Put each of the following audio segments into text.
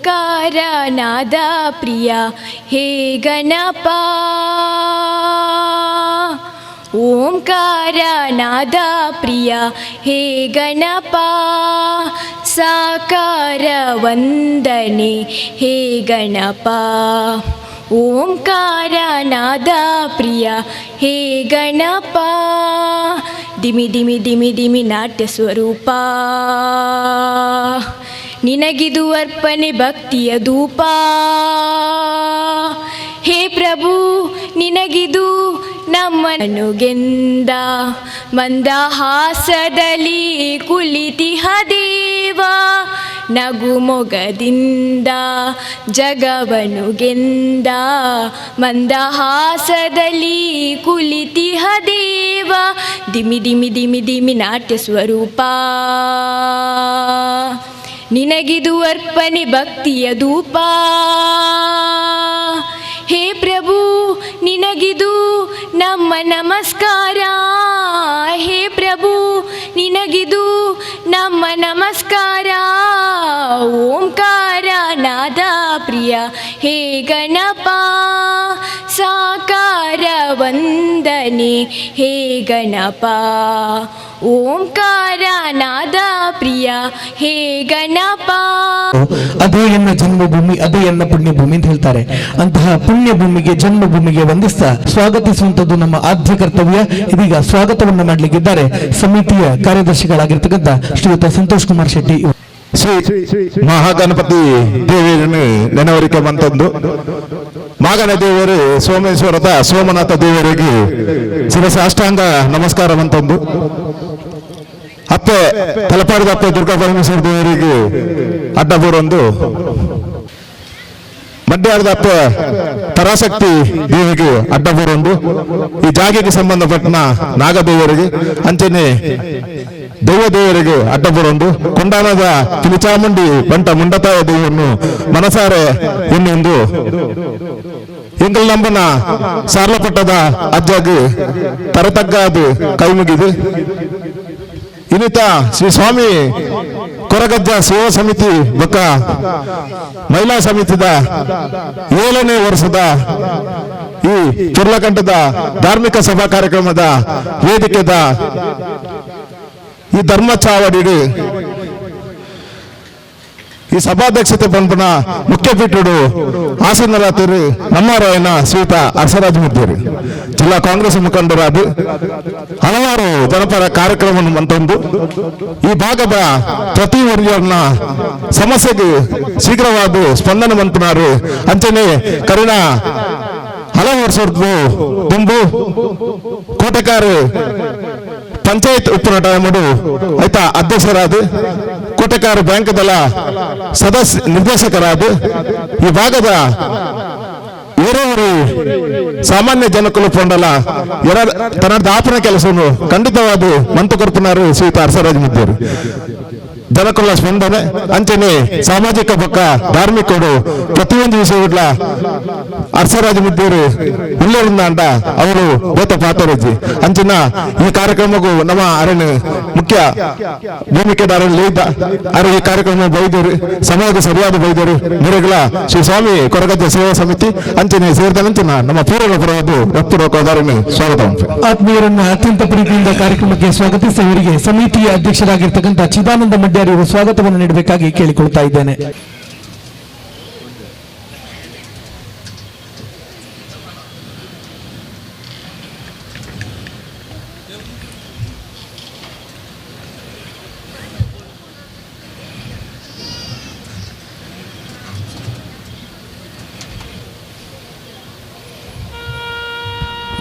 ಓಂಕಾರ ನಾದ ಪ್ರಿಯ ಹೇ ಗಣಪ ಓಂಕಾರ ನಾದ ಪ್ರಿಯ ಹೇ ಗಣಪ ಸಾಕಾರ ವಂದನೆ ಹೇ ಗಣಪ ಓಂಕಾರ ನಾದ ಪ್ರಿಯ ಹೇ ಗಣಪ ದಿಮಿ ದಿಮಿ ದಿಮಿ ದಿಮಿ ನಾಟ್ಯ ಸ್ವರೂಪ ನಿನಗಿದು ಅರ್ಪಣೆ ಭಕ್ತಿಯ ಧೂಪ ಹೇ ಪ್ರಭು ನಿನಗಿದು ನಮ್ಮನುಗೆಂದ ಮಂದಹಾಸದಲ್ಲಿ ಕುಳಿತಿಹ ದೇವ ನಗು ಮೊಗದಿಂದ ಜಗವನು ಗೆಂದ ಮಂದಹಾಸದಲ್ಲಿ ಕುಳಿತಿಹ ದೇವ ದಿಮಿ ದಿಮಿ ದಿಮಿ ದಿಮಿ ನಾಟ್ಯ ಸ್ವರೂಪ ನಿನಗಿದು ಅರ್ಪಣೆ ಭಕ್ತಿಯ ಧೂಪ ಹೇ ಪ್ರಭು ನಿನಗಿದು ನಮ್ಮ ನಮಸ್ಕಾರ ಹೇ ಪ್ರಭು ನಿನಗಿದು ನಮ್ಮ ನಮಸ್ಕಾರ ಓಂಕಾರ ನಾದ ಪ್ರಿಯ ಹೇ ಗಣಪ ಸಾಕಾರ ವಂದನೆ ಹೇ ಗಣಪ ಓಂಕಾರ ನಾದ ಪ್ರಿಯ ಹೇ ಗಣಪ. ಅದೇ ಎನ್ನ ಜನ್ಮಭೂಮಿ, ಅದೇ ಎನ್ನ ಪುಣ್ಯಭೂಮಿ ಅಂತ ಹೇಳ್ತಾರೆ. ಅಂತಹ ಪುಣ್ಯಭೂಮಿಗೆ ಜನ್ಮಭೂಮಿಗೆ ವಂದಿಸ್ತಾ ಸ್ವಾಗತಿಸುವಂತದ್ದು ನಮ್ಮ ಆದ್ಯ ಕರ್ತವ್ಯ. ಇದೀಗ ಸ್ವಾಗತವನ್ನು ಮಾಡಲಿಕ್ಕಿದ್ದಾರೆ ಸಮಿತಿಯ ಕಾರ್ಯದರ್ಶಿಗಳಾಗಿರ್ತಕ್ಕಂಥ ಶ್ರೀಯುತ ಸಂತೋಷ್ ಕುಮಾರ್ ಶೆಟ್ಟಿ. ಶ್ರೀ ಮಹಾಗಣಪತಿ ದೇವರನ್ನು ನೆನವರಿಕೆ ಬಂತಂದು ಮಾಗನ ದೇವರು ಸೋಮೇಶ್ವರದ ಸೋಮನಾಥ ದೇವರಿಗೆ ಶಿರಸಾಷ್ಟಾಂಗ ನಮಸ್ಕಾರ ಬಂತಂದು ಅಪ್ಪೆ ತಲಪಾಡಿದ ಅಪ್ಪೆ ದುರ್ಗಾ ಪರಮೇಶ್ವರ ದೇವರಿಗೆ ಅಡ್ಡ ಬರೋಂದು ಮಡ್ಯಾರದ ಅಪ್ಪೆ ಪರಾಶಕ್ತಿ ದೇವಿಗೆ ಅಡ್ಡ ಬರೋಂದು ಈ ಜಾಗೆಗೆ ಸಂಬಂಧಪಟ್ಟ ನಾಗದೇವರಿಗೆ ಅಂಚನೆ ದೈವ ದೇವರಿಗೆ ಅಡ್ಡ ಬರೋಂದು ಕೊಂಡಾನದ ಕಿಲಿಚಾಮುಂಡಿ ಬಂಟ ಮುಂಡತಾಯ ದೇವರನ್ನು ಮನಸಾರೆ ಎನ್ನೆಂದು ಎಂಗಲ್ ನಂಬನ ಸಾರ್ಲಪಟ್ಟದ ಅಜ್ಜಾಗಿ ತರತಗ್ಗಾದು ಕೈ ಮುಗಿದು ಇನ್ನಿತ ಶ್ರೀ ಸ್ವಾಮಿ ಕೊರಗಜ್ಜ ಸೇವಾ ಸಮಿತಿ ಬೊಕ್ಕ ಮಹಿಳಾ ಸಮಿತಿದ 7ನೇ ವರ್ಷದ ಈ ಚುರ್ಲಕಂಠದ ಧಾರ್ಮಿಕ ಸಭಾ ಕಾರ್ಯಕ್ರಮದ ವೇದಿಕೆದ ಈ ಧರ್ಮ ಚಾವಡಿ ಈ ಸಭಾಧ್ಯಕ್ಷತೆ ಪಂಪನ ಮುಖ್ಯ ಪೀಠಡು ಆಸೀನರಾತರು ನಮ್ಮ ರಾಯನ ಶ್ರೀಯುತ ಹರ್ಷರಾಜ್ ಮುದ್ದೇರಿ ಜಿಲ್ಲಾ ಕಾಂಗ್ರೆಸ್ ಮುಖಂಡರಾದ ಹಲವಾರು ಜನಪರ ಕಾರ್ಯಕ್ರಮವನ್ನು ಮಂತಂದು ಈ ಭಾಗದ ಪ್ರತಿ ವರ್ಗನ ಸಮಸ್ಯೆಗೆ ಶೀಘ್ರವಾದ ಸ್ಪಂದನೆ ಮಂತನಾರು ಅಂಚನೆ ಕರಿನ ಹಲವು ವರ್ಷದ್ದು ತುಂಬು ಕೋಟೆಕಾರು ಪಂಚಾಯತ್ ಉಪನಟ ಎಂಬುದು ಆಯ್ತ ಅಧ್ಯಕ್ಷರಾದ ಕೋಟೆಕಾರ ಬ್ಯಾಂಕ್ದಲ್ಲ ಸದಸ್ಯ ನಿರ್ದೇಶಕರಾದ ಈ ಭಾಗದ ಇವರವರು ಸಾಮಾನ್ಯ ಜನಕ್ಕೂ ಪೊಂಡಲ್ಲ ತನ್ನ ಆಪನ ಕೆಲಸವನ್ನು ಖಂಡಿತವಾದ ಮಂತು ಕೊಡ್ತಿನಾರು ಶ್ರೀಯುತ ಹರ್ಷರಾಜ್ ಮುದ್ದೇರು ಜನಕ್ಕುള്ള ಸ್ಪಂದನೆ ಅಂಚನೆ ಸಾಮಾಜಿಕ ಪಕ್ಕ ಧಾರ್ಮಿಕರು ಪ್ರತಿಯೊಂದು ವಿಷಯಗಳ ಹರ್ಷರಾಜ್ ಮುದ್ದೇರು ಉಳ್ಳೂರಿಂದ ಅಂಡ ಅವರು ಬೇತ ಪಾತ್ರಜಿ ಅಂಚಿನ ಈ ಕಾರ್ಯಕ್ರಮಕ್ಕೂ ನಮ್ಮ ಅರಣ್ಯ ಮುಖ್ಯ ಭೂಮಿಕೆದಾರರಲ್ಲಿ ಈ ಕಾರ್ಯಕ್ರಮ ಬೈದರು ಸಮಯಕ್ಕೆ ಸರಿಯಾದ ಬೈದರು ಮುರೆಗಳ ಶ್ರೀ ಸ್ವಾಮಿ ಕೊರಗಜ್ಜ ಸೇವಾ ಸಮಿತಿ ಅಂಚನೆ ಸೇರಿದಂಚಿನ ನಮ್ಮ ಪೂರ್ವ ಪರವಾದ ರಕ್ತರೋಕೋದಾರನ್ನು ಸ್ವಾಗತ. ಆತ್ಮೀಯರನ್ನ ಅತ್ಯಂತ ಪ್ರೀತಿಯಿಂದ ಕಾರ್ಯಕ್ರಮಕ್ಕೆ ಸ್ವಾಗತಿಸಿ ಇವರಿಗೆ ಸಮಿತಿಯ ಅಧ್ಯಕ್ಷರಾಗಿರ್ತಕ್ಕಂಥ ಚಿದಾನಂದ ಮಡ್ಯಾರಿ ಸ್ವಾಗತವನ್ನು ನೀಡಬೇಕಾಗಿ ಕೇಳಿಕೊಳ್ತಾ ಇದ್ದೇನೆ.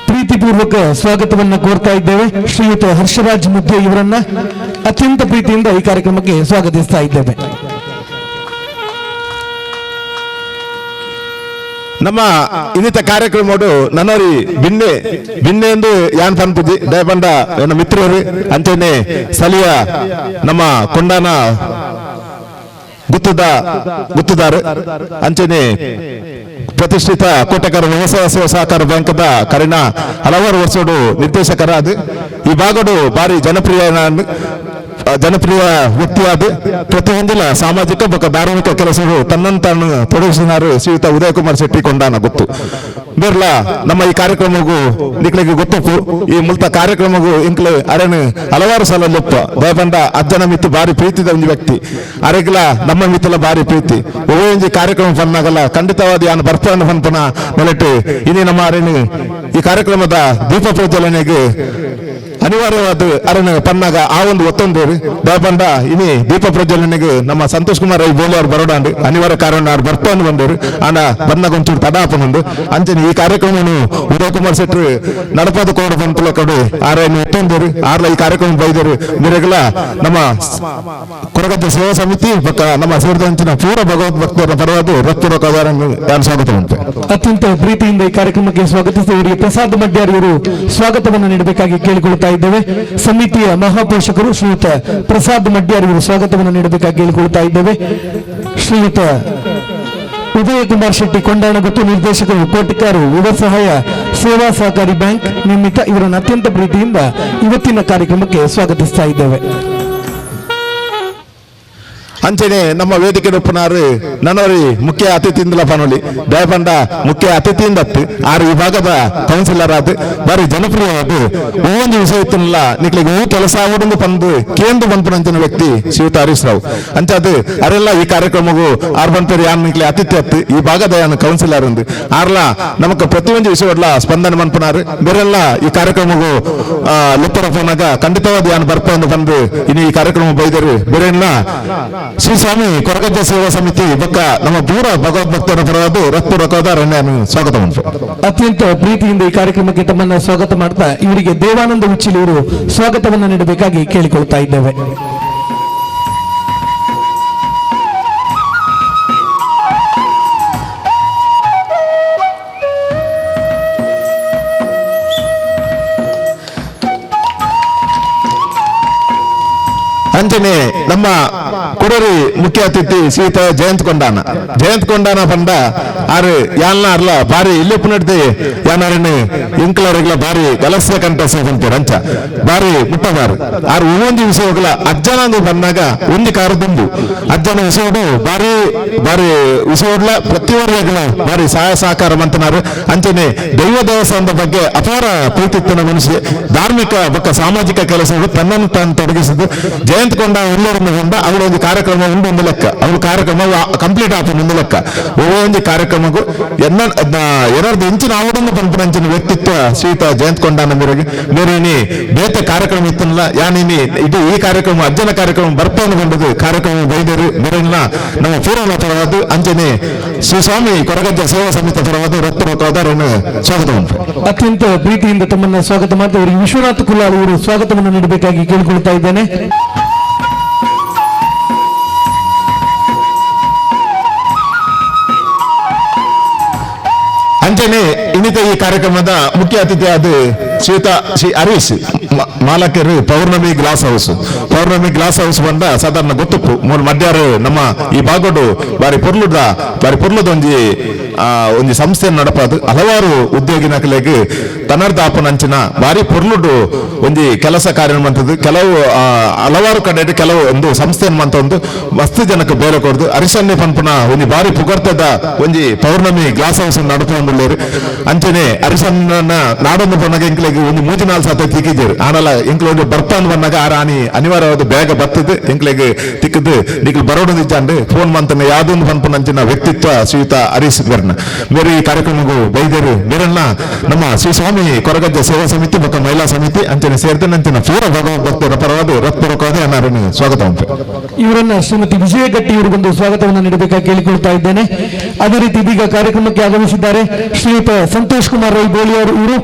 ಪ್ರೀತಿಪೂರ್ವಕ ಸ್ವಾಗತವನ್ನ ಕೋರ್ತಾ ಇದ್ದೇವೆ. ಶ್ರೀಯುತ ಹರ್ಷರಾಜ್ ಮುದ್ದೆ ಇವರನ್ನ ಅತ್ಯಂತ ಪ್ರೀತಿಯಿಂದ ಈ ಕಾರ್ಯಕ್ರಮಕ್ಕೆ ಸ್ವಾಗತಿಸ್ತಾ ಇದ್ದೇವೆ. ನಮ್ಮ ಇನ್ನಿತ ಕಾರ್ಯಕ್ರಮಡು ನನ್ನೋರಿ ಬಿನ್ನೆ ಬಿನ್ನೆ ಎಂದು ಯಾನ್ ಪನ್ಪುಜಿ ದಯಪಂಡ ನನ್ನ ಮಿತ್ರರು ಅಂಚನೆ ಸ್ಥಳೀಯ ನಮ್ಮ ಕೊಂಡಾನ ಗುತ್ತದಾರ ಅಂಚನೆ ಪ್ರತಿಷ್ಠಿತ ಕೋಟೆಕಾರ ವ್ಯವಸಾಯ ಸಹಕಾರ ಬ್ಯಾಂಕ್ದ ಕರಿನ ಹಲವಾರು ವರ್ಷಡು ನಿರ್ದೇಶಕರಾದ ಈ ಭಾಗಡು ಭಾರಿ ಜನಪ್ರಿಯ ಜನಪ್ರಿಯ ವ್ಯಕ್ತಿಯಾದ ಪ್ರತಿಯೊಂದಿನ ಸಾಮಾಜಿಕ ಬೊಕ್ಕ ಧಾರ್ಮಿಕ ಕೆಲಸಗಳು ತನ್ನನ್ನು ತಾನು ತೊಡಗಿಸಿನಾರು ಶ್ರೀಯುತ ಉದಯ ಕುಮಾರ್ ಶೆಟ್ಟಿ ಕೊಂಡಾನ ಗೊತ್ತು ಬೇರ್ಲ ನಮ್ಮ ಈ ಕಾರ್ಯಕ್ರಮಗೂ ನಿಕ್ಲಿಗೆ ಗೊತ್ತಪ್ಪು ಈ ಮುಲ್ತ ಕಾರ್ಯಕ್ರಮಗೂ ಇಂಕ್ಲು ಅರೆನು ಹಲವಾರು ಸಲ ಲೊಪ್ಪ ಭಯಪಂಡ ಅಜ್ಜನ ಮಿತ್ತು ಬಾರಿ ಪ್ರೀತಿದ ಒಂದು ವ್ಯಕ್ತಿ ಅರೆಗಿಲ ನಮ್ಮ ಮಿತ್ತಲ ಬಾರಿ ಪ್ರೀತಿ ಒಂಜಿ ಕಾರ್ಯಕ್ರಮ ಪನ್ನಾಗಲ್ಲ ಖಂಡಿತವಾದ ಯಾನು ಬರ್ತಾನ ಪನ್ಪನ ನೆಲೆಟ್ಟು ಇನಿ ನಮ್ಮ ಅರೆನು ಈ ಕಾರ್ಯಕ್ರಮದ ದೀಪ ಪ್ರಜ್ವಲನೆಗೆ ಅನಿವಾರ್ಯವಾದ ಅರಣ್ಯ ಪನ್ನಾಗ ಆ ಒಂದು ಒತ್ತೊಂದೇರಿ ದಯಪಂಡ ಇನಿ ದೀಪ ಪ್ರಜ್ವಲನೆಗೆ ನಮ್ಮ ಸಂತೋಷ್ ಕುಮಾರ್ ರೈ ಬೋಲಿ ಅವ್ರು ಬರೋಡಾಂಡು ಅನಿವಾರ್ಯ ಕಾರಣ ಅವ್ರು ಬರ್ತಾನು ಬಂದರು ಆನ ಬನ್ನಾಗ ಒಂಚೂರು ತಡಾಪನುಂಡು ಅಂಚನೆ ಈ ಕಾರ್ಯಕ್ರಮನು ಉದಯ ಕುಮಾರ್ ಶೆಟ್ಟಿ ನಡಪಾದ ಕೋಡ ಬಂತಲ ಕಡೆ ಆರನ್ನು ಒತ್ತೊಂದೇರು ಆರ್ಲ ಈ ಕಾರ್ಯಕ್ರಮ ಬೈದರು ಮೇರೆಗಲ ನಮ್ಮ ಕೊರಗಜ್ಜೆ ಸೇವಾ ಸಮಿತಿ ಪಕ್ಕ ನಮ್ಮ ಸೇರಿದಂಚಿನ ಪೂರ ಭಗವದ್ ಭಕ್ತರ ಪರವಾದ ರಕ್ತಪೂರ್ವಕ ಆಧಾರವನ್ನು ನಾನು ಸ್ವಾಗತ ಉಂಟು ಅತ್ಯಂತ ಪ್ರೀತಿಯಿಂದ ಈ ಕಾರ್ಯಕ್ರಮಕ್ಕೆ ಸ್ವಾಗತಿಸಿ ಇವರಿಗೆ ಪ್ರಸಾದ್ ಮಡ್ಯಾರ್ ಇವರು ಸ್ವಾಗತವನ್ನು ನೀಡಬೇಕಾಗಿ ಕೇಳಿಕೊಳ್ತಾ ಇದ್ದೇವೆ. ಸಮಿತಿಯ ಮಹಾಪೋಷಕರು ಶ್ರೀಯುತ ಪ್ರಸಾದ್ ಮಡ್ಯಾರ್ ಇವರು ಸ್ವಾಗತವನ್ನು ನೀಡಬೇಕಾಗಿ ಕೇಳಿಕೊಳ್ತಾ ಇದ್ದೇವೆ. ಶ್ರೀಯುತ ಉದಯ ಕುಮಾರ್ ಶೆಟ್ಟಿ ಕೊಂಡಾಣಗುತ್ತು ನಿರ್ದೇಶಕರು ಕೋಟಿಕಾರು ಯುವ ಸಹಾಯ ಸೇವಾ ಸಹಕಾರಿ ಬ್ಯಾಂಕ್ ನಿಮಿತ್ತ ಇವರನ್ನು ಅತ್ಯಂತ ಪ್ರೀತಿಯಿಂದ ಇವತ್ತಿನ ಕಾರ್ಯಕ್ರಮಕ್ಕೆ ಸ್ವಾಗತಿಸ್ತಾ ಇದ್ದೇವೆ. ಅಂಚನೆ ನಮ್ಮ ವೇದಿಕೆ ಒಪ್ಪನಾರು ನನ್ನವರಿ ಮುಖ್ಯ ಅತಿಥಿಯಿಂದಲ ಪನೋಲಿ ದಯಪಂಡ ಮುಖ್ಯ ಅತಿಥಿಯಿಂದ ಆರು ವಿಭಾಗದ ಕೌನ್ಸಿಲರ್ ಆದ ಬಾರಿ ಜನಪ್ರಿಯವಾದ ಒಂದು ವಿಷಯ ಇತ್ತಲ್ಲ ನಿಕ್ಲಿಗೆ ಹೂ ಕೆಲಸ ಆಗೋದು ಬಂದು ಕೇಂದ್ರ ಬಂಪನಂಚಿನ ವ್ಯಕ್ತಿ ಶ್ರೀಯುತ ಹರೀಶ್ ರಾವ್ ಅಂಚದು ಅರೆಲ್ಲ ಈ ಕಾರ್ಯಕ್ರಮಗೂ ಆರು ಬಂಪೇರಿ ಯಾನ್ ನಿಕ್ಲಿ ಅತಿಥಿ ಹತ್ತು ಈ ಭಾಗದ ಯಾನ್ ಕೌನ್ಸಿಲರ್ ಉಂದು ಆರ್ಲ ನಮಕ್ ಪ್ರತಿಯೊಂದು ವಿಷಯಡ್ಲ ಸ್ಪಂದನೆ ಮನ್ಪನಾರು ಬೇರೆಲ್ಲ ಈ ಕಾರ್ಯಕ್ರಮಗೂ ಲುಪ್ಪರ ಪೋನಾಗ ಖಂಡಿತವಾದ ಯಾನ್ ಬರ್ಪಂದು ಬಂದು ಇನ್ನು ಈ ಕಾರ್ಯಕ್ರಮ ಬೈದರು ಬೇರೆಲ್ಲ ಶ್ರೀ ಸ್ವಾಮಿ ಕೊರಗಜ್ಜೆ ಸೇವಾ ಸಮಿತಿ ಬೊಕ್ಕ ನಮ್ಮ ಪೂರ ಭಗವದ್ ಭಕ್ತರ ಪರವಾದ ರಕ್ತಪೂರ್ವಕವಾದ ಅರಣ್ಯನು ಸ್ವಾಗತ ಉಂಟು. ಅತ್ಯಂತ ಪ್ರೀತಿಯಿಂದ ಈ ಕಾರ್ಯಕ್ರಮಕ್ಕೆ ತಮ್ಮನ್ನ ಸ್ವಾಗತ ಮಾಡ್ತಾ ಇವರಿಗೆ ದೇವಾನಂದ ಉಚ್ಚಿಲಿ ಇವರು ಸ್ವಾಗತವನ್ನು ನೀಡಬೇಕಾಗಿ ಕೇಳಿಕೊಳ್ತಾ ಇದ್ದೇವೆ. ಅಂಚನೆ ನಮ್ಮ ಕೊಡರಿ ಮುಖ್ಯ ಅತಿಥಿ ಶ್ರೀಯುತ ಜಯಂತ್ ಕೊಂಡಾನ ಪಂಡ ಆರು ಯಾಲ್ನ ಅರ್ಲ ಬಾರಿ ಇಲ್ಲಿಪ್ಪು ನಡ್ದೆ ಯಾನಾರನ್ನು ಇಂಕ್ಲರಿಗ್ಲ ಬಾರಿ ಗಲಸ್ಯ ಕಂಠ ಸೇವಂತೇರು ಅಂಚ ಬಾರಿ ಮುಟ್ಟಬಾರು ಆರು ಒಂದೊಂದು ವಿಷಯಗಳ ಅಜ್ಜನ ಬಂದಾಗ ಒಂದು ಕಾರದುಂಡು ಅಜ್ಜನ ವಿಷಯಡು ಬಾರಿ ಬಾರಿ ವಿಷಯಗಳ ಪ್ರತಿಯೊರ್ಗಳ ಬಾರಿ ಸಹಾಯ ಸಹಕಾರ ಮಂತನಾರು ಅಂಚನೆ ದೈವ ದೇವಸ್ಥಾನದ ಬಗ್ಗೆ ಅಪಾರ ಪ್ರೀತಿತ್ತನ ಮನುಷ್ಯ ಧಾರ್ಮಿಕ ಬೊಕ್ಕ ಸಾಮಾಜಿಕ ಕೆಲಸಗಳು ತನ್ನನ್ನು ತಾನು ತೊಡಗಿಸಿದ್ದು ಜಯಂತ್ ಕೊಂಡ ಎಲ್ಲರನ್ನು ಕೊಂಡ ಅವಳ ಒಂದು ಕಾರ್ಯಕ್ರಮ ಉಂಡು ಒಂದು ಲೆಕ್ಕ ಅವ್ರ ಕಾರ್ಯಕ್ರಮ ಕಂಪ್ಲೀಟ್ ಆಪನ್ ಒಂದು ಲೆಕ್ಕ ಒಂದು ಕಾರ್ಯಕ್ರಮಕ್ಕೂ ಎರಡ್ದು ಇಂಚಿನ ಅವಡನ್ನು ಪಂಪನಂಚಿನ ವ್ಯಕ್ತಿತ್ವ ಶ್ರೀಯುತ ಜಯಂತ್ ಕೊಂಡಾನ ಮೇರೇನಿ ಬೇತೆ ಕಾರ್ಯಕ್ರಮ ಇತ್ತಲ್ಲ ಯಾನಿನಿ ಇದು ಈ ಕಾರ್ಯಕ್ರಮ ಅಜ್ಜನ ಕಾರ್ಯಕ್ರಮ ಬರ್ಪನ್ನು ಕೊಂಡದು ಕಾರ್ಯಕ್ರಮ ಬೈದರು ಮೇರೆಲ್ಲ ನಮ್ಮ ಪೂರ್ವನ ಪರವಾದ ಅಂಜನೆ ಶ್ರೀ ಸ್ವಾಮಿ ಕೊರಗಜ್ಜೆ ಸೇವಾ ಸಮಿತಿ ಪರವಾದ ರಕ್ತಪೂರ್ವಕವಾದರನ್ನು ಸ್ವಾಗತ ಉಂಟು. ಅತ್ಯಂತ ಪ್ರೀತಿಯಿಂದ ತಮ್ಮನ್ನ ಸ್ವಾಗತ ಮಾಡ್ತಾ ಅವರಿಗೆ ವಿಶ್ವನಾಥ್ ಕುಲಾಲ್ ಅವರು ಸ್ವಾಗತವನ್ನು ನೀಡಬೇಕಾಗಿ ಕೇಳಿಕೊಳ್ತಾ ಇದ್ದೇನೆ. ಅಂಚನೆ ಇನ್ನಿತ ಈ ಕಾರ್ಯಕ್ರಮದ ಮುಖ್ಯ ಅತಿಥಿಯಾದ ಶ್ರೀಯುತ ಶ್ರೀ ಹರೀಶ್ ಮಾಲಕರು ಪೌರ್ಣಮಿ ಗ್ಲಾಸ್ ಹೌಸ್ ಬಂದ ಸಾಧಾರಣ ಗೊತ್ತಪ್ಪು ಮೂರು ಮಧ್ಯಾರು ನಮ್ಮ ಈ ಭಾಗಡು ಬಾರಿ ಪೊರ್ಲುದ ಒಂಜಿ ಸಂಸ್ಥೆ ನಡಪದು ಹಲವಾರು ಉದ್ಯೋಗಿ ನಕಲೆಗೆ ತನ್ನರ್ಥ ಆಪನಂಚಿನ ಬಾರಿ ಪೊರ್ಲುಡು ಒಂಜಿ ಕೆಲಸ ಕಾರ್ಯ ಮಂತದ್ದು ಕೆಲವು ಹಲವಾರು ಕಡೆ ಕೆಲವು ಒಂದು ಸಂಸ್ಥೆ ಮಂತ ಒಂದು ಮಸ್ತ್ ಜನಕ್ಕೆ ಬೇರೆ ಕೊಡ್ದು ಹರಿಶನ್ಯ ಪನ್ಪುನ ಒಂಜಿ ಬಾರಿ ಪುಗರ್ತದ ಒಂಜಿ ಪೌರ್ಣಮಿ ಗ್ಲಾಸ್ ಹೌಸ್ ನಡಪೊಂದುಳ್ಳೇರು ಅಂಚನೆ ಹರಿಶನ್ನ ನಾಡೊಂದು ಬಂದಾಗ ಎಂಕ್ಲೆಗೆ ಒಂದು 3-4 ಸತ ತಿಕ್ಕಿದ್ದೀರು ಆನಲ್ಲ ಎಂಕ್ಲು ಬರ್ತಾನ್ ಬಂದಾಗ ಆರಾಣಿ ಅನಿವಾರ್ಯವಾದ ಬೇಗ ಬರ್ತದೆ ಎಂಕ್ಲೆಗೆ ತಿಕ್ಕದು ನಿಕ್ಲು ಬರೋಡು ನಿಜಾಂಡು ಫೋನ್ ಮಂತನ ಯಾವ್ದೊಂದು ಪನ್ಪುನಂಚಿನ ವ್ಯಕ್ತಿತ್ವ ಶ್ರೀಯುತ ಹರೀಶ್ ಬರ್ನ ಬೇರೆ ಈ ಕಾರ್ಯಕ್ರಮಗೂ ಬೈದರು ಬೇರೆಲ್ಲ ನಮ್ಮ ಶ್ರೀ ಸ್ವಾಮಿ ಕೊರಗಜ್ಜೆ ಸೇವಾ ಸಮಿತಿ ಮತ್ತು ಮಹಿಳಾ ಸಮಿತಿ ಅಂಚನೆ ಸೇರಿದಂತಿನ ಪೂರ ಭಗವದ್ ಭಕ್ತರ ಪರವಾದ ರಕ್ತಪೂರ್ವಕವಾದ ಅನಾರನ್ನು ಸ್ವಾಗತ ಉಂಟು. ಇವರನ್ನ ಶ್ರೀಮತಿ ವಿಜಯಗಟ್ಟಿ ಇವರಿಗೊಂದು ಸ್ವಾಗತವನ್ನು ನೀಡಬೇಕಾಗಿ ಕೇಳಿಕೊಳ್ತಾ ಇದ್ದೇನೆ. ಅದೇ ರೀತಿ ಇದೀಗ ಕಾರ್ಯಕ್ರಮಕ್ಕೆ ಆಗಮಿಸಿದ್ದಾರೆ ಶ್ರೀಯುತ ಸಂತೋಷ್ ಕುಮಾರ್ ರೈ ಬೋಳಿ ಅವರು. ಇವರು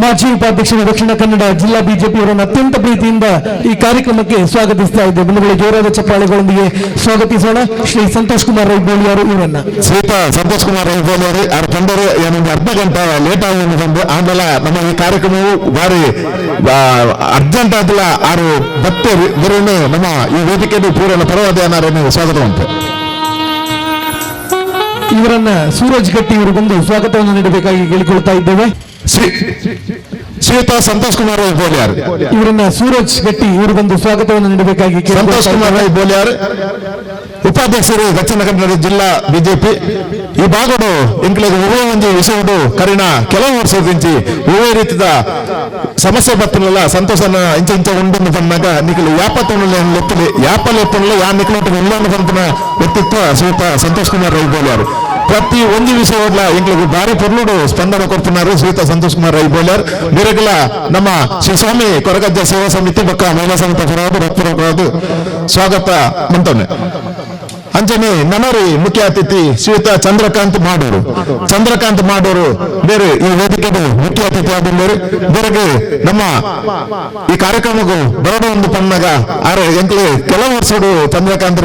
ಮಾಜಿ ಉಪಾಧ್ಯಕ್ಷರು ದಕ್ಷಿಣ ಕನ್ನಡ ಜಿಲ್ಲಾ ಬಿಜೆಪಿ ಅವರನ್ನು ಅತ್ಯಂತ ಪ್ರೀತಿಯಿಂದ ಈ ಕಾರ್ಯಕ್ರಮಕ್ಕೆ ಸ್ವಾಗತಿಸ್ತಾ ಇದ್ದೇವೆ. ಬಂಧುಗಳು ಜೋರಾದ ಚಪ್ಪಾಳೆಗಳೊಂದಿಗೆ ಸ್ವಾಗತಿಸೋಣ ಶ್ರೀ ಸಂತೋಷ್ ಕುಮಾರ್ ರೈ ಬೋಳಿ ಅವರು. ಇವರನ್ನ ಶ್ರೀಯುತ ಸಂತೋಷ್ ಕುಮಾರ್ ರೈ ಬೋಳಿ ಅವರು ಅವ್ರ ತಂದರು ಏನೊಂದು ಅರ್ಧ ಗಂಟೆ ಲೇಟ್ ಆಗಿ ಬಂದು ಆಮೇಲೆ ನಮ್ಮ ಈ ಕಾರ್ಯಕ್ರಮವು ಬಾರಿ ಅರ್ಜೆಂಟ್ ಆದಲ್ಲ ಆರು ಭಕ್ತರು ಇವರನ್ನು ನಮ್ಮ ಈ ವೇದಿಕೆ ಪೂರಣ ಪರವಾದ ಅನಾರನ್ನು ಸ್ವಾಗತ ಉಂಟು. ಇವರನ್ನ ಸೂರಜ್ ಗಟ್ಟಿ ಇವರಿಗೊಂದು ಸ್ವಾಗತವನ್ನು ನೀಡಬೇಕಾಗಿ ಕೇಳಿಕೊಳ್ತಾ ಇದ್ದೇವೆ. ಶ್ರೀಯುತ ಸಂತೋಷ್ ಕುಮಾರ್ ರೈ ಬೋಲಿಯಾರ್. ಇವರನ್ನ ಸೂರಜ್ ಗಟ್ಟಿ ಇವರಿಗೊಂದು ಸ್ವಾಗತವನ್ನು ನೀಡಬೇಕಾಗಿ ಸಂತೋಷ್ ಕುಮಾರ್ ರೈ ಬೋಲಿಯಾರ್ ಉಪಾಧ್ಯಕ್ಷರು ದಕ್ಷಿಣ ಕನ್ನಡ ಜಿಲ್ಲಾ ಬಿಜೆಪಿ. ಈ ಭಾಗಡು ಎಂಕ್ಲೆಗೆ ಒಬ್ಬ ಒಂದು ವಿಷಯಡು ಕರಿನ ಕೆಲವು ವರ್ಷದಿಂಚಿ ಒಳ್ಳೆ ರೀತಿಯ ಸಮಸ್ಯೆ ಬರ್ತನಲ್ಲ ಸಂತೋಷನ ಇಂಚ ಉಂಡನ್ನು ಬಂದಾಗ ನಿಖಲು ಯಾಪತ್ತೊಂದು ಲೆಪ್ಪಲಿ ಯಾಪಲ್ ಎಪ್ಪಲ್ಲ ಯಾ ನಿಖಲೊಟ್ಟಿಗೆ ಉಳ್ಳನ್ನು ಬಂತನ ವ್ಯಕ್ತಿತ್ವ ಶ್ರೀಯುತ ಸಂತೋಷ್ ಕುಮಾರ್ ರೈ ಬೋಲಿಯಾರ್. ಪ್ರತಿ ಒಂದು ವಿಷಯಗಳ ಎಂಕ್ಲಿಗೆ ಭಾರಿ ಪೊರ್ಲುಡು ಸ್ಪಂದನ ಕೊಡ್తున్నారు ಶ್ರೀಯುತ ಸಂತೋಷ್ ಕುಮಾರ್ ರೈ ಬೋಲಿಯಾರ್. ಬೇರೆಗಳ ನಮ್ಮ ಶ್ರೀ ಸ್ವಾಮಿ ಕೊರಗಜ್ಜ ಸೇವಾ ಸಮಿತಿ ಪಕ್ಕ ಮಹಿಳಾ ಸಮಿತಿ ಪರವಾದ ಸ್ವಾಗತ ಮಂತನೆ. ಅಂಚನೆ ನಮ್ಮರಿ ಮುಖ್ಯ ಅತಿಥಿ ಶ್ರೀಯುತ ಚಂದ್ರಕಾಂತ್ ಮಾಡೂರು. ಚಂದ್ರಕಾಂತ್ ಮಾಡೂರು ಬೇರೆ ಈ ವೇದಿಕೆಗೆ ಮುಖ್ಯ ಅತಿಥಿ ಆಗಿದ್ದಾರೆ. ಬೇರೆಗೆ ನಮ್ಮ ಈ ಕಾರ್ಯಕ್ರಮಕ್ಕೂ ಬರೋದು ಒಂದು ಪಣ್ಣಗ ಆರೆ ಎಂಕ್ಲೆ ಕೆಲವು ವರ್ಷಡು ಚಂದ್ರಕಾಂತ್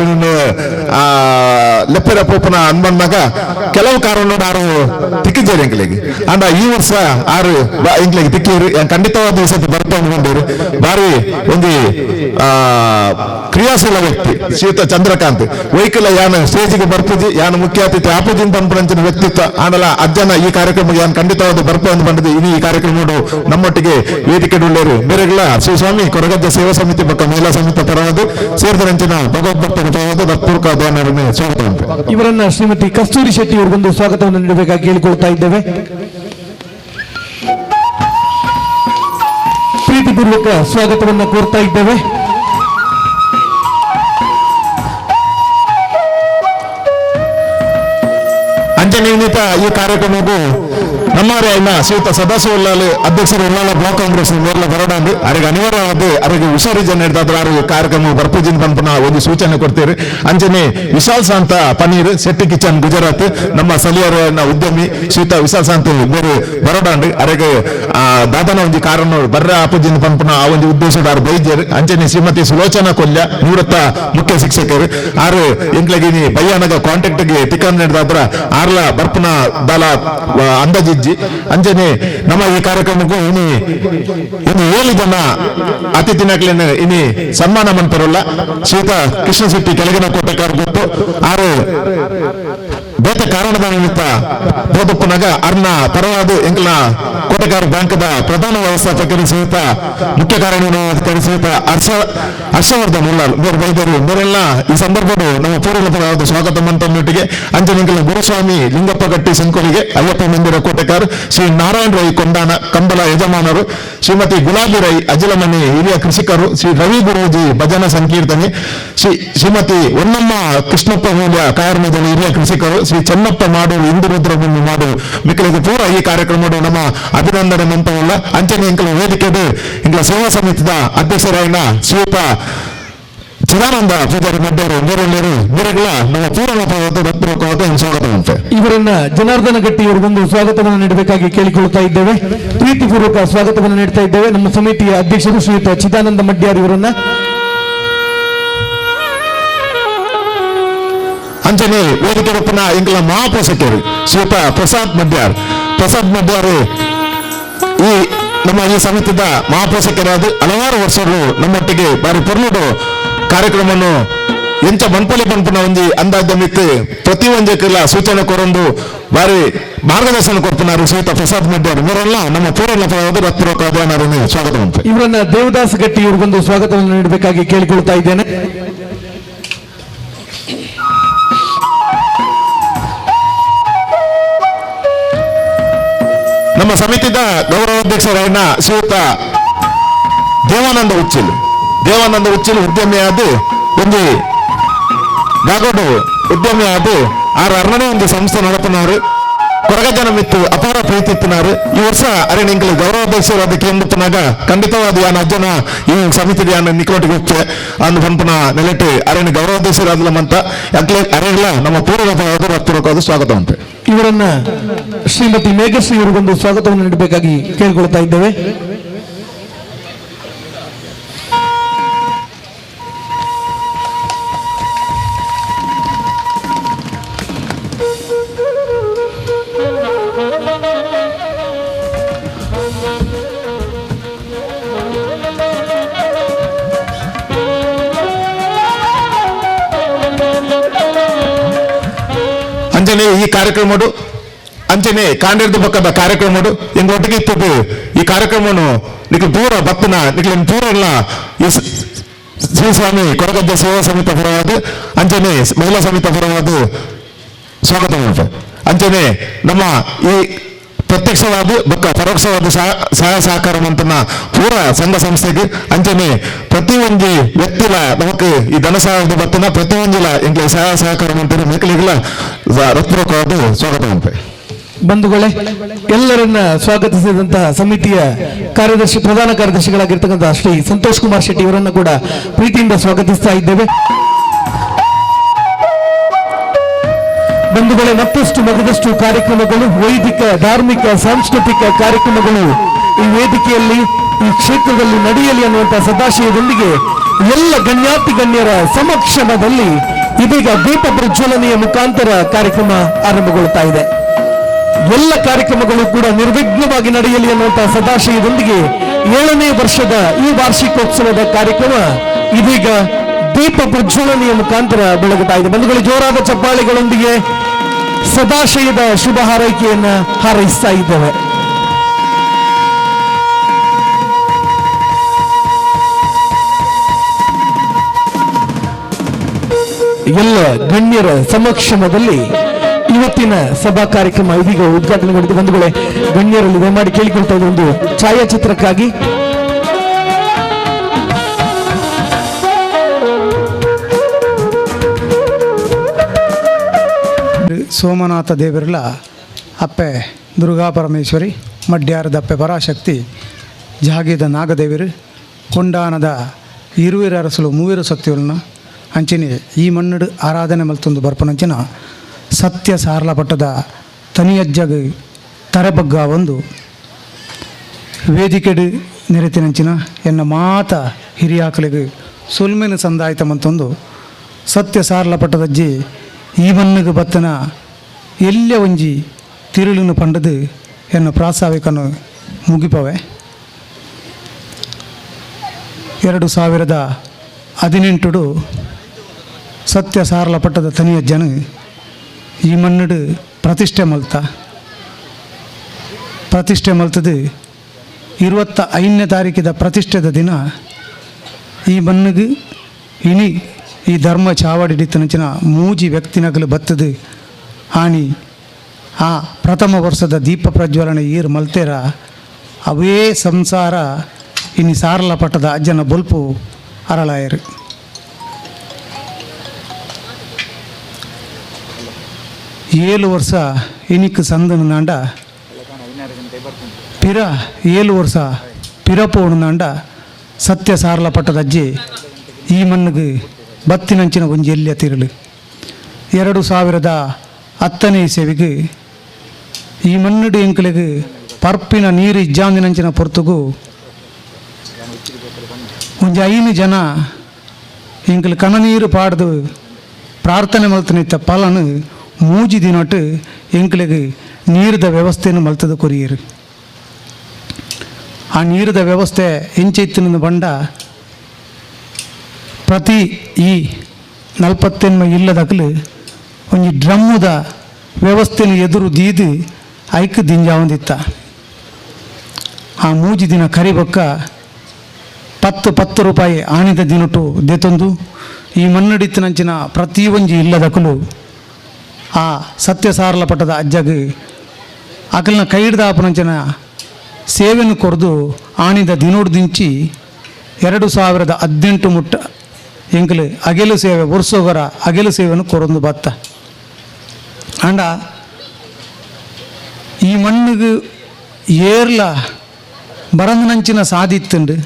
ಲೆಪ್ಪರ ಪೋಪನ ಅನ್ಬಂದಾಗ ಕೆಲವು ಕಾರಣ ಆರು ತಿಕ್ಕಿದ್ದಾರೆ ಎಂಕ್ಲಿಗೆ ಅಂಡ ಈ ವರ್ಷ ಆರು ಎಂಕ್ಲಿಗೆ ತಿಕ್ಕಿರು ಖಂಡಿತವಾದ ದಿವಸ ಬರ್ತಾ ಅನ್ಕೊಂಡಿರು. ಬಾರಿ ಒಂದು ಕ್ರಿಯಾಶೀಲ ವ್ಯಕ್ತಿ ಶ್ರೀಯುತ ಚಂದ್ರಕಾಂತ್ ವೈಕಲ್ ಯಾನ ಸ್ಟೇಜಿಗೆ ಬರ್ಪುಜಿ ಯಾನ ಮುಖ್ಯ ಅತಿಥಿ ಆಪುಜಿನ್ ಪಂಪಂಚಿನ ವ್ಯಕ್ತಿತ್ವ ಆನಲ ಅಜ್ಜನ ಈ ಕಾರ್ಯಕ್ರಮಕ್ಕೆ ಯಾನ್ ಖಂಡಿತವಾದ ಬರ್ಪ ಅಂತ ಬಂದಿದೆ. ಇನ್ನು ಈ ಕಾರ್ಯಕ್ರಮ ನಮ್ಮೊಟ್ಟಿಗೆ ವೇದಿಕೆ ಉಳ್ಳೇರು ಬೇರೆಗಳ ಶ್ರೀ ಸ್ವಾಮಿ ಕೊರಗಜ್ಜ ಸೇವಾ ಸಮಿತಿ ಪಕ್ಕ ಮಹಿಳಾ ಸಮಿತಿ ಪರವಾದ ಸೇರಿದಂಚಿನ ಭಗವದ್ಭಕ್ತರ ಪರವಾದ ಭಕ್ತಪೂರ್ವಕ ಧ್ಯಾನವನ್ನು ಸ್ವಾಗತ ಉಂಟು. ಇವರನ್ನ ಶ್ರೀಮತಿ ಕಸ್ತೂರಿ ಶೆಟ್ಟಿ ಇವರಿಗೊಂದು ಸ್ವಾಗತವನ್ನು ನೀಡಬೇಕಾಗಿ ಕೇಳಿಕೊಳ್ತಾ ಇದ್ದೇವೆ. ಪ್ರೀತಿಪೂರ್ವಕ ಸ್ವಾಗತವನ್ನು ಕೋರ್ತಾ ಇದ್ದೇವೆ. ಅಂಜನಿರ್ಮಿತ ಈ ಕಾರ್ಯಕ್ರಮಕ್ಕೂ ನಮ್ಮವರೇ ಅನ್ನ ಶ್ರೀಯುತ ಸದಾಶಿವ ಉಲ್ಲಾಲ್ ಅಧ್ಯಕ್ಷರು ಉಲ್ಲಾಲ ಬ್ಲಾಕ್ ಕಾಂಗ್ರೆಸ್ ನೇರ್ಲ ಬರೋಣಂದು ಅವರಿಗೆ ಅನಿವಾರ್ಯವಾದ ಅವರಿಗೆ ಹುಷಾರಿ ಜನ ಇರ್ತಾದ್ರು ಕಾರ್ಯಕ್ರಮ ಬರ್ಪುಜಿನ ಪಂಪನ ಒಂದು ಸೂಚನೆ ಕೊಡ್ತೀರಿ. ಅಂಜನೆ ವಿಶಾಲ್ ಶಾಂತ ಪನೀರ್ ಶೆಟ್ಟಿ ಕಿಚನ್ ಗುಜರಾತ್ ನಮ್ಮ ಸಲಿಯರನ್ನ ಉದ್ಯಮಿ ಶ್ರೀಯುತ ವಿಶಾಲ್ ಶಾಂತ ಬೇರೆ ಬರೋಣಂಡು ಅವರಿಗೆ ದಾದನ ಒಂದು ಕಾರಣ ಬರ್ರ ಆಪುಜಿನ ಪಂಪನ ಆ ಒಂದು ಉದ್ದೇಶದ ಬೈದ್ಯರು. ಅಂಜನೆ ಶ್ರೀಮತಿ ಸುಲೋಚನಾ ಕೊಲ್ಯ ನಿವೃತ್ತ ಮುಖ್ಯ ಶಿಕ್ಷಕರು ಆರು ಎಂಕ್ಲಗಿನಿ ಬಯ್ಯಾನಗ ಕಾಂಟ್ಯಾಕ್ಟ್ಗೆ ಟಿಕನ್ ನೀಡಿದಾದ್ರ ಆರ್ಲ ಬರ್ಪನ ದಾಲ ಅಂದಾಜಿಜ್ಜಿ ಅಂಜನೆ ನಮ್ಮ ಈ ಕಾರ್ಯಕ್ರಮಕ್ಕೂ ಇನ್ನು 7 ಜನ ಅತಿಥಿನಕ್ಲೇನು ಇನಿ ಸನ್ಮಾನ ಮಂತರಲ್ಲ ಶ್ರೀಯುತ ಕೃಷ್ಣ ಶೆಟ್ಟಿ ಕೆಳಗಿನ ಕೋಟೆಕಾರ ಗೊತ್ತು ಆರು ಬೇತ ಕಾರಣದ ನಿಮಿತ್ತ ಬೋಧಪ್ಪನಾಗ ಅರ್ನ ಪರವಾದ ಎಂಕಲ್ನ ಕೋಟೆಕಾರ ಬ್ಯಾಂಕ್ದ ಪ್ರಧಾನ ವ್ಯವಸ್ಥಾಪಕರು ಶ್ರೀಯುತ ಮುಖ್ಯ ಕಾರ್ಯನಿರ್ವಹಣಾಧಿಕಾರಿ ಶ್ರೀಯುತ ಹರ್ಷವರ್ಧನ್ ಉಲ್ಲಾಲ್ ಬೇರೆ ಬೈದರು ಬೇರೆಲ್ಲ ಈ ಸಂದರ್ಭದ ನಮ್ಮ ಪೂರ್ವ ಪರವಾದ ಸ್ವಾಗತ ಮಂತೊಟ್ಟಿಗೆ ಅಂಜನೆಂಕಲ್ನ ಗುರುಸ್ವಾಮಿ ಲಿಂಗಪ್ಪ ಗಟ್ಟಿ ಸಂಕೋಲಿಗೆ ಅಯ್ಯಪ್ಪ ಮಂದಿರ ಕೋಟೆಕಾರ ಶ್ರೀ ನಾರಾಯಣ ರೈ ಕೊಂಡಾನ ಕಂಬಲ ಯಜಮಾನರು ಶ್ರೀಮತಿ ಗುಲಾಬಿ ರೈ ಅಜಿಲಮನೆ ಹಿರಿಯ ಕೃಷಿಕರು ಶ್ರೀ ರವಿ ಗುರೂಜಿ ಭಜನ ಸಂಕೀರ್ತನೆ ಶ್ರೀಮತಿ ಹೊನ್ನಮ್ಮ ಕೃಷ್ಣಪ್ಪ ಮೂಲ್ಯ ಕಾಯರ್ಮದಲ್ಲಿ ಹಿರಿಯ ಕೃಷಿಕರು ಶ್ರೀ ಚೆನ್ನಪ್ಪ ಮಾಡೂರು ಇಂದುರುದ್ರಭೂಮಿ ಮಾಡೂರು ಮಿಕ್ಕಲಿಗೆ ಪೂರ ಈ ಕಾರ್ಯಕ್ರಮ ನಮ್ಮ ಅಭಿನಂದನೆ ಮಂತವಲ್ಲ. ಅಂಚನೆ ಎಂಕಲ ವೇದಿಕೆದು ಇಂಕಲ ಸೇವಾ ಸಮಿತಿದ ಅಧ್ಯಕ್ಷರಾಯನ ಶ್ರೀಯುತ ಚಿದಾನಂದ ಪೂಜಾರಿ ಮಡ್ಡವರು ಬೇರೆಲ್ಲರೂ ಬೇರೆಗಳ ನಮ್ಮ ಪೂರ್ಣ ಭಕ್ತಪೂರ್ವಕವಾದ ಸ್ವಾಗತ ಉಂಟು. ಇವರನ್ನ ಜನಾರ್ದನ ಗಟ್ಟಿ ಇವರಿಗೊಂದು ಸ್ವಾಗತವನ್ನು ನೀಡಬೇಕಾಗಿ ಕೇಳಿಕೊಳ್ತಾ ಇದ್ದೇವೆ. ಪ್ರೀತಿಪೂರ್ವಕ ಸ್ವಾಗತವನ್ನು ನೀಡ್ತಾ ಇದ್ದೇವೆ. ನಮ್ಮ ಸಮಿತಿಯ ಅಧ್ಯಕ್ಷರು ಶ್ರೀಯುತ ಚಿದಾನಂದ ಮಡ್ಯಾರ್ ಇವರನ್ನ ಅಂಚನೆ ವೇದಿಕೆ ಒಪ್ಪನ ಎಂಕಲ ಮಹಾಪೋಷಕರು ಶ್ರೀಯುತ ಪ್ರಸಾದ್ ಮಡ್ಯಾರ್ ಈ ನಮ್ಮ ಈ ಸಮಿತಿದ ಮಹಾಪೋಷಕರಾದ ಹಲವಾರು ವರ್ಷಗಳು ನಮ್ಮೊಟ್ಟಿಗೆ ಬಾರಿ ಪೊರ್ಲುಡು ಕಾರ್ಯಕ್ರಮವನ್ನು ಎಂಚ ಬನ್ಪಲಿ ಬನ್ಪನ ಒಂಜಿ ಅಂದಾಜ ಮಿತ್ತು ಪ್ರತಿ ಒಂದಕ್ಕೆಲ್ಲ ಸೂಚನೆ ಕೊರೊಂದು ಬಾರಿ ಮಾರ್ಗದರ್ಶನ ಕೊಡ್తున్నారు ಶ್ರೀಯುತ ಪ್ರಸಾದ್ ಮಡ್ಯಾರ್ ಇವರೆಲ್ಲ ನಮ್ಮ ಪೂರ್ಣ ಪರವಾದ ಭಕ್ತಪೂರ್ವಕ ಧ್ಯಾನವನ್ನು ಸ್ವಾಗತ ಉಂಟು. ಇವರನ್ನ ದೇವದಾಸ್ ಗಟ್ಟಿ ಇವರಿಗೊಂದು ಸ್ವಾಗತವನ್ನು ನೀಡಬೇಕಾಗಿ ಕೇಳಿಕೊಳ್ತಾ ಇದ್ದೇನೆ. ನಮ್ಮ ಸಮಿತಿದ ಗೌರವಾಧ್ಯಕ್ಷರಾಯನ ಶ್ರೀಯುತ ದೇವಾನಂದ ಉಚ್ಚಿಲ್ ಉದ್ಯಮಿಯಾದ ಒಂದು ಬಾಗೋಡು ಉದ್ಯಮಿಯಾದ ಆರು ಅರ್ಣನೆ ಒಂದು ಸಂಸ್ಥೆ ನಡಪನವರು ಕೊರಗಜನ ಮಿತ್ತು ಅಪಾರ ಪ್ರೀತಿ ಇತ್ತಿನಾರು ಈ ವರ್ಷ ಅರೆಂಕಲು ಗೌರವಾಧ್ಯಕ್ಷರು ಅದಕ್ಕೆ ಎಂಬುತ್ತನಾಗ ಖಂಡಿತವಾದ ಯಾನ ಅಜ್ಜನ ಈ ಸಮಿತಿ ಯಾನ ನಿಕ್ಲೊಟ್ಟಿಗೆ ಹೋಗ್ತೆ ಅಂದು ಪಂಪನ ನೆಲೆಟ್ಟು ಅರೆಂಟ್ ಗೌರವಾಧ್ಯಕ್ಷರಾದ್ಲ ಮಂತ ಯಾಕೆ ಅರೆಲ್ಲ ನಮ್ಮ ಪೂರ್ವಕವಾದ ಭಕ್ತಪೂರ್ವಕವಾದ ಸ್ವಾಗತ ಉಂಟು. ಇವರನ್ನ ಶ್ರೀಮತಿ ಮೇಘಶ್ರೀ ಇವರಿಗೊಂದು ಸ್ವಾಗತವನ್ನು ನೀಡಬೇಕಾಗಿ ಕೇಳಿಕೊಳ್ತಾ ಇದ್ದೇವೆ. ಅಂಜನೆ ಈ ಕಾರ್ಯಕ್ರಮ ಅಂಚನೆ ಕಾಂಡಿರ್ದ ಪಕ್ಕದ ಕಾರ್ಯಕ್ರಮಡು ಎಂಗ್ ಒಟ್ಟಿಗೆ ಇತ್ತದು ಈ ಕಾರ್ಯಕ್ರಮವನ್ನು ನಿಖಿಲ್ ಪೂರ ಬತ್ತನ ನಿಖಿಲ್ ಪೂರ ಎಲ್ಲ ಈ ಶ್ರೀಸ್ವಾಮಿ ಕೊರಗಜ್ಜ ಸೇವಾ ಸಮಿತಿ ಪರವಾದ ಅಂಚನೆ ಮಹಿಳಾ ಸಮಿತಿ ಪರವಾದ ಸ್ವಾಗತ ಮಾಡ್ತಾರೆ. ಅಂಚನೆ ನಮ್ಮ ಈ ಪ್ರತ್ಯಕ್ಷವಾದ ಬೊಕ್ಕ ಪರೋಕ್ಷವಾದ ಸಹಾಯ ಸಹಕಾರ ಮಂತನ ಪೂರ ಸಂಘ ಸಂಸ್ಥೆಗೆ ಅಂಚನೆ ಪ್ರತಿ ಒಂದು ವ್ಯಕ್ತಿಲ ನಮಕ್ ಈ ಧನ ಸಹಾಯದ ಬರ್ತನ ಪ್ರತಿ ಒಂದಿಲ ಎಂಗ್ಲ ಸಹಾಯ ಸಹಕಾರ ಮಂತನ ಮಕ್ಕಳಿಗೆಲ್ಲ ಹೃತ್ಪೂರ್ವಕವಾದ ಸ್ವಾಗತ ಮಾಡ್ತಾರೆ. ಬಂಧುಗಳೇ, ಎಲ್ಲರನ್ನ ಸ್ವಾಗತಿಸಿದಂತಹ ಸಮಿತಿಯ ಕಾರ್ಯದರ್ಶಿ ಪ್ರಧಾನ ಕಾರ್ಯದರ್ಶಿಗಳಾಗಿರ್ತಕ್ಕಂತಹ ಶ್ರೀ ಸಂತೋಷ್ ಕುಮಾರ್ ಶೆಟ್ಟಿ ಅವರನ್ನು ಕೂಡ ಪ್ರೀತಿಯಿಂದ ಸ್ವಾಗತಿಸ್ತಾ ಇದ್ದೇವೆ. ಬಂಧುಗಳೇ, ಮತ್ತಷ್ಟು ಮಗದಷ್ಟು ಕಾರ್ಯಕ್ರಮಗಳು, ವೈದಿಕ, ಧಾರ್ಮಿಕ, ಸಾಂಸ್ಕೃತಿಕ ಕಾರ್ಯಕ್ರಮಗಳು ಈ ವೇದಿಕೆಯಲ್ಲಿ ಈ ಕ್ಷೇತ್ರದಲ್ಲಿ ನಡೆಯಲಿ ಅನ್ನುವಂತಹ ಸದಾಶಯದೊಂದಿಗೆ ಎಲ್ಲ ಗಣ್ಯಾತಿ ಗಣ್ಯರ ಸಮಕ್ಷಮದಲ್ಲಿ ಇದೀಗ ದೀಪ ಪ್ರಜ್ವಲನೆಯ ಮುಖಾಂತರ ಕಾರ್ಯಕ್ರಮ ಆರಂಭಗೊಳ್ಳುತ್ತಾ ಇದೆ. ಎಲ್ಲ ಕಾರ್ಯಕ್ರಮಗಳು ಕೂಡ ನಿರ್ವಿಘ್ನವಾಗಿ ನಡೆಯಲಿ ಅನ್ನುವಂತಹ ಸದಾಶಯದೊಂದಿಗೆ 7ನೇ ವರ್ಷದ ಈ ವಾರ್ಷಿಕೋತ್ಸವದ ಕಾರ್ಯಕ್ರಮ ಇದೀಗ ದೀಪ ಪ್ರಜ್ವಲನೆಯ ಮುಖಾಂತರ ಬೆಳಗುತ್ತಾ ಇದೆ. ಬಂಧುಗಳು, ಜೋರಾದ ಚಪ್ಪಾಳೆಗಳೊಂದಿಗೆ ಸದಾಶಯದ ಶುಭ ಹಾರೈಕೆಯನ್ನ ಹಾರೈಸ್ತಾ ಇದ್ದೇವೆ. ಎಲ್ಲ ಗಣ್ಯರ ಸಮಕ್ಷಮದಲ್ಲಿ ಇವತ್ತಿನ ಸಭಾ ಕಾರ್ಯಕ್ರಮ ಇದೀಗ ಉದ್ಘಾಟನೆಗೊಂಡಿದೆ. ಬಂಧುಗಳೇ, ಗಣ್ಯರಲ್ಲಿ ದಯಮಾಡಿ ಕೇಳಿಕೊಳ್ತಾ ಇದ್ದ ಒಂದು ಛಾಯಾಚಿತ್ರಕ್ಕಾಗಿ ಸೋಮನಾಥ ದೇವರುಲ ಅಪ್ಪೆ ದುರ್ಗಾ ಪರಮೇಶ್ವರಿ, ಮಡ್ಯಾರದ ಅಪ್ಪೆ ಪರಾಶಕ್ತಿ, ಜಾಗೀದ ನಾಗದೇವರು, ಕೊಂಡಾನದ ಇರುವಿರ ಅರಸಲು ಮೂವಿರು ಸತ್ಯವನ್ನ ಅಂಚಿನ ಈ ಮಣ್ಣಡು ಆರಾಧನೆ ಮಲ್ತೊಂದು ಬರ್ಪನಂಚಿನ ಸತ್ಯ ಸಾರ್ಲಪಟ್ಟದ ತನಿಯಜ್ಜಗ ತರಬಗ್ಗ ಒಂದು ವೇದಿಕೆಡು ನೆರೆತಿನಂಚಿನ ಎನ್ನ ಮಾತ ಹಿರಿಯಾಕಲಿಗೆ ಸುಲ್ಮೆನ ಸಂದಾಯಿತ ಮಂತೊಂದು ಸತ್ಯ ಸಾರ್ಲಪಟ್ಟದಜ್ಜಿ ಈ ಮಣ್ಣಿಗೆ ಬತ್ತನ ಎಲ್ಲ ಒಂಜಿ ತಿರುಳನ್ನು ಪಂಡದು ಎನ್ನ ಪ್ರಾಸ್ತಾವಿಕನು ಮುಗಿಪವೆ. 2018 ಸತ್ಯ ಸಾರ್ಲಪಟ್ಟದ ತನಿಯಜ್ಜನ ಈ ಮಣ್ಣಡು ಪ್ರತಿಷ್ಠೆ ಮಲ್ತದು 25ನೇ ತಾರೀಕಿದ ಪ್ರತಿಷ್ಠೆದ ದಿನ ಈ ಮಣ್ಣಿಗೆ ಇನಿ ಈ ಧರ್ಮ ಚಾವಡಿಡಿತನಂಚಿನ ಮೂಜಿ ವ್ಯಕ್ತಿನಗಲು ಬತ್ತದು ಆಣಿ ಆ ಪ್ರಥಮ ವರ್ಷದ ದೀಪ ಪ್ರಜ್ವಲನೆ ಈರು ಮಲ್ತೇರ ಅವೇ ಸಂಸಾರ ಇನಿ ಸಾರಲಪಟ್ಟದ ಅಜ್ಜನ ಬೊಲ್ಪು ಅರಳಾಯರು. ಏಳು ವರ್ಷ ಇನಿಕ್ ಸಂದನ ನಾಂಡ ಪಿರ 7 ವರ್ಷ ಪಿರಪೋಣ ನಾಂಡ ಸತ್ಯ ಸಾರ್ಲಪಟ್ಟದ ಅಜ್ಜಿ ಈ ಮಣ್ಣಿಗೆ ಬತ್ತಿನಂಚಿನ ಒಂಜಿ ಎಲ್ಲಿಯ ತಿರುಳು 2010ನೇ ಇಸವಿಗೆ ಈ ಮಣ್ಣಡು ಎಂಕಲಿಗೆ ಪರ್ಪಿನ ನೀರು ಇಜ್ಜಾಂದಿನಂಚಿನ ಪೊರ್ತುಗು ಒಂಜಿ 5 ಜನ ಎಂಕಲು ಕಣನೀರು ಪಾಡ್ದು ಪ್ರಾರ್ಥನೆ ಮಲ್ತನಿತ್ತ ಫಲನು ಮೂಜಿ ದಿನೊಟ್ಟು ಎಂಕಲಿಗೆ ನೀರದ ವ್ಯವಸ್ಥೆಯನ್ನು ಮಲ್ತದ ಕೊರಿಯರು. ಆ ನೀರದ ವ್ಯವಸ್ಥೆ ಎಂಚೆತ್ತಿನ ಬಂಡ ಪ್ರತಿ ಈ 40 ಇಲ್ಲದಕ್ಕಲು ಒಂಜಿ ಡ್ರಮ್ಮುದ ವ್ಯವಸ್ಥೆನ ಎದುರು ದೀದು ಐಕ್ ದಿಂಜಾವಂದಿತ್ತ. ಆ ಮೂಜಿ ದಿನ ಕರಿಬೊಕ್ಕ 10 ರೂಪಾಯಿ ಆಣಿದ ದಿನಟು ದೇತೊಂದು ಈ ಮಣ್ಣಡಿತ್ತಿನಂಚಿನ ಪ್ರತಿ ಒಂಜಿ ಇಲ್ಲದಕ್ಕಲು ಆ ಸತ್ಯ ಸಾರ್ಲಪಟ್ಟದ ಅಜ್ಜಗೆ ಅಕಲ್ನ ಕೈಡ್ದ ಆಪನಂಚಿನ ಸೇವೆಯನ್ನು ಕೊರ್ದು ಆಣಿದ ದಿನೋಡು ದಿಂಚಿ 2018 ಮುಟ್ಟ ಎಂಕಲು ಅಗೆಲು ಸೇವೆ ವರ್ಷೋಗರ ಅಗೆಲು ಸೇವೆಯನ್ನು ಕೊರೊಂದು ಬತ್ತ ಅಂಡ ಈ ಮಣ್ಣಿಗೆ ಏರ್ಲ ಬರಂದನಂಚಿನ ಸಾದಿತ್ತುಂಡು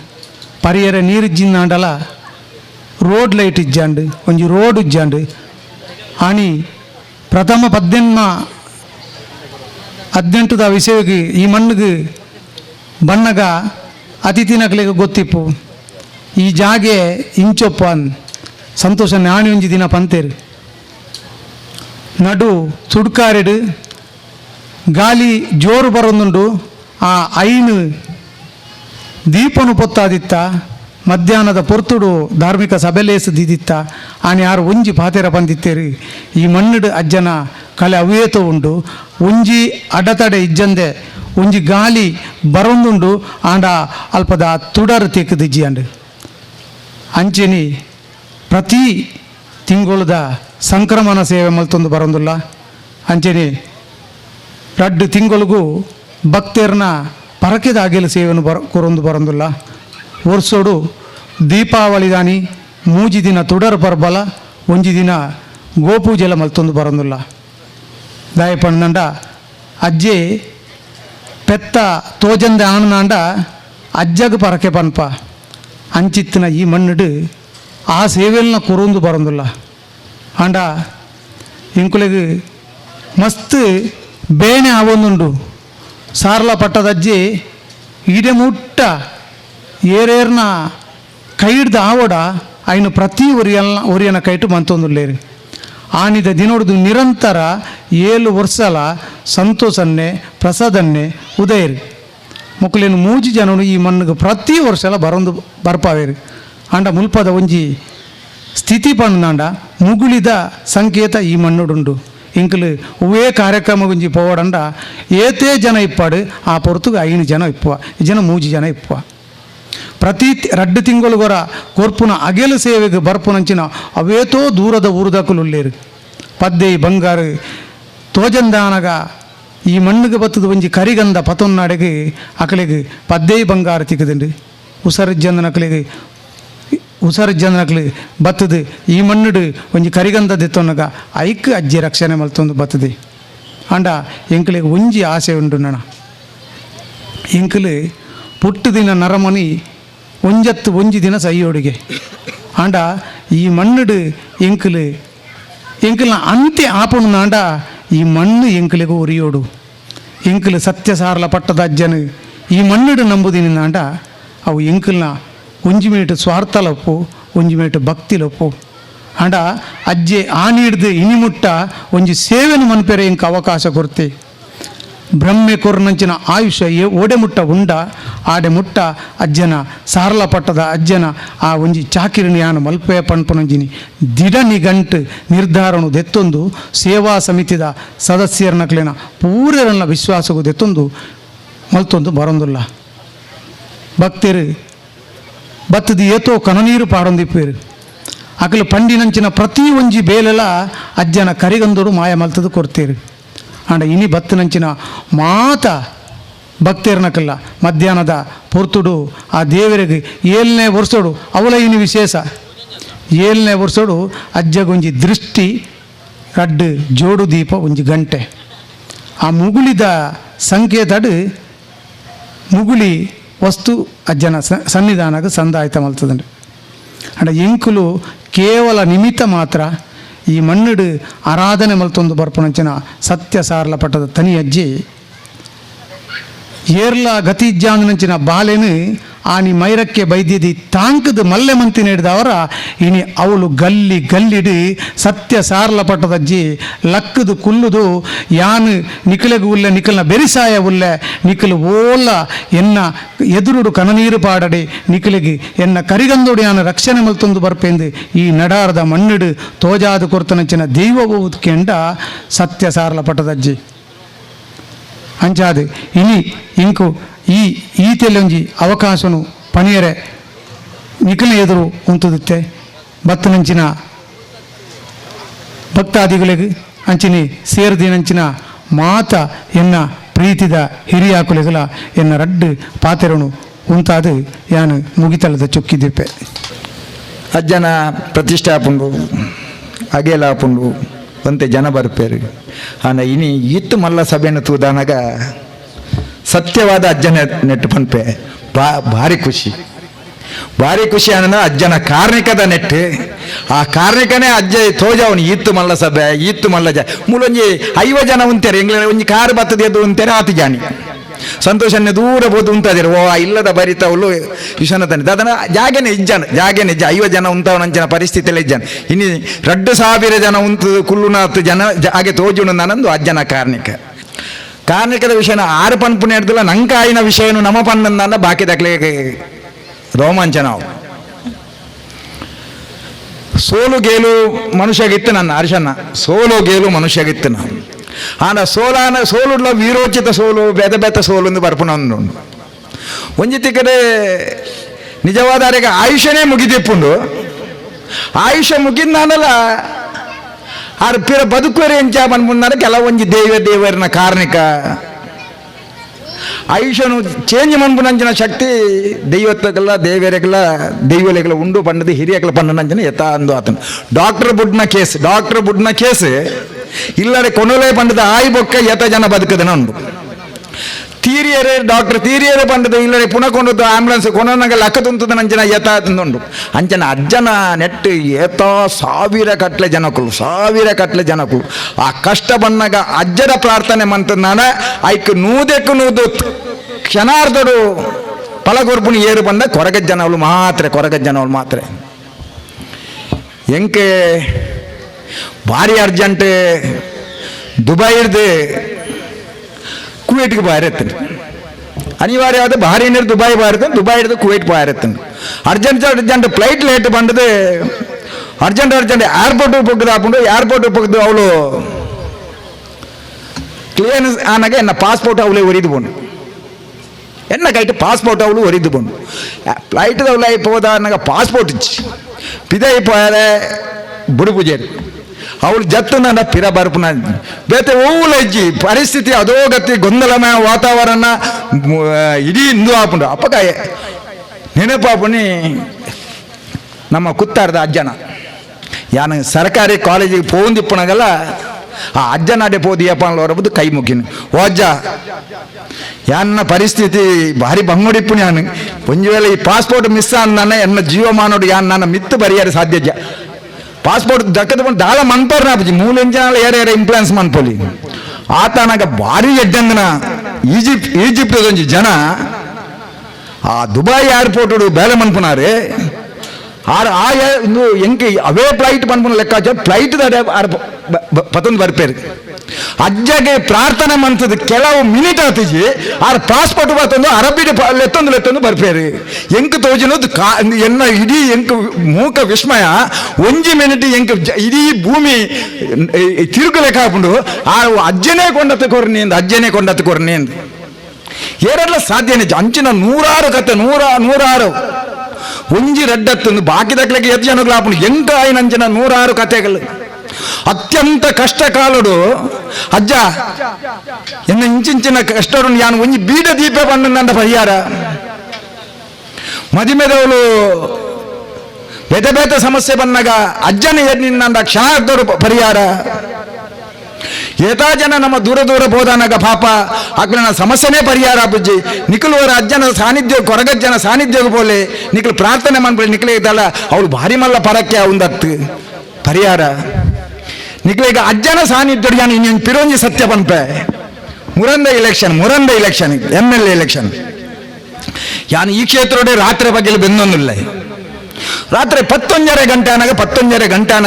ಪರಿಯರ ನೀರಿಜ್ಜಿಂದಾಂಡಲ ರೋಡ್ ಲೈಟ್ ಇಜ್ಜಾಂಡು ಒಂಜಿ ರೋಡ್ ಇಜ್ಜಾಂಡು ಆಣಿ ಪ್ರಥಮ 18ದ ವಿಷಯಕ್ಕೆ ಈ ಮಣ್ಣಿಗೆ ಬಣ್ಣಗ ಅತಿಥಿನಗಳಿಗೆ ಗೊತ್ತಿಪ್ಪು ಈ ಜಾಗೆ ಇಂಚೊಪ್ಪ ಸಂತೋಷ ನಾಣಿ ಒಂಜಿ ದಿನ ಪಂತೇರು ನಡು ಚುಡ್ಕಾರೆಡು ಗಾಲಿ ಜೋರು ಬರೋದುಂಡು ಆ ಐನು ದೀಪನು ಪೊತ್ತಾದಿತ್ತ ಮಧ್ಯಾಹ್ನದ ಪೊರ್ತುಡು ಧಾರ್ಮಿಕ ಸಭೆಲೇಸು ದಿದಿತ್ತ ಆನೆ ಯಾರು ಒಂಜಿ ಪಾತೆರ ಬಂದಿತ್ತೇರಿ ಈ ಮಣ್ಣುಡು ಅಜ್ಜನ ಕಲೆ ಅವೇತೋ ಉಂಡು ಒಂಜಿ ಅಡತಡೆ ಇಜ್ಜಂದೆ ಒಂಜಿ ಗಾಳಿ ಬರೊಂದುಂಡು ಆಂಡ ಅಲ್ಪದ ತುಡರು ತೆಕ್ಕದಿಜ್ಜಿ ಅಂಡು ಅಂಚೆನಿ ಪ್ರತಿ ತಿಂಗಳದ ಸಂಕ್ರಮಣ ಸೇವೆ ಮಲ್ತೊಂದು ಬರೊಂದುಲ್ಲ ಅಂಚೆನಿ 2 ತಿಂಗಳಿಗೂ ಭಕ್ತರನ್ನ ಪರಕೆದ ಆಗಿಲು ಸೇವೆಯನ್ನು ಕೊರೊಂದು ಬರೊಂದುಲ್ಲ ವರ್ಷೋಡು ದೀಪಾವಳಿ ದಾನಿ ಮೂಜಿ ದಿನ ತುಡರ್ ಬರ್ಬಲ ಒಂಜಿ ದಿನ ಗೋಪೂಜೆಲ ಮಲ್ತೊಂದು ಬರೊಂದುಲ್ಲ ದಾಯಪಣ್ಣಂಡ ಅಜ್ಜೆ ಪೆತ್ತ ತೋಜಂದೆ ಆನಂದ ಅಜ್ಜಗ ಪರಕೆ ಪನ್ಪ ಅಂಚಿತ್ತಿನ ಈ ಮಣ್ಣುಡು ಆ ಸೇವೆಲ್ನ ಕೊರೊಂದು ಬರೊಂದುಲ್ಲ ಆಂಡ ಇಂಕುಲೆಗ್ ಮಸ್ತ್ ಬೇಣೆ ಆವೊಂದುಂಡು ಸಾರ್ಲ ಪಟ್ಟದಜ್ಜಿ ಇಡೆ ಮುಟ್ಟ ಏರೇರ್ನ ಕೈ ಹಿಡ್ದು ಆವೋಡ ಐನು ಪ್ರತಿ ಒರಿಯನ ಕೈಟು ಮಂತೊಂದುಲ್ಲೇರಿ ಆನಿದ ದಿನೋಡ್ದು ನಿರಂತರ 7 ವರ್ಷಲ ಸಂತೋಷನ್ನೇ ಪ್ರಸಾದನ್ನೇ ಉದಯರಿ ಮುಕ್ಕಲೇನು 3 ಜನನು ಈ ಮಣ್ಣಿಗೆ ಪ್ರತಿ ವರ್ಷಲ ಬರೊಂದು ಬರ್ಪಾವೇರಿ ಅಂಡ ಮುಲ್ಪದ ಒಂಜಿ ಸ್ಥಿತಿ ಪಣ್ಣಾಂಡ ಮುಗುಳಿದ ಸಂಕೇತ ಈ ಮಣ್ಣುಡುಂಡು ಇಂಕಲು ಉವೇ ಕಾರ್ಯಕ್ರಮ ಗುಂಜಿ ಪೋವಡಂಡ ಏತೇ ಜನ ಇಪ್ಪಾಡು ಆ ಪೊರ್ತುಗೆ 5 ಜನ ಇಪ್ಪುವ ಈ ಜನ 3 ಜನ ಇಪ್ಪುವ ಪ್ರತಿ 2 ತಿಂಗಳುಗೊರ ಕೊರ್ಪುನ ಅಗೆಲು ಸೇವೆಗೆ ಬರ್ಪುನಂಚಿನ ಅವೇತೋ ದೂರದ ಊರುದಕುಲುಲ್ಲೇರು ಪದ್ದೆ ಬಂಗಾರು ತೋಜಂದಾನಗ ಈ ಮಣ್ಣಿಗೆ ಬತ್ತದ ಒಂಜಿ ಕರಿಗಂಧ ಪತೊನ್ನಾಡೆಗೆ ಅಕಲೆಗೆ ಪದ್ದೆ ಬಂಗಾರ ತಿಕ್ಕದಂಡು ಉಸರ್ಜನಕ್ಲಿ ಬತ್ತದು ಈ ಮಣ್ಣುಡು ಒಂಜಿ ಕರಿಗಂಧ ದೆತ್ತೊನ್ನಗ ಐಕ್ ಅಜ್ಜಿ ರಕ್ಷಣೆ ಮಲ್ತೊಂದು ಬತ್ತದೆ ಅಂಡ ಎಂಕಲಿಗೆ ಒಂಜಿ ಆಸೆ ಉಂಡು ನಣ ಎಂಕಲು ಪುಟ್ಟು ದಿನ ನರಮನಿ ಒಂಜಿ ದಿನ ಸೈಯೋಡಿಗೆ ಆಂಡ ಈ ಮಣ್ಣುಡು ಎಂಕಲ್ನ ಅಂತ್ಯ ಆಪುಣ ಆಂಡ ಈ ಮಣ್ಣು ಎಂಕಲಿಗೆ ಉರಿಯೋಡು ಎಂಕಲು ಸತ್ಯ ಸಾರಲ ಪಟ್ಟದ ಅಜ್ಜನು ಈ ಮಣ್ಣುಡು ನಂಬುದಿನ ಆಂಡ ಅವು ಎಂಕಲ್ನ ಒಂಜಿ ಮೇಟು ಸ್ವಾರ್ಥಲಪ್ಪು ಒಂಜಿ ಮೇಟು ಭಕ್ತಿಲಪ್ಪು ಆಂಡ ಅಜ್ಜೆ ಆನಿಡ್ದು ಇನಿಮುಟ್ಟ ಒಂಜಿ ಸೇವೆನು ಮನ್ಪೆರೆ ಎಂಕ ಅವಕಾಶ ಕೊರ್ತೆ ಬ್ರಹ್ಮೆ ಕೊರ್ನಂಚಿನ ಆಯುಷ್ಯ ಓಡೆ ಮುಟ್ಟ ಉಂಡ ಆಡೆ ಮುಟ್ಟ ಅಜ್ಜನ ಸಾರಲ ಪಟ್ಟದ ಅಜ್ಜನ ಆ ಒಂಜಿ ಚಾಕಿರಿನಿ ಯಾನು ಮಲ್ಪೆ ಪಣ್ಪುನಂಜಿನಿ ದಿಡ ನಿಗಂಟು ನಿರ್ಧಾರನು ದೆತ್ತೊಂದು ಸೇವಾ ಸಮಿತಿದ ಸದಸ್ಯರನಕ್ಲೇನ ಪೂರರನ್ನ ವಿಶ್ವಾಸಗೂ ದೆತ್ತೊಂದು ಮಲ್ತೊಂದು ಬರೊಂದುಲ್ಲ ಭಕ್ತರು ಬತ್ತದು ಏತೋ ಕನನೀರು ಪಾಡೊಂದಿಪ್ಪೇರು ಅಕಲು ಪಂಡಿನಂಚಿನ ಪ್ರತಿ ಒಂಜಿ ಬೇಲೆಲ ಅಜ್ಜನ ಕರಿಗಂದೋಡು ಮಾಯ ಮಲ್ತದು ಕೊಡ್ತೇರು ಆಂಡ ಇನಿ ಬತ್ತನಂಚಿನ ಮಾತ ಭಕ್ತೇರ್ನಕಲ್ಲ ಮಧ್ಯಾಹ್ನದ ಪೊರ್ತುಡು ಆ ದೇವರಿಗೆ 7ನೇ ವರ್ಷೋಡು ಅವಲ ಇನಿ ವಿಶೇಷ 7ನೇ ವರ್ಷೋಡು ಅಜ್ಜಗೊಂಜಿ ದೃಷ್ಟಿ 2 ಜೋಡು ದೀಪ ಒಂಜಿ ಗಂಟೆ ಆ ಮುಗುಳಿದ ಸಂಕೇತಡು ಮುಗುಳಿ ವಸ್ತು ಅಜ್ಜನ ಸನ್ನಿಧಾನಕ್ಕೆ ಸಂದಾಯಿತ ಮಲ್ತದಂಡು ಅಂಡ ಎಂಕುಲು ಕೇವಲ ನಿಮಿತ್ತ ಮಾತ್ರ ಈ ಮಣ್ಣುಡು ಆರಾಧನೆ ಮಲ್ತೊಂದು ಬರ್ಪುನಂಚಿನ ಸತ್ಯ ಸಾರಲ ಪಟ್ಟದ ತನಿ ಅಜ್ಜಿ ಏರ್ಲ ಗತಿ ಇಜ್ಜಾಂದಿನಂಚಿನ ಬಾಲೆನು ಆನಿ ಮೈರಕ್ಕೆ ಬೈದ್ಯದಿ ತಾಂಕದ ಮಲ್ಲೆ ಮಂತಿ ನೀಡಿದವರ ಇನಿ ಅವಳು ಗಲ್ಲಿಡಿ ಸತ್ಯ ಸಾರಲ ಪಟ್ಟದಜ್ಜಿ ಲಕ್ಕದು ಕುಲ್ಲುದು ಯಾನು ನಿಖಲೆಗು ಉಲ್ಲೆ ನಿಖಲ್ನ ಬೆರಿಸಾಯ ಉಲ್ಲೆ ನಿಖಲು ಓಲ ಎನ್ನ ಎದುರುಡು ಕನನೀರು ಪಾಡಡೆ ನಿಖಲಿಗೆ ಎನ್ನ ಕರಿಗಂದೋಡು ಯಾನು ರಕ್ಷಣೆ ಮಲ್ತೊಂದು ಬರ್ಪೆಂದು ಈ ನಡಾರದ ಮಣ್ಣುಡು ತೋಜಾದು ಕೊರ್ತನಂಚಿನ ದೈವವು ಕೆಂಡ ಸತ್ಯ ಸಾರಲ ಪಟ್ಟದಜ್ಜಿ ಅಂಚಾದು ಇನಿ ಇಂಕು ಈ ತೆಲ್ಲೊಂಜಿ ಅವಕಾಶನು ಪಣಿಯರೆ ನಿಖಲ ಎದುರು ಉಂತುತ್ತೆ ಬತ್ತನಂಚಿನ ಭಕ್ತಾದಿಗಳಿಗೆ ಅಂಚಿನಿ ಸೇರ್ದಿನಂಚಿನ ಮಾತ ಎನ್ನ ಪ್ರೀತಿದ ಹಿರಿಯಾಕುಲೆಗಳ ಎನ್ನ ರಡ್ಡು ಪಾತೆರನು ಉಂತಾದು ಯಾನು ಮುಗಿತಲದ ಚೊಕ್ಕಿದಿಪ್ಪೆ ಅಜ್ಜನ ಪ್ರತಿಷ್ಠಾಪುಂಡು ಅಗೇಲಾಪುಂಡು ಒಂತೆ ಜನ ಬರ್ಪೇರು ಆನ ಇನಿ ಇತ್ತು ಮಲ್ಲ ಸಭೆಯನ್ನು ತೂದಾನಾಗ ಸತ್ಯವಾದ ಅಜ್ಜನ ನೆಟ್ಟು ಪನ್ಪೆ ಭಾರಿ ಖುಷಿ ಅನ್ನೋ ಅಜ್ಜನ ಕಾರ್ಣಿಕದ ನೆಟ್ಟು ಆ ಕಾರ್ಣಿಕನೇ ಅಜ್ಜ ತೋಜವನು ಈತ್ತು ಮಲ್ಲ ಸಭೆ ಈತ್ತು ಮಲ್ಲ ಮೂಲೊಂಜಿ 5 ಜನ ಉಂತೇರೆ ಎಂಗ್ಲ ಒಂಜಿ ಕಾರು ಬತ್ತದ ಎದ್ದು ಉಂತೇರೆ ಆತು ಜಾನಿ ಸಂತೋಷನ್ನೇ ದೂರ ಬೋದು ಉಂತದಿರು ಓ ಇಲ್ಲದ ಬರಿತ ಉಳ್ಳು ವಿಷನ ತಾನೆ ಅದನ್ನ ಜಾಗೇನೆ ಇಜ್ಜಾನ 5 ಜನ ಉಂತವನಂಚಿನ ಪರಿಸ್ಥಿತಿಯಲ್ಲಿ ಇಜ್ಜಾನ ಇನ್ನು 2,000 ಜನ ಉಂತು ಕುಲ್ಲುನಾತ್ ಜನ ಹಾಗೆ ತೋಜುಣು ನಾನಂದು ಅಜ್ಜನ ಕಾರ್ಣಿಕದ ವಿಷಯನ 6 ಪನ್ಪುನ ಹಿಡ್ದಲ್ಲ ನಂಗೆ ಆಯ್ನ ವಿಷಯನು ನಮ್ಮ ಪನ್ನಂದ ಬಾಕಿ ದಕ್ಲೆಗೆ ರೋಮಾಂಚನ ಸೋಲು ಗೇಲು ಮನುಷ್ಯಗಿತ್ತು ನನ್ನ ಹರ್ಷನ್ನ, ಸೋಲು ಗೇಲು ಮನುಷ್ಯಗಿತ್ತು ನಾನು ಆನ ಸೋಲುಡ್ಲ ವೀರೋಚಿತ ಸೋಲು ಬೆದ ಬೆತ್ತ ಸೋಲು ಎಂದು ಬರ್ಪುಂಡು ಒಂಜಿತಿ ಕಡೆ ನಿಜವಾದ ಅರೆಗೆ ಆಯುಷ್ಯನೇ ಮುಗಿದಿಪ್ಪುಂಡು ಆಯುಷ್ಯ ಮುಗಿದ್ನಲ್ಲ ಆರು ಪಿರ ಬದುಕುವರೆ ಎಂಚ ಬಂದ್ಬಂದಾರ ಕೆಲವೊಂಜಿ ದೇವರನ ಕಾರಣಿಕ ಆಯುಷ್ಯನು ಚೇಂಜ್ ಮನ್ಪುನಂಚಿನ ಶಕ್ತಿ ದೈವತ್ವಕ್ಕೆಲ್ಲ ದೈವಲೆಗಳ ಉಂಡು ಪಂಡದು ಹಿರಿಯಗಳ ಪಂಡನಂಚಿನ ಯಥಾ ಅಂದು ಆತನು ಡಾಕ್ಟರ್ ಬುಡ್ನ ಕೇಸ್ ಇಲ್ಲರೆ ಕೊನೊಲೆ ಪಂಡದ ಆಯಿ ಬೊಕ್ಕ ಯಥ ಜನ ಬದುಕದನ ಉಂಡು ಡಾಕ್ಟರ್ ತೀರಿಯರೇ ಪಂಡದು ಇಲ್ಲರೆ ಪುನಃ ಕೊಂಡದ್ದು ಆಂಬುಲೆನ್ಸ್ ಕೊನೊನಗ ಲಕ್ಕ ತುಂತದ ನಂಚಿನ ಯಥ ಉಂಡು ಅಂಚನ ಅಜ್ಜನ ನೆಟ್ಟು ಏತ ಸಾವಿರ ಕಟ್ಲೆ ಜನಕುಲು ಆ ಕಷ್ಟ ಬಂದಾಗ ಅಜ್ಜದ ಪ್ರಾರ್ಥನೆ ಮಂತನಾನ ಐಕ್ ನೂದು ಕ್ಷಣಾರ್ಧಡು ಫಲಗೊರ್ಪುಣಿ ಏರು ಬಂದ ಕೊರಗಜ್ಜ ಜನವಲು ಮಾತ್ರ ಎಂಕೆ ಭಾರಿ ಅರ್ಜೆಂಟ್ ದುಬೈರ್ದು ಕುವೈಟ್ಗೆ ಬಾಯಿರತ್ತೇನೆ ಅನಿವಾರ್ಯವಾದ ಭಾರಿ ನೀರು ದುಬೈ ಬಾಯಿರ್ತಾನೆ ದುಬೈ ಹಿಡಿದು ಕುವೈಟ್ ಬಾಯಿರತ್ತೇನೆ ಅರ್ಜೆಂಟ್ ಫ್ಲೈಟ್ ಲೇಟ್ ಬಂದದು ಅರ್ಜೆಂಟ್ ಏರ್ಪೋರ್ಟ್ ಪೊಗ್ದು ಏರ್ಪೋರ್ಟ್ ಅವಳು ಕ್ಲಿಯರ್ ಆನಾಗ ಎನ್ನ ಪಾಸ್ಪೋರ್ಟ್ ಅವಳೇ ಒರಿದು ಬಂದು ಎನ್ನ ಕೈಟ್ ಪಾಸ್ಪೋರ್ಟ್ ಅವಳು ಒರಿದು ಬಂದು ಫ್ಲೈಟ್ ಅವಳು అయిపోదానగా ಪಾಸ್ಪೋರ್ಟ್ ಇಚ್ಚಿ ಪಿದೈపోయారే ಬುಡು ಪೂಜಾರಿ ಅವಳು ಜತ್ತನ ಪಿರ ಬರ್ಪುನ ಬೇತೆ ಓವುಲಜ್ಜಿ ಪರಿಸ್ಥಿತಿ ಅಧೋಗತಿ ಗೊಂದಲಮಯ ವಾತಾವರಣ ಇಡೀ ಇಂದು ಆಪುಂಡು ಅಪ್ಪಗ ನೆನಪಾಪುನಿ ನಮ್ಮ ಕುತ್ತಾರದ ಅಜ್ಜನ ಯಾನು ಸರ್ಕಾರಿ ಕಾಲೇಜಿಗೆ ಪೋಂದಿಪ್ಪುನಗಲ್ಲ ಆ ಅಜ್ಜನಾಡೆ ಪೋದಿಯಪ್ಪ ಹೊರಬುದು ಕೈ ಮುಗಿನು ಓ ಅಜ್ಜ ಯಾನ ಪರಿಸ್ಥಿತಿ ಭಾರಿ ಬಂಗುಡಿಪ್ಪು ನಾನು ಒಂದು ವೇಳೆ ಈ ಪಾಸ್ಪೋರ್ಟ್ ಮಿಸ್ ಅಂದಾನೆ ಎನ್ನ ಜೀವಮಾನೋಡು ಯಾನ್ ನನ್ನ ಮಿತ್ತು ಬರಿಯಾರೆ ಸಾಧ್ಯ ಪಾಸ್ಪೋರ್ಟ್ ದಕ್ಕದ ಬಂದು ದಾಳ ಮನ್ಪರ್ ನಾಪಜಿ ಮೂಲೆಂಜನಾಲ ಏರೆ ಇನ್ಫ್ಲುಯೆನ್ಸ್ ಮನ್ಪೊಲಿ ಆತನಾಗ ಭಾರಿ ಎಡ್ಡಂದನ ಈಜಿಪ್ಟ್ ಒಂಜಿ ಜನ ಆ ದುಬೈ ಏರ್ಪೋರ್ಟ್ ಬೇಲೆ ಮನ್ಪುನಾರೆ ಎಂಕೆ ಅವೇ ಫ್ಲೈಟ್ ಪನ್ಪುನ ಲೆಕ್ಕಾಚಾರ ಫ್ಲೈಟ್ ಪತೊಂದು ಬರ್ಪೇರು ಅಜ್ಜಗೆ ಪ್ರಾರ್ಥನೆ ಮಂತದ ಕೆಲವು ಮಿನಿಟ್ ಆತಿಜಿ ಆರ್ ಪಾಸ್ಪೋರ್ಟ್ ಬತ್ತೊಂದು ಅರಬಿಡಿ ಲೆತ್ತೊಂದು ಬರ್ಪೇರು ಎಂಕ್ ತೋಜಿನೋದು ಎನ್ನ ಇಡೀ ಎಂಕ್ ಮೂಕ ವಿಸ್ಮಯ ಒಂಜಿ ಮಿನಿಟ್ ಎಂಕ್ ಇಡೀ ಭೂಮಿ ತಿರುಗು ಲೆಕ್ಕ ಹಾಕೊಂಡು ಆ ಅಜ್ಜನೇ ಕೊಂಡತ್ತು ಕೊರ್ನಿ ಎಂದು ಏರೆಲ್ಲ ಸಾಧ್ಯನೇ ಅಂಚಿನ ನೂರಾರು ಕತೆ ನೂರಾರು ಒಂಜಿ ರೆಡ್ಡತ್ತೊಂದು ಬಾಕಿದಕ್ಲೆಗೆ ಎದ್ದು ಜನಗಳು ಹಾಪುಂಡು ಎಂಕ ಆಯ್ನಂಚಿನ ನೂರಾರು ಕತೆಗಳು ಅತ್ಯಂತ ಕಷ್ಟ ಕಾಲಡು ಅಜ್ಜ ಎನ್ನ ಇಂಚಿಂಚಿನ ಕಷ್ಟಡು ಯಾನು ಒಂಜಿ ಬೀಡ ದೀಪ ಬಂದ ಪರಿಹಾರ ಮದಿಮೆದವಳು ಬೇತೆ ಸಮಸ್ಯೆ ಬಂದಾಗ ಅಜ್ಜನ ಎನ್ನಿಂದ ಕ್ಷಣಾರ್ಧರು ಪರಿಹಾರ ಏತಾ ಜನ ನಮ್ಮ ದೂರ ಬೋದಾನಾಗ ಪಾಪ ಅಕ್ಲನ ಸಮಸ್ಯೆನೇ ಪರಿಹಾರ ಬುಜ್ಜಿ ನಿಖಲುವರ ಅಜ್ಜನ ಸಾನ್ನಿಧ್ಯ ಕೊರಗಜ್ಜನ ಸಾನ್ನಿಧ್ಯ ಬೋಲೆ ನಿಖಲು ಪ್ರಾರ್ಥನೆ ಮಾಡ್ಬಿಡಿ ನಿಖಲೆ ಇದ್ದಲ್ಲ ಅವಳು ಭಾರಿ ಮಲ್ಲ ಪರಕ್ಕೆ ಅವಂದತ್ತು ಪರಿಹಾರ ನಿಖಲೆಗ ಅಜ್ಜನ ಸಾನ್ನಿಧ್ಯ ಯಾನು ಇನ್ನೊಂದು ಪಿರೋಂಜಿ ಸತ್ಯ ಪನ್ಪೆ ಮುರಂದ ಇಲೆಕ್ಷನ್ MLA ಎಲೆಕ್ಷನ್ ಯಾನು ಈ ಕ್ಷೇತ್ರಡೆ ರಾತ್ರಿ ಬಗ್ಗೆ ಬೆಂದೊಂದಿಲ್ಲ ರಾತ್ರಿ 11:30 ಗಂಟೆ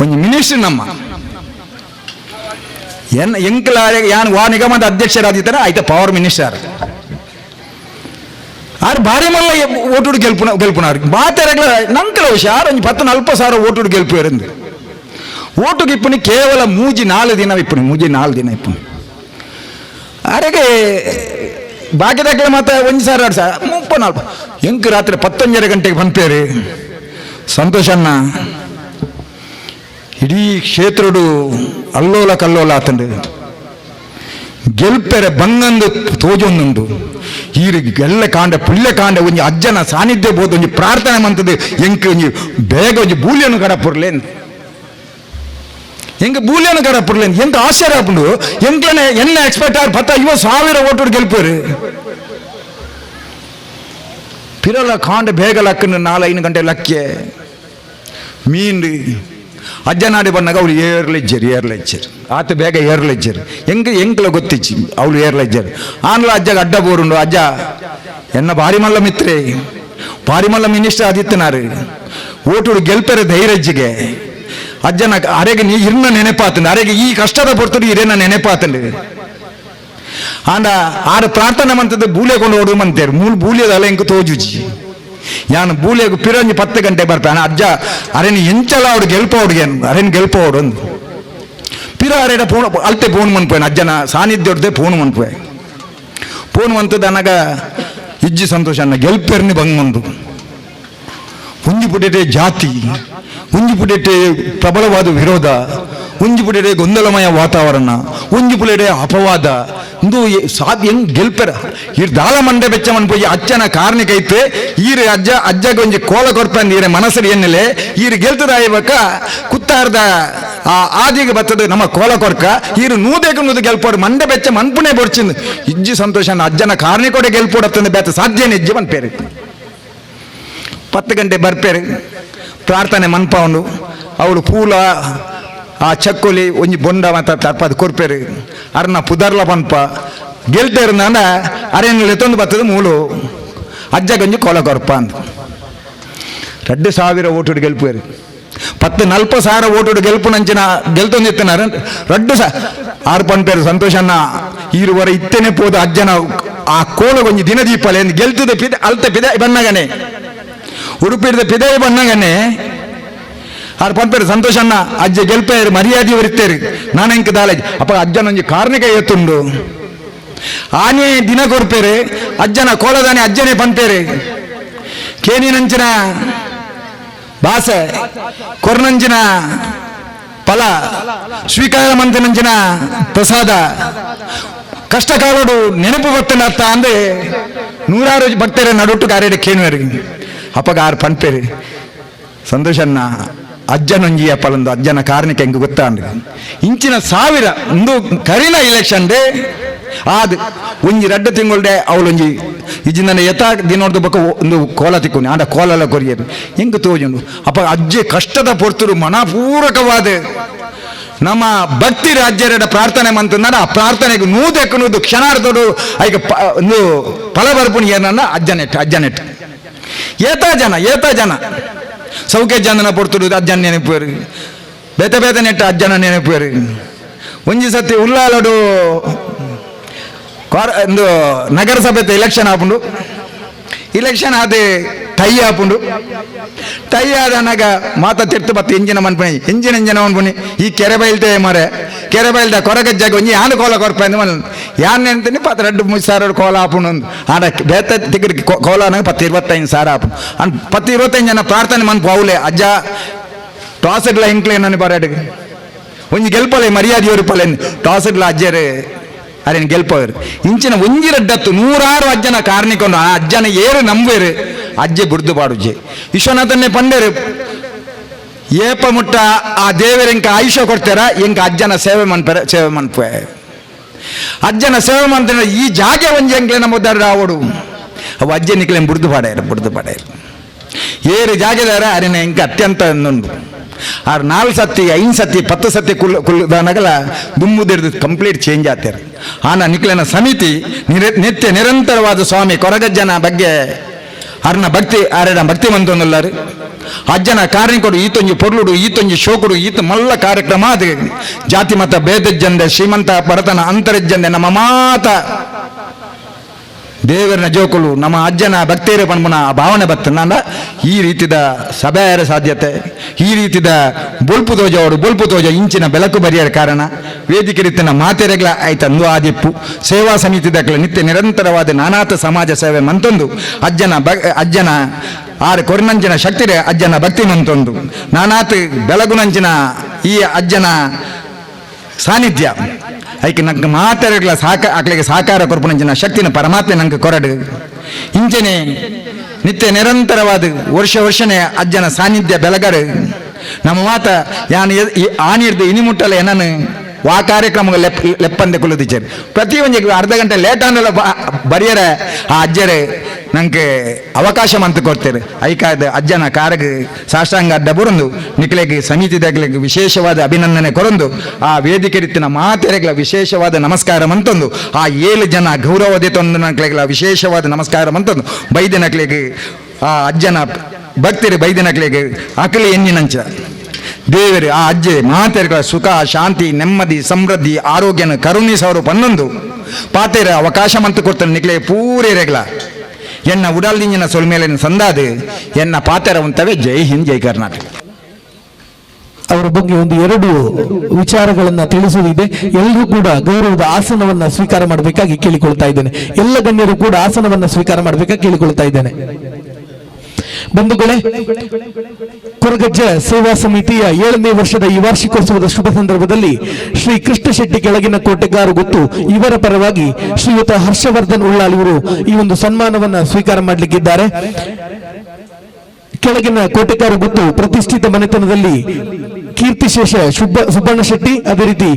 ಒಂದು ಮಿನಿಸ್ಟ್ರಿ ನಮ್ಮ ಎಂಕಲ ಯಾನು ವಾ ನಿಗಮದ ಅಧ್ಯಕ್ಷರಾದಿದ್ದಾರೆ ಆಯ್ತ ಪವರ್ ಮಿನಿಸ್ಟರ್ ಆರು ಭಾರಿ ಮಲ್ಲ ಓಟುಡು ಗೆಲ್ಪುನಾರು ಮಾತೆರಗಳ ನಂಕಲ ಹುಷಾರು ಒಂದು 10-40,000 ಓಟುಡು ಗೆಲ್ಪುವರೆಂದು ಓಟುಗೆ ಇಪ್ಪನಿ ಕೇವಲ ಮೂಜಿ 4 ದಿನ ಇಪ್ಪನಿ ಅರೆಗೆ ಬಾಕಿದಾಗಲೇ ಮತ್ತೆ 1,000-2,000 ಎಂಕ್ ರಾತ್ರಿ 11:30 ಗಂಟೆಗೆ ಬಂತೇರಿ ಸಂತೋಷನ್ನ ಇಡೀ ಕ್ಷೇತ್ರಡು ಅಲ್ಲೋಲ ಕಲ್ಲೋಲ ಆತಂಡು ಗೆಲ್ಪೆರೆ ಬಂಗಂದು ತೋಜೊಂದುಂಡು ಈರಿಗೆ ಎಲ್ಲ ಕಾಂಡ ಪುಲ್ಯ ಕಾಂಡ ಒಂಜಿ ಅಜ್ಜನ ಸಾನ್ನಿಧ್ಯ ಬೋದು ಒಂಜಿ ಪ್ರಾರ್ಥನೆ ಮಂತದ್ದು ಎಂಕ್ ಒಂಜಿ ಬೇಗ ಒಂಜಿ ಬೂಲಿಯನ್ನು ಕಡಪುರ್ಲೇನು ಎಂಕ ಬೂಲಿಯನ್ನು ಕಡಪುರ್ಲೇನು ಎಂಕ ಆಶ್ಚರ್ಯ ಹಾಪುಂಡು ಎಂಕ್ಲನೆ ಎನ್ನ ಎಕ್ಸ್ಪೆಕ್ಟ್ ಆರ್ 50,000 ಓಟುಡು ಗೆಲ್ಪೇರು ಪಿರಲ ಕಾಂಡ ಬೇಗ ಲಕ್ಕನ್ನು 4-5 ಗಂಟೆ ಲಕ್ಕೆ ಮೀಂಡು ಅಜ್ಜನಾಡಿ ಬಂದಾಗ ಅವಳು ಏರ್ಲೆಜ್ಜರು ಆತ ಬೇಗ ಏರ್ಲೆಜ್ಜರು ಎಂಕಲ ಗೊತ್ತಿಚ್ಚಿ ಅವಳು ಏರ್ಲೆಜ್ಜರು ಆನ್ಲ ಅಜ್ಜಗೆ ಅಡ್ಡ ಬೋರುಂಡು ಅಜ್ಜ ಎನ್ನ ಭಾರಿ ಮಲ್ಲ ಮಿತ್ರೆ ಭಾರಿ ಮಲ್ಲ ಮಿನಿಸ್ಟರ್ ಆದಿತ್ಯನಾರು ಓಟುಡು ಗೆಲ್ಪೆರೆ ಧೈರ್ಯಜ್ಜಿಗೆ ಅಜ್ಜನ ಅರೆಗೆ ನೀ ಇರ್ನ ನೆನೆಪಾತಂಡು ಅರೆಗೆ ಈ ಕಷ್ಟದ ಪೊರ್ತುಡು ಇರೇನ ನೆನೆಪಾತಂಡು ಆಂಡ ಆಡ ಪ್ರಾರ್ಥನೆ ಮಂತದ್ದು ಬೂಲೆ ಕೊಂಡು ಓಡು ಮಂತೇರು ಮೂಲ ಬೂಲಿಯದಲ್ಲ ಎಂಕ ತೋಜುಜಿ ಯಾನು ಬೂಲೆಗು ಪಿರಂಜಿ 10 ಗಂಟೆ ಬರ್ತಾನೆ ಅಜ್ಜ ಅರೆನು ಎಂಚಲ ಅವ್ಡು ಗೆಲ್ಪೋಡ್ಗೆ ಅರೆನು ಗೆಲ್ಪೋಡು ಒಂದು ಪಿರ ಅರೆಡ ಫೋನ್ ಅಲ್ತೆ ಫೋನ್ ಮನ್ಪೋಯ್ ಅಜ್ಜನ ಸಾನ್ನಿಧ್ಯ ಹೊಡ್ದೆ ಫೋನ್ ಮನ್ಪೋಯ್ ಫೋನ್ ಮಂತದ ನನಗ ಇಜ್ಜಿ ಸಂತೋಷ ಅನ್ನ ಗೆಲ್ಪೆರ್ನಿ ಬಂಗೊಂಡು ಒಂಜಿ ಪುಟೆ ಜಾತಿ ಒಂಜಿ ಪುಟೆ ಪ್ರಬಲವಾದ ವಿರೋಧ ಒಂಜಿ ಪುಟೆ ಗೊಂದಲಮಯ ವಾತಾವರಣ ಒಂಜಿ ಪುಟೆ ಅಪವಾದ ಇಂದು ಸಾಧ್ಯ ಹೆಂಗ್ ಗೆಲ್ಪೆರ ಇರ್ ದಾಳ ಮಂಡೆ ಬೆಚ್ಚ ಮನ್ಪೋಯಿ ಅಜ್ಜನ ಕಾರ್ಣಿಕ ಐತೆ ಈರು ಅಜ್ಜಗೆ ಒಂಜಿ ಕೋಲ ಕೊರ್ಪಂದು ಈರೆ ಮನಸ್ಸು ಎನ್ನಲೆ ಈರು ಗೆಲ್ತದ ಆಯ್ಬೇಕ ಕುತ್ತಾರ್ದ ಆ ಆದಿಗೆ ಬರ್ತದೆ ನಮ್ಮ ಕೋಲ ಕೊರ್ಕ ಈರು ನೂದೇಕ ನೂದು ಗೆಲ್ಪೋಡು ಮಂಡೆ ಬೆಚ್ಚ ಮನ್ಪುಣೆ ಬೊಡ್ಚಿಂದು ಇಜ್ಜಿ ಸಂತೋಷ ಅಜ್ಜನ ಕಾರ್ಣಿಕೋಡೆ ಗೆಲ್ಪೋಡತ್ತಂದು ಬೇತ ಸಾಧ್ಯನೇ ಇಜ್ಜಿ ಮನ್ಪೇರಿ 10 ಗಂಟೆ ಬರ್ಪೇರು ಪ್ರಾರ್ಥನೆ ಮನ್ಪವನು ಅವಳು ಪೂಲ ಆ ಚಕ್ಕೊಲಿ ಒಂಜಿ ಬೊಂಡ ಮಾತ ತಪ್ಪದು ಕೊರ್ಪೇರು ಅರ್ನ ಪುದರ್ಲ ಪನ್ಪ ಗೆಲ್ತೇರಂದ ಅರೆನ್ನು ಎತ್ತೊಂದು ಬರ್ತದೆ ಮೂಲು ಅಜ್ಜ ಗಂಜಿ ಕೊಲ ಕೊರ್ಪ ಅಂತ 2,000 ಓಟುಡು ಗೆಲ್ಪೇರು 40,000 ಓಟುಡು ಗೆಲ್ಪು ನಂಚಿನ ಗೆಲ್ತೊಂದಿತ್ತನಾರ 2,000 ಪನ್ಪೇರು ಸಂತೋಷನ್ನ ಈರುವರ ಇತ್ತೇನೆ ಪೋದು ಅಜ್ಜನ ಆ ಕೋಲ ಒಂಜಿ ದಿನದೀಪಲೆ ಎಂದು ಗೆಲ್ತದೆ ಪಿದೆ ಅಲ್ತೆ ಪಿದೆ ಬನ್ನಗನೆ ಉಡುಪಿಡಿದ ಪಿದೆ ಬನ್ನಗನೆ ಆರು ಪನ್ಪೇರು ಸಂತೋಷನ್ನ ಅಜ್ಜ ಗೆಲ್ಪೇರು ಮರ್ಯಾದೆ ಬರ್ತೇರು ನಾನು ಎಂಕ ದಾಳಜಿ ಅಪ್ಪ ಅಜ್ಜನೊಂಜಿ ಕಾರ್ಣಿಕ ಎತ್ತುಂಡು ಆನೆ ದಿನ ಕೊರ್ಪೇರು ಅಜ್ಜನ ಕೋಲದಾನೆ ಅಜ್ಜನೇ ಪನ್ಪೇರು ಕೇನಿನಂಚಿನ ಭಾಷೆ ಕೊರ್ನಂಚಿನ ಫಲ ಸ್ವೀಕಾರ ಮಂತ್ರನಂಚಿನ ಪ್ರಸಾದ ಕಷ್ಟಕಾಲೋಡು ನೆನಪು ಬರ್ತನ ಅರ್ಥ ಅಂದ್ರೆ 100 ಭಕ್ತರ ನಡುಟ್ಟು ಗಾರೆಡೆ ಕೇಳುವರಿಗೆ ಅಪ್ಪಗ ಆರು ಪನ್ಪೇರು ಸಂತೋಷನ್ನ ಅಜ್ಜನೊಂಜಿ ಅಪ್ಪಲೊಂದು ಅಜ್ಜನ ಕಾರ್ಣಿಕ ಹೆಂಗೆ ಗೊತ್ತಾಂಡ್ರಿ ಇಂಚಿನ 1000 ಒಂದು ಕರಿನ ಇಲೆಕ್ಷನ್ ಡೇ ಆದ್ ಒಂಜಿ 2 ತಿಂಗಳಡೆ ಅವಳೊಂಜಿ ಇಜಿನ ಎತ್ತ ದಿನೋಡ್ದು ಬಕ್ಕ ಒಂದು ಕೋಲ ತಿಕ್ಕೊನಿ ಆಂಡ ಕೋಲೆಲ್ಲ ಕೊರಿಯರು ಹೆಂಗೆ ತೋಜುಂಡು ಅಪ್ಪ ಅಜ್ಜೆ ಕಷ್ಟದ ಪೊರ್ತರು ಮನಪೂರ್ವಕವಾದ ನಮ್ಮ ಭಕ್ತಿ ರಾಜ್ಯರ ಪ್ರಾರ್ಥನೆ ಮಂತಂದ್ರೆ ಆ ಪ್ರಾರ್ಥನೆಗೆ ನೂದೆಕ್ಕನೂದು ಕ್ಷಣಾರ್ಧಡು ಈಗ ಒಂದು ಫಲ ಬರ್ಪುಣಿ ಏನನ್ನ ಅಜ್ಜನೆಟ್ಟು ಏತ ಜನ ಸೌಖ್ಯ ಜನನ ಪೊರ್ತುಡು ಅಜ್ಜನ ನೆನಪೇರು ಬೇತೆ ನೆಟ್ಟ ಅಜ್ಜನ ನೆನಪೇರು ಒಂಜಿ ಸತಿ ಉಲ್ಲಾಲಡು ಒಂದು ನಗರಸಭೆ ಎಲೆಕ್ಷನ್ ಆಪುಂಡು ಇಲೆಕ್ಷನ್ ಆದೆ ಟೈ ಆಪುಂಡು ಟೈ ಆದನಾಗ ಮಾತ ತಿರ್ತು ಬತ್ತು ಎಂಜಿನ ಮನ್ಪಣಿ ಎಂಜಿನ ಮನ್ಪಣಿ ಈ ಕೆರೆ ಬೈಲ್ತೆ ಮರೆ ಕೆರೆ ಬೈಲ್ದ ಕೊರಗಜ್ಜಾಗ ಒಂಜಿ ಯಾನು ಕೋಲ ಕೊರ್ಪ ಮನ್ ಯಾನ್ ನೆನ್ತೀನಿ 2,000-3,000 ಕೋಲ ಆಪುಂಡು ಆಡ ಬೇತ ತಿಗ್ರಿ ಕೋಲ 10-25,000 ಆಪುಂಡು ಅನ್ 10-25 ಜನ ಪ್ರಾರ್ಥನೆ ಮನ್ಪು ಅವಲೆ ಅಜ್ಜ ಟಾಸಡ್ಲ ಇಂಕ್ಲೆ ನನ್ನ ಬರಾಡಿಗೆ ಒಂಜಿ ಗೆಲ್ಪಲೆ ಮರ್ಯಾದೆ ಹೊರಿಪಲೆ ಟಾಸಡ್ಲ ಅಜ್ಜರೇ ಅರೇನು ಗೆಲ್ಪವರು ಇಂಚಿನ ಒಂಜಿ 100 ಅಜ್ಜನ ಕಾರ್ಣಿಕೊಂಡು ಆ ಅಜ್ಜನ ಏರು ನಂಬೇರು ಅಜ್ಜೆ ಬುಡ್ದು ಪಾಡುಜ್ಜೆ ವಿಶ್ವನಾಥನ್ನೇ ಪಂಡೇರು ಏಪ ಮುಟ್ಟ ಆ ದೇವರ ಎಂಕ ಆಯುಷ್ಯ ಕೊಡ್ತಾರ ಎಂಕ ಅಜ್ಜನ ಸೇವೆ ಮನ್ಪೆ ಅಜ್ಜನ ಸೇವೆ ಮಾಡ್ತಾರೆ ಈ ಜಾಗೆ ಒಂಜಿ ಎಂಕ್ಲೆ ನಮ್ಮದಾರ ಆವಡು ಅವು ಅಜ್ಜೆ ನಿಕ್ಲೆ ಬುಡ್ದು ಪಾಡೇರು ಏರು ಜಾಗೆದಾರ ಅರೇನ ಎಂಕ ಅತ್ಯಂತ ಅನ್ನೊಂದು 4 ಸತಿ 5 ಸತಿ 10 ಸತಿ ಕುಲ್ಲದಾನಗಲ ದುಮ್ಮುದಿರ್ದು ಕಂಪ್ಲೀಟ್ ಚೇಂಜ್ ಆಗ್ತಾರೆ ಆನ ನಿಕ್ಲೆನ ಸಮಿತಿ ನಿತ್ಯ ನಿರಂತರವಾದ ಸ್ವಾಮಿ ಕೊರಗಜ್ಜನ ಬಗ್ಗೆ ಅರ್ನ ಭಕ್ತಿ ಆರೆಡ ಭಕ್ತಿ ಮಂತೊಂದುಲ್ಲಾರು ಅಜ್ಜನ ಕಾರ್ಣಿಕೊಡು ಈತೊಂಜಿ ಪೊರ್ಲುಡು ಈತೊಂಜಿ ಶೋಕುಡು ಈತ ಮಲ್ಲ ಕಾರ್ಯಕ್ರಮ ಅದು ಜಾತಿ ಮತ ಭೇದಜ್ಜಂದೆ ಶ್ರೀಮಂತ ಬಡತನ ಅಂತರಜ್ಜಂದೆ ನಮ್ಮ ಮಾತ ದೇವರನ ಜೋಕುಲು ನಮ್ಮ ಅಜ್ಜನ ಭಕ್ತಿಯರ ಪನ್ಪುನ ಭಾವನೆ ಬರ್ತಂದ ಈ ರೀತಿದ ಸಭೆಯರ ಸಾಧ್ಯತೆ ಈ ರೀತಿದ ಬೊಲ್ಪು ತೋಜ ಇಂಚಿನ ಬೆಳಕು ಬರಿಯರ ಕಾರಣ ವೇದಿಕೆ ರೀತಿಯ ಮಾತೆರೆಗಳ ಆಯ್ತಂದು ಆದಿಪ್ಪು ಸೇವಾ ಸಮಿತಿದಗಳ ನಿತ್ಯ ನಿರಂತರವಾದ ನಾನಾಥ ಸಮಾಜ ಸೇವೆ ಮಂತೊಂದು ಅಜ್ಜನ ಆರು ಕೊರ್ನಂಚಿನ ಶಕ್ತಿರೆ ಅಜ್ಜನ ಭಕ್ತಿ ಮಂತೊಂದು ನಾನಾಥ ಬೆಳಗುನಂಚಿನ ಈ ಅಜ್ಜನ ಸಾನ್ನಿಧ್ಯ ಐಕೆ ನಂಗೆ ಮಾತಾಡಗಳ ಆಕಳಿಗೆ ಸಾಕಾರ ಕೊರ್ಪುನಂಚಿನ ಶಕ್ತಿನ ಪರಮಾತ್ಮೆ ನಂಗೆ ಕೊರಡು ಇಂಚನೆ ನಿತ್ಯ ನಿರಂತರವಾದ ವರ್ಷನೇ ಅಜ್ಜನ ಸಾನ್ನಿಧ್ಯ ಬೆಳಗರು ನಮ್ಮ ಮಾತ ಯಾನು ಆನಿರ್ದು ಇನಿಮುಟ್ಟಲ್ಲ ಏನನ್ನು ಆ ಕಾರ್ಯಕ್ರಮ ಲೆಪ್ಪಂದೆ ಕುಲದಿಚ್ಚರು ಪ್ರತಿ ಒಂಜಿ ಅರ್ಧ ಗಂಟೆ ಲೇಟ್ ಆನಲ್ಲ ಬರೆಯರ ಆ ಅಜ್ಜರೇ ನಂಗೆ ಅವಕಾಶ ಮಂತ ಕೊಡ್ತೇನೆ ಐಕಾದ ಅಜ್ಜನ ಕಾರಗ ಸಾಷ್ಟಾಂಗ ಅಡ್ಡ ಬುರಂದು ನಿಕ್ಲೆಗೆ ಸಮಿತಿದಾಗಲಿಗೆ ವಿಶೇಷವಾದ ಅಭಿನಂದನೆ ಕೊರಂದು ಆ ವೇದಿಕೆ ರೀತಿಯ ಮಾತೆರೆಗಳ ವಿಶೇಷವಾದ ನಮಸ್ಕಾರ ಮಂತಂದು ಆ 7 ಜನ ಗೌರವದೆ ತಂದು ನಕ್ಲೆಗಳ ವಿಶೇಷವಾದ ನಮಸ್ಕಾರ ಮಂತಂದು ಬೈದ ನಕ್ಲೆಗೆ ಆ ಅಜ್ಜನ ಭಕ್ತಿರಿ ಬೈದ ನಕ್ಲೆಗೆ ಅಕಲಿ ಎನ್ನಿನಂಚ ದೇವರು ಆ ಅಜ್ಜೆ ಮಾತೆರೆಗಳ ಸುಖ ಶಾಂತಿ ನೆಮ್ಮದಿ ಸಮೃದ್ಧಿ ಆರೋಗ್ಯನ ಕರುಣಿಸವರು ಪನ್ನೊಂದು ಪಾತೆರ ಅವಕಾಶ ಮಂತು ಕೊಡ್ತಾನೆ ನಿಕ್ಲೆ ಪೂರೇರೆಗಳ ಎನ್ನ ಉಡಲ್ದಿಂಜಿನ ಸೊಲ್ಮೇಲಿನ ಸಂದಾದು ಎನ್ನ ಪಾತ್ರ ಉಂಟವೆ. ಜೈ ಹಿಂದ್, ಜೈ ಕರ್ನಾಟಕ. ಅವರ ಬಗ್ಗೆ ಒಂದು 2 ವಿಚಾರಗಳನ್ನ ತಿಳಿಸುವುದಿದೆ. ಎಲ್ಲರೂ ಕೂಡ ಗೌರವದ ಆಸನವನ್ನ ಸ್ವೀಕಾರ ಮಾಡಬೇಕಾಗಿ ಕೇಳಿಕೊಳ್ತಾ ಇದ್ದೇನೆ. ಎಲ್ಲ ಗಣ್ಯರು ಕೂಡ ಆಸನವನ್ನ ಸ್ವೀಕಾರ ಮಾಡಬೇಕಾಗಿ ಕೇಳಿಕೊಳ್ತಾ ಇದ್ದೇನೆ. ಬಂಧುಗಳೇ, ಕೊರಗಜ್ಜ ಸೇವಾ ಸಮಿತಿಯ 7ನೇ ವರ್ಷದ ಈ ವಾರ್ಷಿಕೋತ್ಸವದ ಶುಭ ಸಂದರ್ಭದಲ್ಲಿ ಶ್ರೀ ಕೃಷ್ಣ ಶೆಟ್ಟಿ ಕೆಳಗಿನ ಕೋಟೆಗಾರು ಗೊತ್ತು ಇವರ ಪರವಾಗಿ ಶ್ರೀಯುತ ಹರ್ಷವರ್ಧನ್ ಉಳ್ಳಾಲ್ ಇವರು ಈ ಒಂದು ಸನ್ಮಾನವನ್ನ ಸ್ವೀಕಾರ ಮಾಡಲಿಕ್ಕಿದ್ದಾರೆ. ಕೆಳಗಿನ ಕೋಟೆಗಾರು ಗೊತ್ತು ಪ್ರತಿಷ್ಠಿತ ಮನೆತನದಲ್ಲಿ ಕೀರ್ತಿಶೇಷ ಸುಬ್ಬಣ್ಣ ಶೆಟ್ಟಿ, ಅದೇ ರೀತಿ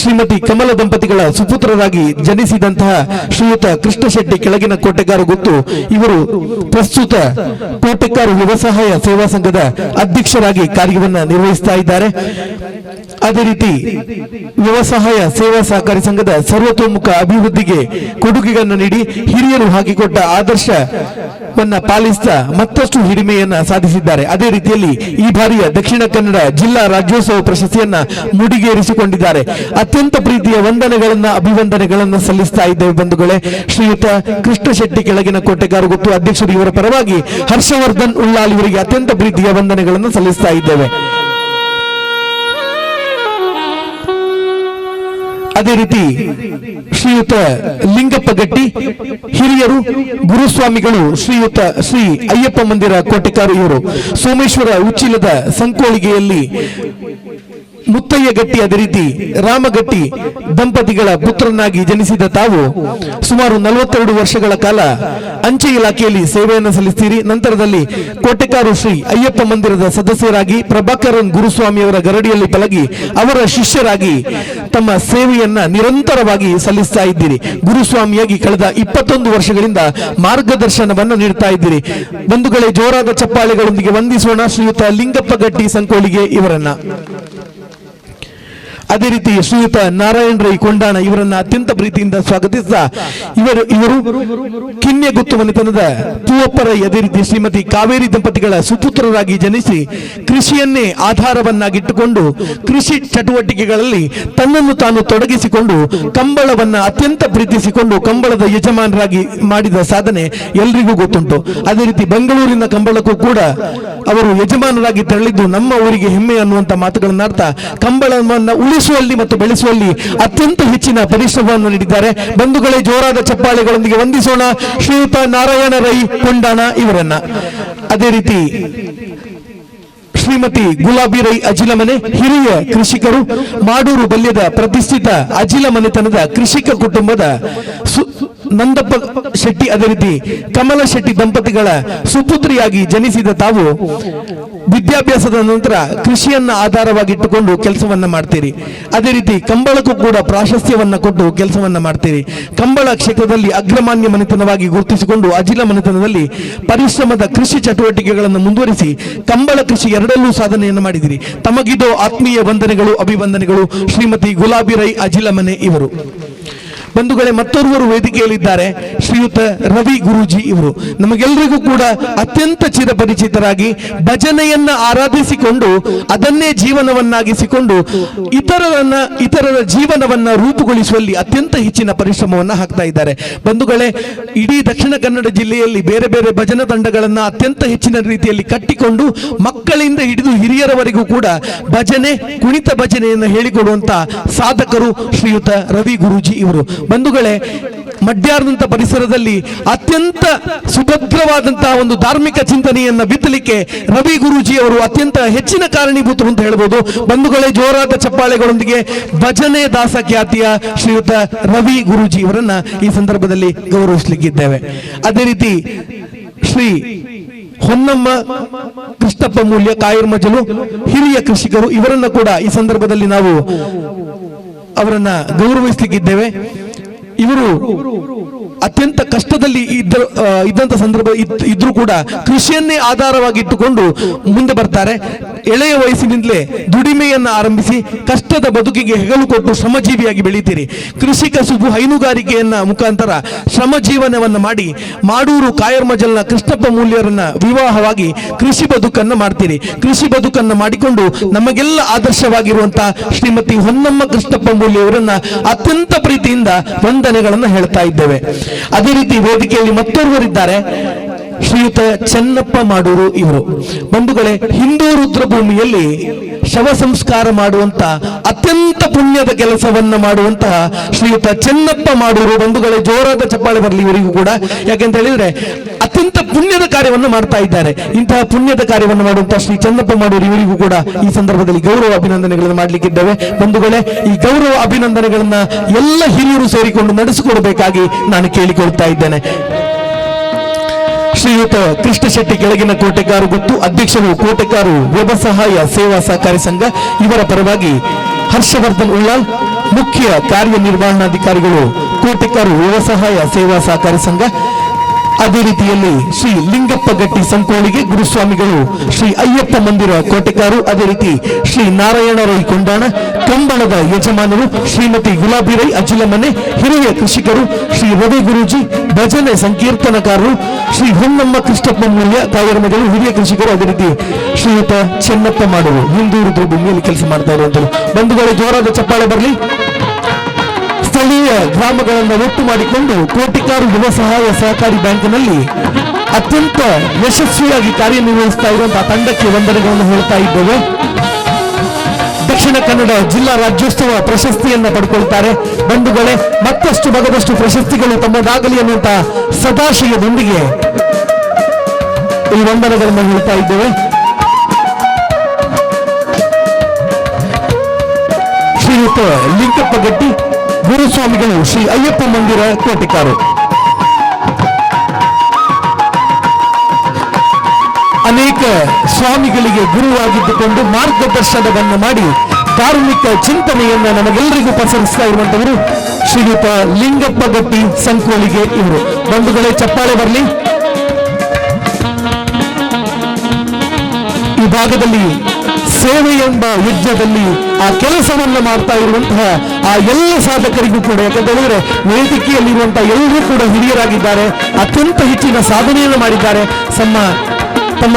ಶ್ರೀಮತಿ ಕಮಲ ದಂಪತಿಗಳ ಸುಪುತ್ರರಾಗಿ ಜನಿಸಿದಂತಹ ಶ್ರೀಯುತ ಕೃಷ್ಣ ಶೆಟ್ಟಿ ಕೆಳಗಿನ ಕೋಟೆಗಾರು ಗೊತ್ತು ಇವರು ಪ್ರಸ್ತುತ ಕೋಟೆಗಾರು ವ್ಯವಸಾಯ ಸೇವಾ ಸಂಘದ ಅಧ್ಯಕ್ಷರಾಗಿ ಕಾರ್ಯವನ್ನ ನಿರ್ವಹಿಸ್ತಾ ಇದ್ದಾರೆ. ಅದೇ ರೀತಿ ವ್ಯವಸಾಯ ಸೇವಾ ಸಹಕಾರಿ ಸಂಘದ ಸರ್ವತೋಮುಖ ಅಭಿವೃದ್ಧಿಗೆ ಕೊಡುಗೆಗಳನ್ನು ನೀಡಿ ಹಿರಿಯರು ಹಾಕಿಕೊಟ್ಟ ಆದರ್ಶವನ್ನ ಪಾಲಿಸ್ತಾ ಮತ್ತಷ್ಟು ಹಿರಿಮೆಯನ್ನ ಸಾಧಿಸಿದ್ದಾರೆ. ಅದೇ ರೀತಿಯಲ್ಲಿ ಈ ಬಾರಿಯ ದಕ್ಷಿಣ ಕನ್ನಡ ಜಿಲ್ಲಾ ರಾಜ್ಯೋತ್ಸವ ಪ್ರಶಸ್ತಿಯನ್ನ ಮುಡಿಗೇರಿಸಿಕೊಂಡಿದ್ದಾರೆ. ಅತ್ಯಂತ ಪ್ರೀತಿಯ ವಂದನೆಗಳನ್ನ ಅಭಿವಂದನೆಗಳನ್ನ ಸಲ್ಲಿಸ್ತಾ ಇದ್ದೇವೆ ಬಂಧುಗಳೇ. ಶ್ರೀಯುತ ಕೃಷ್ಣ ಶೆಟ್ಟಿ ಕೆಳಗಿನ ಕೋಟೆಗಾರು ಗೊತ್ತು ಅಧ್ಯಕ್ಷರು ಇವರ ಪರವಾಗಿ ಹರ್ಷವರ್ಧನ್ ಉಳ್ಳಾಲ್ ಇವರಿಗೆ ಅತ್ಯಂತ ಪ್ರೀತಿಯ ವಂದನೆಗಳನ್ನು ಸಲ್ಲಿಸ್ತಾ ಇದ್ದೇವೆ. ಅದೇ ರೀತಿ ಶ್ರೀಯುತ ಲಿಂಗಪ್ಪ ಗಟ್ಟಿ ಹಿರಿಯರು ಗುರುಸ್ವಾಮಿಗಳು ಶ್ರೀಯುತ ಶ್ರೀ ಅಯ್ಯಪ್ಪ ಮಂದಿರ ಕೋಟೆಕಾರು ಇವರು ಸೋಮೇಶ್ವರ ಉಚ್ಚಿಲದ ಸಂಕೋಳಿಗೆಯಲ್ಲಿ ಮುತ್ತಯ್ಯ ಗಟ್ಟಿ ಅದೇ ರೀತಿ ರಾಮಗಟ್ಟಿ ದಂಪತಿಗಳ ಪುತ್ರನಾಗಿ ಜನಿಸಿದ ತಾವು ಸುಮಾರು 42 ವರ್ಷಗಳ ಕಾಲ ಅಂಚೆ ಇಲಾಖೆಯಲ್ಲಿ ಸೇವೆಯನ್ನು ಸಲ್ಲಿಸ್ತೀರಿ. ನಂತರದಲ್ಲಿ ಕೋಟೆಕಾರು ಶ್ರೀ ಅಯ್ಯಪ್ಪ ಮಂದಿರದ ಸದಸ್ಯರಾಗಿ ಪ್ರಭಾಕರನ್ ಗುರುಸ್ವಾಮಿಯವರ ಗರಡಿಯಲ್ಲಿ ಪಲಗಿ ಅವರ ಶಿಷ್ಯರಾಗಿ ತಮ್ಮ ಸೇವೆಯನ್ನ ನಿರಂತರವಾಗಿ ಸಲ್ಲಿಸ್ತಾ ಇದ್ದೀರಿ. ಗುರುಸ್ವಾಮಿಯಾಗಿ ಕಳೆದ 21 ವರ್ಷಗಳಿಂದ ಮಾರ್ಗದರ್ಶನವನ್ನು ನೀಡ್ತಾ ಇದ್ದೀರಿ. ಬಂಧುಗಳೇ, ಜೋರಾದ ಚಪ್ಪಾಳೆಗಳೊಂದಿಗೆ ವಂದಿಸೋಣ ಶ್ರೀಯುತ ಲಿಂಗಪ್ಪ ಗಟ್ಟಿ ಸಂಕೋಳಿಗೆ ಇವರನ್ನ. ಅದೇ ರೀತಿ ಶ್ರೀಯುತ ನಾರಾಯಣ ರೈ ಕೊಂಡಾಣ ಇವರನ್ನ ಅತ್ಯಂತ ಪ್ರೀತಿಯಿಂದ ಸ್ವಾಗತಿಸಿದ ಇವರು ಕಿನ್ನೆಗುತ್ತು ಮನೆತನದ ಪೂವಪ್ಪರ ಅದೇ ರೀತಿ ಶ್ರೀಮತಿ ಕಾವೇರಿ ದಂಪತಿಗಳ ಸುಪುತ್ರರಾಗಿ ಜನಿಸಿ ಕೃಷಿಯನ್ನೇ ಆಧಾರವನ್ನಾಗಿಟ್ಟುಕೊಂಡು ಕೃಷಿ ಚಟುವಟಿಕೆಗಳಲ್ಲಿ ತನ್ನನ್ನು ತಾನು ತೊಡಗಿಸಿಕೊಂಡು ಕಂಬಳವನ್ನ ಅತ್ಯಂತ ಪ್ರೀತಿಸಿಕೊಂಡು ಕಂಬಳದ ಯಜಮಾನರಾಗಿ ಮಾಡಿದ ಸಾಧನೆ ಎಲ್ರಿಗೂ ಗೊತ್ತುಂಟು. ಅದೇ ರೀತಿ ಬೆಂಗಳೂರಿನ ಕಂಬಳಕ್ಕೂ ಕೂಡ ಅವರು ಯಜಮಾನರಾಗಿ ತೆರಳಿದ್ದು ನಮ್ಮ ಊರಿಗೆ ಹೆಮ್ಮೆ ಅನ್ನುವಂತ ಮಾತುಗಳನ್ನಾಡ್ತಾ ಕಂಬಳವನ್ನ ಉಳಿಸುವಲ್ಲಿ ಮತ್ತು ಬೆಳೆಸುವಲ್ಲಿ ಅತ್ಯಂತ ಹೆಚ್ಚಿನ ಪರಿಶ್ರಮವನ್ನು ನೀಡಿದ್ದಾರೆ. ಬಂಧುಗಳೇ, ಜೋರಾದ ಚಪ್ಪಾಳೆಗಳೊಂದಿಗೆ ವಂದಿಸೋಣ ಶ್ರೀಯುತ ನಾರಾಯಣ ರೈ ಕೊಂಡಾಣ ಇವರನ್ನ. ಅದೇ ರೀತಿ ಶ್ರೀಮತಿ ಗುಲಾಬಿ ರೈ ಅಜಿಲಮನೆ ಹಿರಿಯ ಕೃಷಿಕರು ಮಾಡೂರು ಬಲ್ಯದ ಪ್ರತಿಷ್ಠಿತ ಅಜಿಲ ಮನೆತನದ ಕೃಷಿಕ ಕುಟುಂಬದ ನಂದಪ್ಪ ಶೆಟ್ಟಿ ಅದೇ ರೀತಿ ಕಮಲ ಶೆಟ್ಟಿ ದಂಪತಿಗಳ ಸುಪುತ್ರಿಯಾಗಿ ಜನಿಸಿದ ತಾವು ವಿದ್ಯಾಭ್ಯಾಸದ ನಂತರ ಕೃಷಿಯನ್ನ ಆಧಾರವಾಗಿಟ್ಟುಕೊಂಡು ಕೆಲಸವನ್ನ ಮಾಡ್ತೀರಿ. ಅದೇ ರೀತಿ ಕಂಬಳಕ್ಕೂ ಕೂಡ ಪ್ರಾಶಸ್ತ್ಯವನ್ನ ಕೊಟ್ಟು ಕೆಲಸವನ್ನ ಮಾಡ್ತೀರಿ. ಕಂಬಳ ಕ್ಷೇತ್ರದಲ್ಲಿ ಅಗ್ರಮಾನ್ಯ ಮನೆತನವಾಗಿ ಗುರುತಿಸಿಕೊಂಡು ಅಜಿಲ ಮನೆತನದಲ್ಲಿ ಪರಿಶ್ರಮದ ಕೃಷಿ ಚಟುವಟಿಕೆಗಳನ್ನು ಮುಂದುವರಿಸಿ ಕಂಬಳ ಕೃಷಿ ಎರಡಲ್ಲೂ ಸಾಧನೆಯನ್ನು ಮಾಡಿದಿರಿ. ತಮಗಿದೋ ಆತ್ಮೀಯ ವಂದನೆಗಳು, ಅಭಿವಂದನೆಗಳು ಶ್ರೀಮತಿ ಗುಲಾಬಿ ರೈ ಅಜಿಲಮನೆ ಇವರು. ಬಂಧುಗಳೇ, ಮತ್ತೋರ್ವರು ವೇದಿಕೆಯಲ್ಲಿದ್ದಾರೆ ಶ್ರೀಯುತ ರವಿ ಗುರೂಜಿ ಇವರು. ನಮಗೆಲ್ಲರಿಗೂ ಕೂಡ ಅತ್ಯಂತ ಚಿರಪರಿಚಿತರಾಗಿ ಭಜನೆಯನ್ನ ಆರಾಧಿಸಿಕೊಂಡು ಅದನ್ನೇ ಜೀವನವನ್ನಾಗಿಸಿಕೊಂಡು ಇತರರ ಜೀವನವನ್ನ ರೂಪುಗೊಳಿಸುವಲ್ಲಿ ಅತ್ಯಂತ ಹೆಚ್ಚಿನ ಪರಿಶ್ರಮವನ್ನ ಹಾಕ್ತಾ ಇದ್ದಾರೆ. ಬಂಧುಗಳೇ, ಇಡೀ ದಕ್ಷಿಣ ಕನ್ನಡ ಜಿಲ್ಲೆಯಲ್ಲಿ ಬೇರೆ ಬೇರೆ ಭಜನಾ ತಂಡಗಳನ್ನ ಅತ್ಯಂತ ಹೆಚ್ಚಿನ ರೀತಿಯಲ್ಲಿ ಕಟ್ಟಿಕೊಂಡು ಮಕ್ಕಳಿಂದ ಹಿಡಿದು ಹಿರಿಯರವರೆಗೂ ಕೂಡ ಭಜನೆ, ಕುಣಿತ ಭಜನೆಯನ್ನು ಹೇಳಿಕೊಡುವಂತ ಸಾಧಕರು ಶ್ರೀಯುತ ರವಿ ಗುರೂಜಿ ಇವರು. ಬಂಧುಗಳೇ, ಮಡ್ಯಾರದಂತ ಪರಿಸರದಲ್ಲಿ ಅತ್ಯಂತ ಸುಭದ್ರವಾದಂತಹ ಒಂದು ಧಾರ್ಮಿಕ ಚಿಂತನೆಯನ್ನ ಬಿತ್ತಲಿಕ್ಕೆ ರವಿ ಗುರೂಜಿ ಅವರು ಅತ್ಯಂತ ಹೆಚ್ಚಿನ ಕಾರಣೀಭೂತರು ಅಂತ ಹೇಳ್ಬೋದು. ಬಂಧುಗಳೇ, ಜೋರಾದ ಚಪ್ಪಾಳೆಗಳೊಂದಿಗೆ ಭಜನೆ ದಾಸ ಖ್ಯಾತಿಯ ಶ್ರೀಯುತ ರವಿ ಗುರೂಜಿ ಅವರನ್ನ ಈ ಸಂದರ್ಭದಲ್ಲಿ ಗೌರವಿಸಲಿಕ್ಕಿದ್ದೇವೆ. ಅದೇ ರೀತಿ ಶ್ರೀ ಹೊನ್ನಮ್ಮ ಕೃಷ್ಣಪ್ಪ ಮೂಲ್ಯ ಕಾಯರ್ಮಜಲು ಹಿರಿಯ ಕೃಷಿಕರು, ಇವರನ್ನ ಕೂಡ ಈ ಸಂದರ್ಭದಲ್ಲಿ ನಾವು ಅವರನ್ನ ಗೌರವಿಸಲಿಕ್ಕಿದ್ದೇವೆ. ಇವರು ಅತ್ಯಂತ ಕಷ್ಟದಲ್ಲಿ ಇದ್ದಂತ ಸಂದರ್ಭ ಇದ್ರೂ ಕೂಡ ಕೃಷಿಯನ್ನೇ ಆಧಾರವಾಗಿಟ್ಟುಕೊಂಡು ಮುಂದೆ ಬರ್ತಾರೆ. ಎಳೆಯ ವಯಸ್ಸಿನಿಂದಲೇ ದುಡಿಮೆಯನ್ನ ಆರಂಭಿಸಿ ಕಷ್ಟದ ಬದುಕಿಗೆ ಹೆಗಲು ಕೊಟ್ಟು ಶ್ರಮಜೀವಿಯಾಗಿ ಬೆಳೀತೀರಿ. ಕೃಷಿ ಕಸುಬು, ಹೈನುಗಾರಿಕೆಯನ್ನ ಮುಖಾಂತರ ಶ್ರಮ ಜೀವನವನ್ನ ಮಾಡಿ ಮಾಡೂರು ಕಾಯರ್ಮಜಲ್ನ ಕೃಷ್ಣಪ್ಪ ಮೂಲ್ಯರನ್ನ ವಿವಾಹವಾಗಿ ಕೃಷಿ ಬದುಕನ್ನ ಮಾಡ್ತೀರಿ. ಕೃಷಿ ಬದುಕನ್ನ ಮಾಡಿಕೊಂಡು ನಮಗೆಲ್ಲ ಆದರ್ಶವಾಗಿರುವಂತಹ ಶ್ರೀಮತಿ ಹೊನ್ನಮ್ಮ ಕೃಷ್ಣಪ್ಪ ಮೂಲ್ಯ ಅವರನ್ನ ಅತ್ಯಂತ ಪ್ರೀತಿಯಿಂದ ಅಭಿನಂದನೆಗಳನ್ನು ಹೇಳ್ತಾ ಇದ್ದೇವೆ. ಅದೇ ರೀತಿ ವೇದಿಕೆಯಲ್ಲಿ ಮತ್ತೋರ್ವರಿದ್ದಾರೆ, ಶ್ರೀಯುತ ಚೆನ್ನಪ್ಪ ಮಾಡೂರು ಇವರು. ಬಂಧುಗಳೇ, ಹಿಂದೂ ರುದ್ರಭೂಮಿಯಲ್ಲಿ ಶವ ಸಂಸ್ಕಾರ ಮಾಡುವಂತ ಅತ್ಯಂತ ಪುಣ್ಯದ ಕೆಲಸವನ್ನ ಮಾಡುವಂತಹ ಶ್ರೀಯುತ ಚೆನ್ನಪ್ಪ ಮಾಡೂರು. ಬಂಧುಗಳೇ, ಜೋರಾದ ಚಪ್ಪಾಳೆ ಬರಲಿ ಇವರಿಗೂ ಕೂಡ. ಯಾಕೆಂತ ಹೇಳಿದ್ರೆ ಅತ್ಯಂತ ಪುಣ್ಯದ ಕಾರ್ಯವನ್ನು ಮಾಡ್ತಾ ಇದ್ದಾರೆ. ಇಂತಹ ಪುಣ್ಯದ ಕಾರ್ಯವನ್ನು ಮಾಡುವಂತಹ ಶ್ರೀ ಚೆನ್ನಪ್ಪ ಮಾಡೂರು ಇವರಿಗೂ ಕೂಡ ಈ ಸಂದರ್ಭದಲ್ಲಿ ಗೌರವ ಅಭಿನಂದನೆಗಳನ್ನು ಮಾಡಲಿಕ್ಕಿದ್ದೇವೆ. ಬಂಧುಗಳೇ, ಈ ಗೌರವ ಅಭಿನಂದನೆಗಳನ್ನ ಎಲ್ಲ ಹಿರಿಯರು ಸೇರಿಕೊಂಡು ನಡೆಸಿಕೊಡಬೇಕಾಗಿ ನಾನು ಕೇಳಿಕೊಳ್ತಾ ಇದ್ದೇನೆ. ಶ್ರೀಯುತ ಕೃಷ್ಣ ಶೆಟ್ಟಿ ಕೆಳಗಿನ ಕೋಟೆಕಾರು ಗೊತ್ತು, ಅಧ್ಯಕ್ಷರು ಕೋಟೆಕಾರು ವ್ಯವಸಾಯ ಸೇವಾ ಸಹಕಾರಿ ಸಂಘ. ಇವರ ಪರವಾಗಿ ಹರ್ಷವರ್ಧನ್ ಉಳ್ಳಾಲ್, ಮುಖ್ಯ ಕಾರ್ಯನಿರ್ವಹಣಾಧಿಕಾರಿಗಳು ಕೋಟೆಕಾರು ವ್ಯವಸಾಯ ಸೇವಾ ಸಹಕಾರಿ ಸಂಘ. ಅದೇ ರೀತಿಯಲ್ಲಿ ಶ್ರೀ ಲಿಂಗಪ್ಪ ಗಟ್ಟಿ ಸಂಕೋಳಿಗೆ ಗುರುಸ್ವಾಮಿಗಳು, ಶ್ರೀ ಅಯ್ಯಪ್ಪ ಮಂದಿರ ಕೋಟೆಕಾರು, ಅದೇ ರೀತಿ ಶ್ರೀ ನಾರಾಯಣ ರೈ ಕೊಂಡಾಣ, ಕಂಬಳದ ಯಜಮಾನರು ಶ್ರೀಮತಿ ಗುಲಾಬಿ ರೈ ಅಜಿಲಮನೆ, ಹಿರಿಯ ಕೃಷಿಕರು ಶ್ರೀ ರವಿ ಗುರೂಜಿ, ಭಜನೆ ಸಂಕೀರ್ತನಕಾರರು ಶ್ರೀ ಹೊನ್ನಮ್ಮ ಕೃಷ್ಣಪ್ಪ ಮೂಲ್ಯ ಕಾಯರ್ಮಗಳು, ಹಿರಿಯ ಕೃಷಿಕರು. ಅದೇ ರೀತಿ ಶ್ರೀಯುತ ಚೆನ್ನಪ್ಪ ಮಾಡೂರು ಹಿಂದೂ ರುದ್ರಭೂಮಿಯಲ್ಲಿ ಕೆಲಸ ಮಾಡ್ತಾ ಇರುವಂತರು. ಬಂಧುಗಳು, ಜೋರಾದ ಚಪ್ಪಾಳೆ ಬರಲಿ. ಸ್ಥಳೀಯ ಗ್ರಾಮಗಳನ್ನು ಒಟ್ಟು ಮಾಡಿಕೊಂಡು ಕೋಟಿಕಾರು ಯುವ ಸಹಾಯ ಸಹಕಾರಿ ಬ್ಯಾಂಕ್ನಲ್ಲಿ ಅತ್ಯಂತ ಯಶಸ್ವಿಯಾಗಿ ಕಾರ್ಯನಿರ್ವಹಿಸ್ತಾ ಇರುವಂತಹ ತಂಡಕ್ಕೆ ವಂದನೆಗಳನ್ನು ಹೇಳ್ತಾ ಇದ್ದೇವೆ. ದಕ್ಷಿಣ ಕನ್ನಡ ಜಿಲ್ಲಾ ರಾಜ್ಯೋತ್ಸವ ಪ್ರಶಸ್ತಿಯನ್ನ ಪಡ್ಕೊಳ್ತಾರೆ. ಬಂಧುಗಳೇ, ಮತ್ತಷ್ಟು ಮಗದಷ್ಟು ಪ್ರಶಸ್ತಿಗಳು ತಮ್ಮದಾಗಲಿ ಅನ್ನುವಂತಹ ಸದಾಶಯದೊಂದಿಗೆ ಈ ವಂದನೆಗಳನ್ನು ಹೇಳ್ತಾ ಇದ್ದೇವೆ. ಶ್ರೀಯುತ ಲಿಂಗಪ್ಪ ಗಟ್ಟಿ ಗುರುಸ್ವಾಮಿಗಳು, ಶ್ರೀ ಅಯ್ಯಪ್ಪ ಮಂದಿರ ಕೋಟೆಕಾರು. ಅನೇಕ ಸ್ವಾಮಿಗಳಿಗೆ ಗುರುವಾಗಿದ್ದುಕೊಂಡು ಮಾರ್ಗದರ್ಶನವನ್ನು ಮಾಡಿ ಧಾರ್ಮಿಕ ಚಿಂತನೆಯನ್ನ ನಮಗೆಲ್ಲರಿಗೂ ಪಸರಿಸ್ತಾ ಇರುವಂತವರು ಶ್ರೀಯುತ ಲಿಂಗಪ್ಪ ಗಟ್ಟಿ ಸಂಕೋಳಿಗೆ ಇವರು. ಬಂಧುಗಳೇ, ಚಪ್ಪಾಳೆ ಬರಲಿ. ಈ ಭಾಗದಲ್ಲಿ ಸೇವೆ ಎಂಬ ಯಜ್ಞದಲ್ಲಿ ಆ ಕೆಲಸವನ್ನು ಮಾಡ್ತಾ ಇರುವಂತಹ ಆ ಎಲ್ಲ ಸಾಧಕರಿಗೂ ಕೂಡ, ಯಾಕಂತ ಹೇಳಿದ್ರೆ ವೇದಿಕೆಯಲ್ಲಿರುವಂತಹ ಎಲ್ಲರೂ ಕೂಡ ಹಿರಿಯರಾಗಿದ್ದಾರೆ, ಅತ್ಯಂತ ಹೆಚ್ಚಿನ ಸಾಧನೆಯನ್ನು ಮಾಡಿದ್ದಾರೆ. ತಮ್ಮ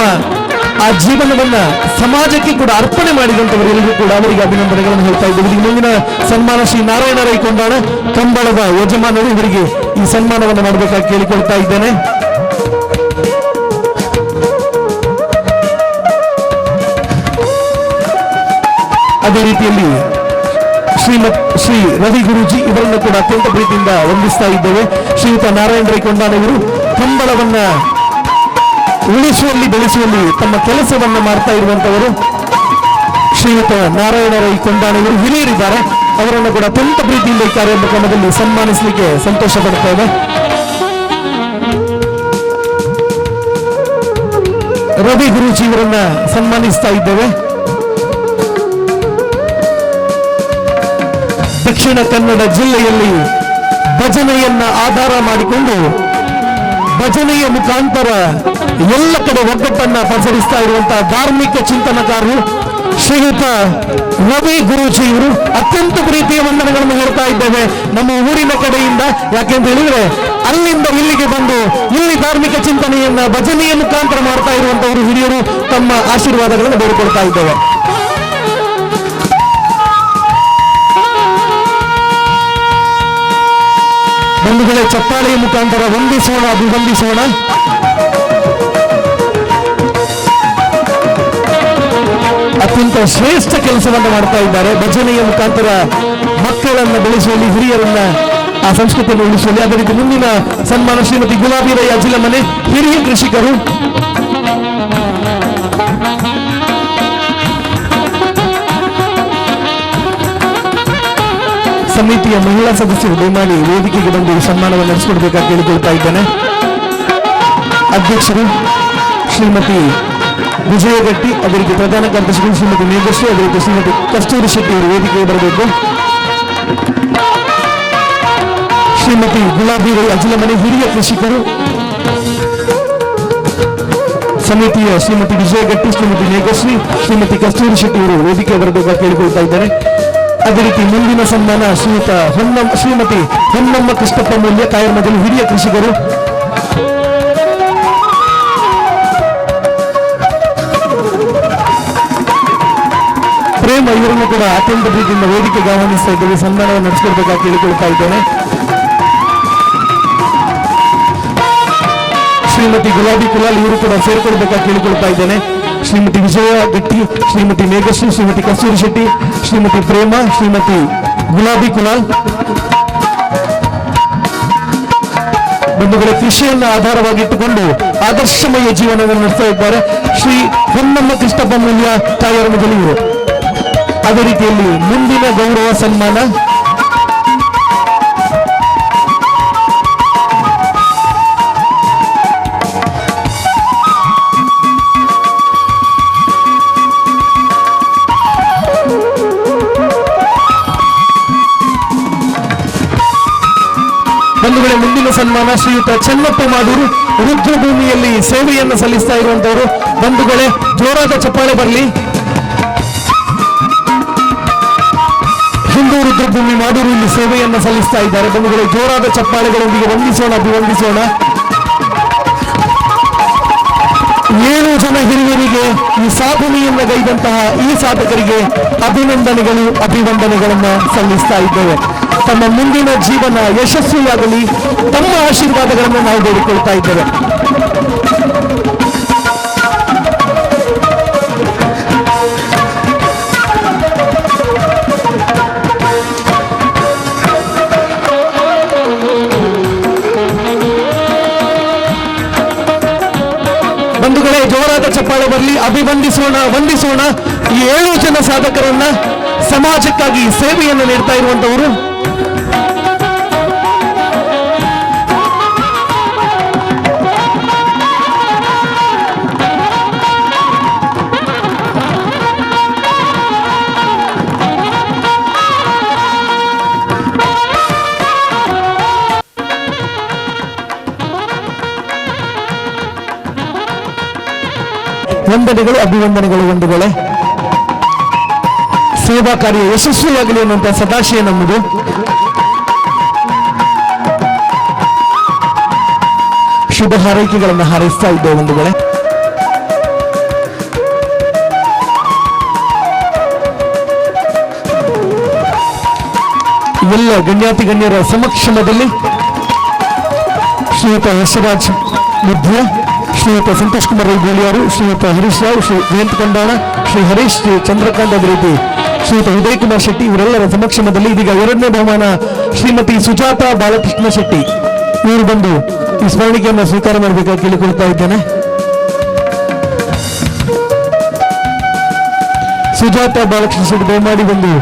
ಆ ಜೀವನವನ್ನ ಸಮಾಜಕ್ಕೆ ಕೂಡ ಅರ್ಪಣೆ ಮಾಡಿದಂತವರೆಲ್ಲರೂ ಕೂಡ ಅವರಿಗೆ ಅಭಿನಂದನೆಗಳನ್ನು ಹೇಳ್ತಾ ಇದ್ದೀವಿ. ಮುಂದಿನ ಸನ್ಮಾನ ಶ್ರೀ ನಾರಾಯಣ ರೈ ಕೊಂಡಾಣ, ಕಂಬಳದ ಯಜಮಾನರು, ಇವರಿಗೆ ಈ ಸನ್ಮಾನವನ್ನು ಮಾಡಬೇಕಾಗಿ ಕೇಳಿಕೊಳ್ತಾ ಇದ್ದೇನೆ. ಅದೇ ರೀತಿಯಲ್ಲಿ ಶ್ರೀ ರವಿ ಗುರೂಜಿ ಇವರನ್ನು ಕೂಡ ಅತ್ಯಂತ ಪ್ರೀತಿಯಿಂದ ವಂದಿಸ್ತಾ ಇದ್ದೇವೆ. ಶ್ರೀಯುತ ನಾರಾಯಣ ರೈ ಕೊಂಡಾಣ ಇವರು ಕಂಬಳವನ್ನ ಉಳಿಸುವಲ್ಲಿ ಬೆಳೆಸುವಲ್ಲಿ ತಮ್ಮ ಕೆಲಸವನ್ನ ಮಾಡ್ತಾ ಇರುವಂತವರು. ಶ್ರೀಯುತ ನಾರಾಯಣ ರೈ ಕೊಂಡಾಣ ಇವರು ಹಿರಿಯರಿದ್ದಾರೆ, ಅವರನ್ನು ಕೂಡ ಅತ್ಯಂತ ಪ್ರೀತಿಯಿಂದ ಈ ಕಾರ್ಯಕ್ರಮದಲ್ಲಿ ಸನ್ಮಾನಿಸಲಿಕ್ಕೆ ಸಂತೋಷ ಪಡ್ತೇವೆ. ರವಿ ಗುರೂಜಿ ಇವರನ್ನ ಸನ್ಮಾನಿಸ್ತಾ ಇದ್ದೇವೆ. ದಕ್ಷಿಣ ಕನ್ನಡ ಜಿಲ್ಲೆಯಲ್ಲಿ ಭಜನೆಯನ್ನ ಆಧಾರ ಮಾಡಿಕೊಂಡು ಭಜನೆಯ ಮುಖಾಂತರ ಎಲ್ಲ ಕಡೆ ಒಗ್ಗಟ್ಟನ್ನ ಪಸರಿಸ್ತಾ ಇರುವಂತಹ ಧಾರ್ಮಿಕ ಚಿಂತನಕಾರರು ಶ್ರೀಯುತ ರವಿ ಗುರೂಜಿ ಇವರು. ಅತ್ಯಂತ ಪ್ರೀತಿಯ ವಂದನೆಗಳನ್ನು ಹೇಳ್ತಾ ಇದ್ದೇವೆ ನಮ್ಮ ಊರಿನ ಕಡೆಯಿಂದ. ಯಾಕೆಂತ ಹೇಳಿದ್ರೆ ಅಲ್ಲಿಂದ ಇಲ್ಲಿಗೆ ಬಂದು ಇಲ್ಲಿ ಧಾರ್ಮಿಕ ಚಿಂತನೆಯನ್ನ ಭಜನೆಯ ಮುಖಾಂತರ ಮಾಡ್ತಾ ಇರುವಂತವರು ಹಿರಿಯರು. ತಮ್ಮ ಆಶೀರ್ವಾದಗಳನ್ನು ಬೇಡಿಕೊಳ್ತಾ ಇದ್ದೇವೆ. ಬಂಧುಗಳೇ, ಚಪ್ಪಾಳೆಯ ಮುಖಾಂತರ ವಂದಿಸೋಣ, ಅಭಿವಂದಿಸೋಣ. ಅತ್ಯಂತ ಶ್ರೇಷ್ಠ ಕೆಲಸವನ್ನು ಮಾಡ್ತಾ ಇದ್ದಾರೆ. ಭಜನೆಯ ಮುಖಾಂತರ ಮಕ್ಕಳನ್ನ ಬೆಳೆಸುವಲ್ಲಿ, ಹಿರಿಯರನ್ನ ಆ ಸಂಸ್ಕೃತಿಯನ್ನು ಉಳಿಸುವಲ್ಲಿ. ಅದೇ ರೀತಿ ಮುಂದಿನ ಸನ್ಮಾನ ಶ್ರೀಮತಿ ಗುಲಾಬಿ ರೈ ಅಜಿಲಮನೆ, ಹಿರಿಯ ಕೃಷಿಕರು. ಸಮಿತಿಯ ಮಹಿಳಾ ಸದಸ್ಯರು ದಯಮಾಡಿ ವೇದಿಕೆಗೆ ಬಂದು ಸನ್ಮಾನವನ್ನು ನಡೆಸಿಕೊಡ್ಬೇಕಾಗಿ ಕೇಳಿಕೊಳ್ತಾ ಇದ್ದೇನೆ. ಅಧ್ಯಕ್ಷರು ಶ್ರೀಮತಿ ವಿಜಯಗಟ್ಟಿ, ಅದೇ ರೀತಿ ಪ್ರಧಾನ ಕಾರ್ಯದರ್ಶಿಗಳು ಶ್ರೀಮತಿ ಮೇಘಶ್ರೀ, ಅದೇ ರೀತಿ ಶ್ರೀಮತಿ ಕಸ್ತೂರಿ ಶೆಟ್ಟಿ ಅವರು ವೇದಿಕೆಗೆ ಬರಬೇಕು. ಶ್ರೀಮತಿ ಗುಲಾಬಿ ರೈ ಅಜಿಲಮನೆ, ಹಿರಿಯ ಕೃಷಿಕರು. ಸಮಿತಿಯ ಶ್ರೀಮತಿ ವಿಜಯಗಟ್ಟಿ, ಶ್ರೀಮತಿ ಮೇಘಶ್ರೀ, ಶ್ರೀಮತಿ ಕಸ್ತೂರಿ ಶೆಟ್ಟಿ ಅವರು ವೇದಿಕೆಗೆ ಬರಬೇಕಾಗಿ ಕೇಳಿಕೊಳ್ತಾ ಇದ್ದಾರೆ. ಅದೇ ರೀತಿ ಮುಂದಿನ ಸನ್ಮಾನ ಶ್ರೀಮತಿ ಹೊನ್ನಮ್ಮ ಕೃಷ್ಣಪ್ಪ ಮೂಲ್ಯ, ಕಾಯರ್ಮದಲ್ಲಿ, ಹಿರಿಯ ಕೃಷಿಕರು. ಪ್ರೇಮ ಇವರನ್ನು ಕೂಡ ಅತ್ಯಂತ ಪ್ರೀತಿಯಿಂದ ವೇದಿಕೆಗೆ ಆಹ್ವಾನಿಸ್ತಾ ಇದ್ದೇವೆ. ಸನ್ಮಾನವನ್ನು ನಡೆಸಿಕೊಡ್ಬೇಕಾಗಿ ಕೇಳಿಕೊಳ್ತಾ ಇದ್ದೇನೆ. ಶ್ರೀಮತಿ ಗುಲಾಬಿ ಕುಲಾಲ್ ಇವರು ಕೂಡ ಸೇರಿಕೊಳ್ಬೇಕಾಗಿ ಕೇಳಿಕೊಳ್ತಾ ಇದ್ದೇನೆ. ಶ್ರೀಮತಿ ವಿಜಯ ಗಟ್ಟಿ, ಶ್ರೀಮತಿ ಮೇಘಶ್ರೀ, ಶ್ರೀಮತಿ ಕಸ್ತೂರಿ ಶೆಟ್ಟಿ, ಶ್ರೀಮತಿ ಪ್ರೇಮ, ಶ್ರೀಮತಿ ಗುಲಾಬಿ ಕುಲಾಲ್. ಬಂಧುಗಳೇ, ಕೃಷಿಯನ್ನು ಆಧಾರವಾಗಿಟ್ಟುಕೊಂಡು ಆದರ್ಶಮಯ ಜೀವನವನ್ನು ನಡೆಸ್ತಾ ಇದ್ದಾರೆ ಶ್ರೀ ಹೊನ್ನಮ್ಮ ಕೃಷ್ಣಪ್ಪ ಮೂಲ್ಯ ತಾಯಿಯರ ಮೊದಲಿವರು. ಅದೇ ರೀತಿಯಲ್ಲಿ ಮುಂದಿನ ಗೌರವ ಸನ್ಮಾನ ಬಂಧುಗಳೇ, ಮುಂದಿನ ಸನ್ಮಾನ ಶ್ರೀಯುತ ಚೆನ್ನಪ್ಪ ಮಾಡೂರು, ರುದ್ರಭೂಮಿಯಲ್ಲಿ ಸೇವೆಯನ್ನು ಸಲ್ಲಿಸ್ತಾ ಇರುವಂತವರು. ಬಂಧುಗಳೇ, ಜೋರಾದ ಚಪ್ಪಾಳೆ ಬರಲಿ. ಹಿಂದೂ ರುದ್ರಭೂಮಿ ಮಾಡೂರು ಇಲ್ಲಿ ಸೇವೆಯನ್ನು ಸಲ್ಲಿಸ್ತಾ ಇದ್ದಾರೆ. ಬಂಧುಗಳೇ, ಜೋರಾದ ಚಪ್ಪಾಳೆಗಳೊಂದಿಗೆ ವಂದಿಸೋಣ, ಅಭಿವಂದಿಸೋಣ. 7 ಜನ ಹಿರಿಯರಿಗೆ ಈ ಸಾಧನೆಯನ್ನು ಗೈದಂತಹ ಈ ಸಾಧಕರಿಗೆ ಅಭಿವಂದನೆಗಳನ್ನು ಸಲ್ಲಿಸ್ತಾ ಇದ್ದೇವೆ. ತಮ್ಮ ಮುಂದಿನ ಜೀವನ ಯಶಸ್ವಿಯಾಗಲಿ, ತಮ್ಮ ಆಶೀರ್ವಾದಗಳನ್ನು ನಾವು ಬೇಡಿಕೊಳ್ತಾ ಇದ್ದೇವೆ. ಬಂಧುಗಳೇ, ಜೋರಾದ ಚಪ್ಪಾಳೆ ಬರಲಿ. ಅಭಿವಂದಿಸೋಣ, ವಂದಿಸೋಣ ಈ 7 ಜನ ಸಾಧಕರನ್ನ, ಸಮಾಜಕ್ಕಾಗಿ ಸೇವೆಯನ್ನು ನೀಡ್ತಾ ಇರುವಂತವರು. ವಂದನೆಗಳು, ಅಭಿವಂದನೆಗಳು. ಬಂಧುಗಳೇ, ಸೇವಾ ಕಾರ್ಯ ಯಶಸ್ವಿಯಾಗಲಿ ಅನ್ನುವಂತಹ ಸದಾಶಯ ನಮ್ಮದು. ಶುಭ ಹಾರೈಕೆಗಳನ್ನು ಹಾರೈಸ್ತಾ ಇದ್ದೇವೆ. ಬಂಧುಗಳೇ, ಎಲ್ಲ ಗಣ್ಯಾತಿ ಗಣ್ಯರ ಸಮಕ್ಷಮದಲ್ಲಿ ಶ್ರೀಯುತ ಯಶರಾಜ್ ವಿದ್ಯ, ಶ್ರೀಯುತ ಸಂತೋಷ್ ಕುಮಾರ್ ರೈ ಗೋಳಿಯಾರು, ಶ್ರೀಯುತ ಹರೀಶ್ ರಾವ್, ಶ್ರೀ ಜಯಂತ್ ಕೊಂಡಾಣ, ಶ್ರೀ ಹರೀಶ್, ಶ್ರೀ ಚಂದ್ರಕಾಂತ್, ಅದೇ ರೀತಿ ಶ್ರೀಯುತ ಉದಯ್ ಕುಮಾರ್ ಶೆಟ್ಟಿ ಇವರೆಲ್ಲರ ಸಮಕ್ಷಮದಲ್ಲಿ ಇದೀಗ 2ನೇ ಬಹುಮಾನ ಶ್ರೀಮತಿ ಸುಜಾತಾ ಬಾಲಕೃಷ್ಣ ಶೆಟ್ಟಿ ಇವರು ಬಂದು ಈ ಸ್ಮರಣಿಕೆಯನ್ನು ಸ್ವೀಕಾರ ಮಾಡಬೇಕಾಗಿ ಕೇಳಿಕೊಳ್ತಾ ಇದ್ದೇನೆ. ಸುಜಾತಾ ಬಾಲಕೃಷ್ಣ ಶೆಟ್ಟಿ ದಯಮಾಡಿ ಬಂದು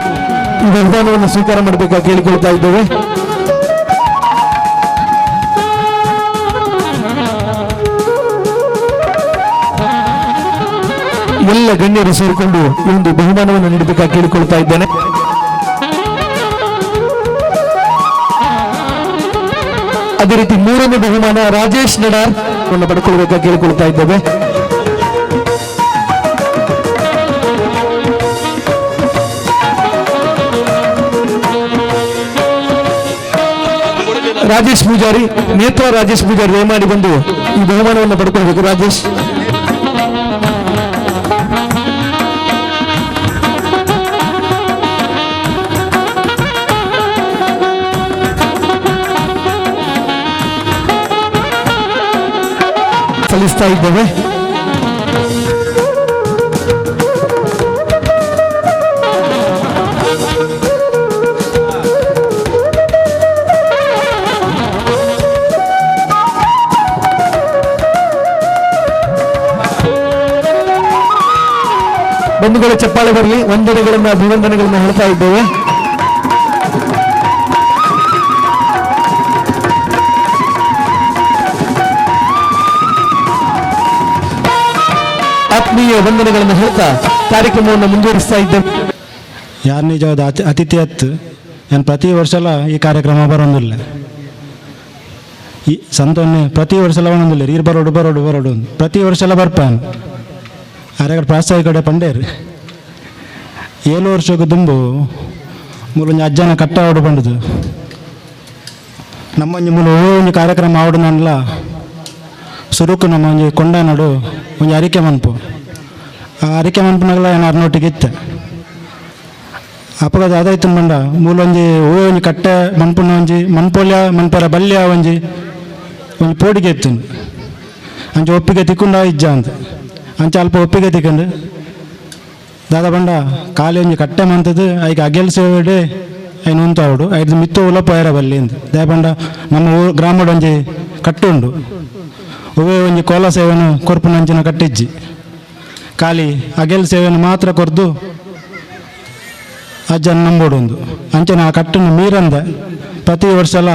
ಈ ಬಹುಮಾನವನ್ನು ಸ್ವೀಕಾರ ಮಾಡಬೇಕಾಗಿ ಕೇಳಿಕೊಳ್ತಾ ಇದ್ದೇವೆ. ಎಲ್ಲ ಗಣ್ಯರು ಸೇರಿಕೊಂಡು ಈ ಒಂದು ಬಹುಮಾನವನ್ನು ನೀಡಬೇಕಾಗಿ ಕೇಳಿಕೊಳ್ತಾ ಇದ್ದೇನೆ. ಅದೇ ರೀತಿ 3ನೇ ಬಹುಮಾನ ರಾಜೇಶ್ ನಡಾರ್ ಪಡ್ಕೊಳ್ಬೇಕಾಗಿ ಕೇಳಿಕೊಳ್ತಾ ಇದ್ದೇವೆ. ರಾಜೇಶ್ ಪೂಜಾರಿ, ನೇತ್ರ ರಾಜೇಶ್ ಪೂಜಾರಿ ದಯಮಾಡಿ ಬಂದು ಈ ಬಹುಮಾನವನ್ನು ಪಡ್ಕೊಳ್ಬೇಕು. ರಾಜೇಶ್, ಸಲ್ಲಿಸ್ತಾ ಇದ್ದೇವೆ. ಬಂಧುಗಳ ಚಪ್ಪಾಳೆ ಬರಲಿ. ವಂದನೆಗಳನ್ನು, ಅಭಿವಂದನೆಗಳನ್ನು ಹೇಳ್ತಾ ಇದ್ದೇವೆ. ಆತ್ಮೀಯ ವಂದನೆಗಳನ್ನು ಹೇಳ್ತಾ ಕಾರ್ಯಕ್ರಮವನ್ನು ಮುಂದುವರಿಸ್ತಾ ಇದ್ದೇವೆ. ಯಾರು ನಿಜವಾದ ಅತಿಥಿ ಹತ್ತು ನಾನು ಪ್ರತಿ ವರ್ಷಲ ಈ ಕಾರ್ಯಕ್ರಮ ಬರೋದಿಲ್ಲ. ಈ ಸಂತೋಷನೆ ಪ್ರತಿ ವರ್ಷಲ ಒಂದೊಂದಿಲ್ಲ ಇರು ಬರೋಡು ಪ್ರತಿ ವರ್ಷಲ ಬರ್ಪಾನು ಆರೆಗಡೆ ಪ್ರಾಸ್ತಾವಿಕ ಕಡೆ ಪಂಡೇರು 7 ವರ್ಷಕ್ಕೆ ದುಂಬು ಮೂಲೊಂದು ಅಜ್ಜನ ಕಟ್ಟ ಆವಡು ಬಂಡದು ನಮ್ಮೊಂದು ಮೂಲ ಒಂಜಿ ಕಾರ್ಯಕ್ರಮ ಆವಡು ನನ್ಲ ಸುರುಕು ನಮ್ಮ ಒಂಜಿ ಕೊಂಡನಡು ಒಂಜಿ ಅರಿಕೆ ಮನ್ಪು ಆ ಅರಿಕೆ ಮನ್ಪುನಾಗಲ ಏನು ಅರ್ನೊಟ್ಟಿಗೆ ಇತ್ತೆ ಅಪಗದ ಅದಾಯ್ತು ಬಂಡ ಮೂಲೊಂಜಿ ಒಂಜಿ ಕಟ್ಟೆ ಮನ್ಪುನ ಒಂಜಿ ಮನ್ಪೊಲ್ಯ ಮನ್ಪರ ಬಲ್ಯ ಒಂಜಿ ಪೋಡಿಗೆ ಇತ್ತು ಅಂಚ ಒಪ್ಪಿಗೆ ತಿಕ್ಕೊಂಡ ಇಜ್ಜ ಅಂತ ಅಂಚ ಅಲ್ಪ ಒಪ್ಪಿಗೆ ತಿಕ್ಕೊಂಡು ದಾದ ಬಂಡ ಖಾಲಿ ಒಂಜಿ ಕಟ್ಟೆ ಮಂತದ್ದು ಐಕೆ ಅಗೆಲ್ ಸೇವೆಡೆ ಐನು ಉಂತಾವಡು ಐದು ಮಿತ್ತು ಉಲಪ ಏರ ಬಲ್ಲಿ ಅಂತ ದಯಪಂಡ ನಮ್ಮ ಗ್ರಾಮಡ್ ಒಂಜಿ ಕಟ್ಟು ಉಂಡು ಒವೇ ಒಂಜಿ ಕೋಲ ಸೇವೆನು ಕೊರ್ಪು ನಂಚಿನ ಕಟ್ಟಿಜ್ಜಿ ಖಾಲಿ ಅಗೆಲ್ ಸೇವೆನು ಮಾತ್ರ ಕೊರ್ದು ಅಜ್ಜನ ನಂಬೋಡು ಅಂಚನ ಆ ಕಟ್ಟನ್ನು ಮೀರಂದ ಪ್ರತಿ ವರ್ಷಲ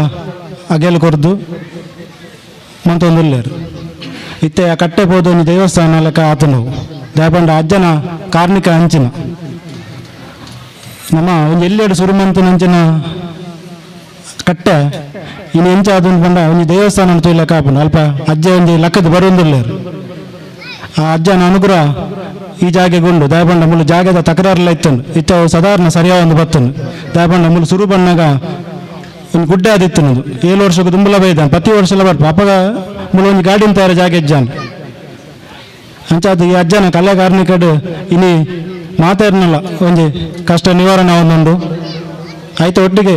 ಅಗೆಲ್ ಕೊರ್ದು ಮಂತೊಂದುಲ್ಲೇರು ಇತ್ತೆ ಆ ಕಟ್ಟೆ ಹೋದ ಒಂದು ದೇವಸ್ಥಾನ ಲೆಕ್ಕ ಆತನು ದಯಪಂಡ ಅಜ್ಜನ ಕಾರ್ಮಿಕ ಅಂಚಿನ ನಮ್ಮ ಒಂದು ಎಲ್ಲೆಡು ಸುರುಮಂತಿನ ಅಂಚಿನ ಕಟ್ಟೆ ಇನ್ನು ಎಂಚ ಅದನ್ನು ಬಂಡ ಒಂದು ದೇವಸ್ಥಾನ ಲೆಕ್ಕ ಹಾಪುಂಡು ಅಲ್ಪ ಅಜ್ಜ ಒಂದು ಲೆಕ್ಕದ ಬರೋದಿಲ್ಲೇರು ಆ ಅಜ್ಜನ ಅನುಗ್ರಹ ಈ ಜಾಗೆಗುಂಡು ದಯಪಂಡ ಮುಳ್ಳು ಜಾಗದ ತಕರಾರೆಲ್ಲ ಇತ್ತಂಡು ಇತ್ತ ಸಾಧಾರಣ ಸರಿಯಾದ ಒಂದು ಬತ್ತನು ದಯಪಂಡ ಮುಳ್ಳು ಸುರು ಬಣ್ಣಗ ಒಂದು ಗುಡ್ಡೆ ಆದಿತ್ತನದು 7 ವರ್ಷಕ್ಕೆ ತುಂಬಲ ಬೈದಾನೆ ಪ್ರತಿ ವರ್ಷ ಎಲ್ಲ ಬರ್ಪ ಅಪ್ಪಗ ಮುಳ್ಳು ಒಂದು ಗಾಡಿನ ತಯಾರ ಜಾಗ ಇಜ್ಜಾನ ಅಂಚಾದ ಈ ಅಜ್ಜನ ಕಲೆ ಕಾರ್ಮಿಕಡು ಇನಿ ಮಾತಾಡ್ನಲ್ಲ ಒಂದು ಕಷ್ಟ ನಿವಾರಣೆ ಒಂದೊಂದು ಆಯ್ತು ಒಟ್ಟಿಗೆ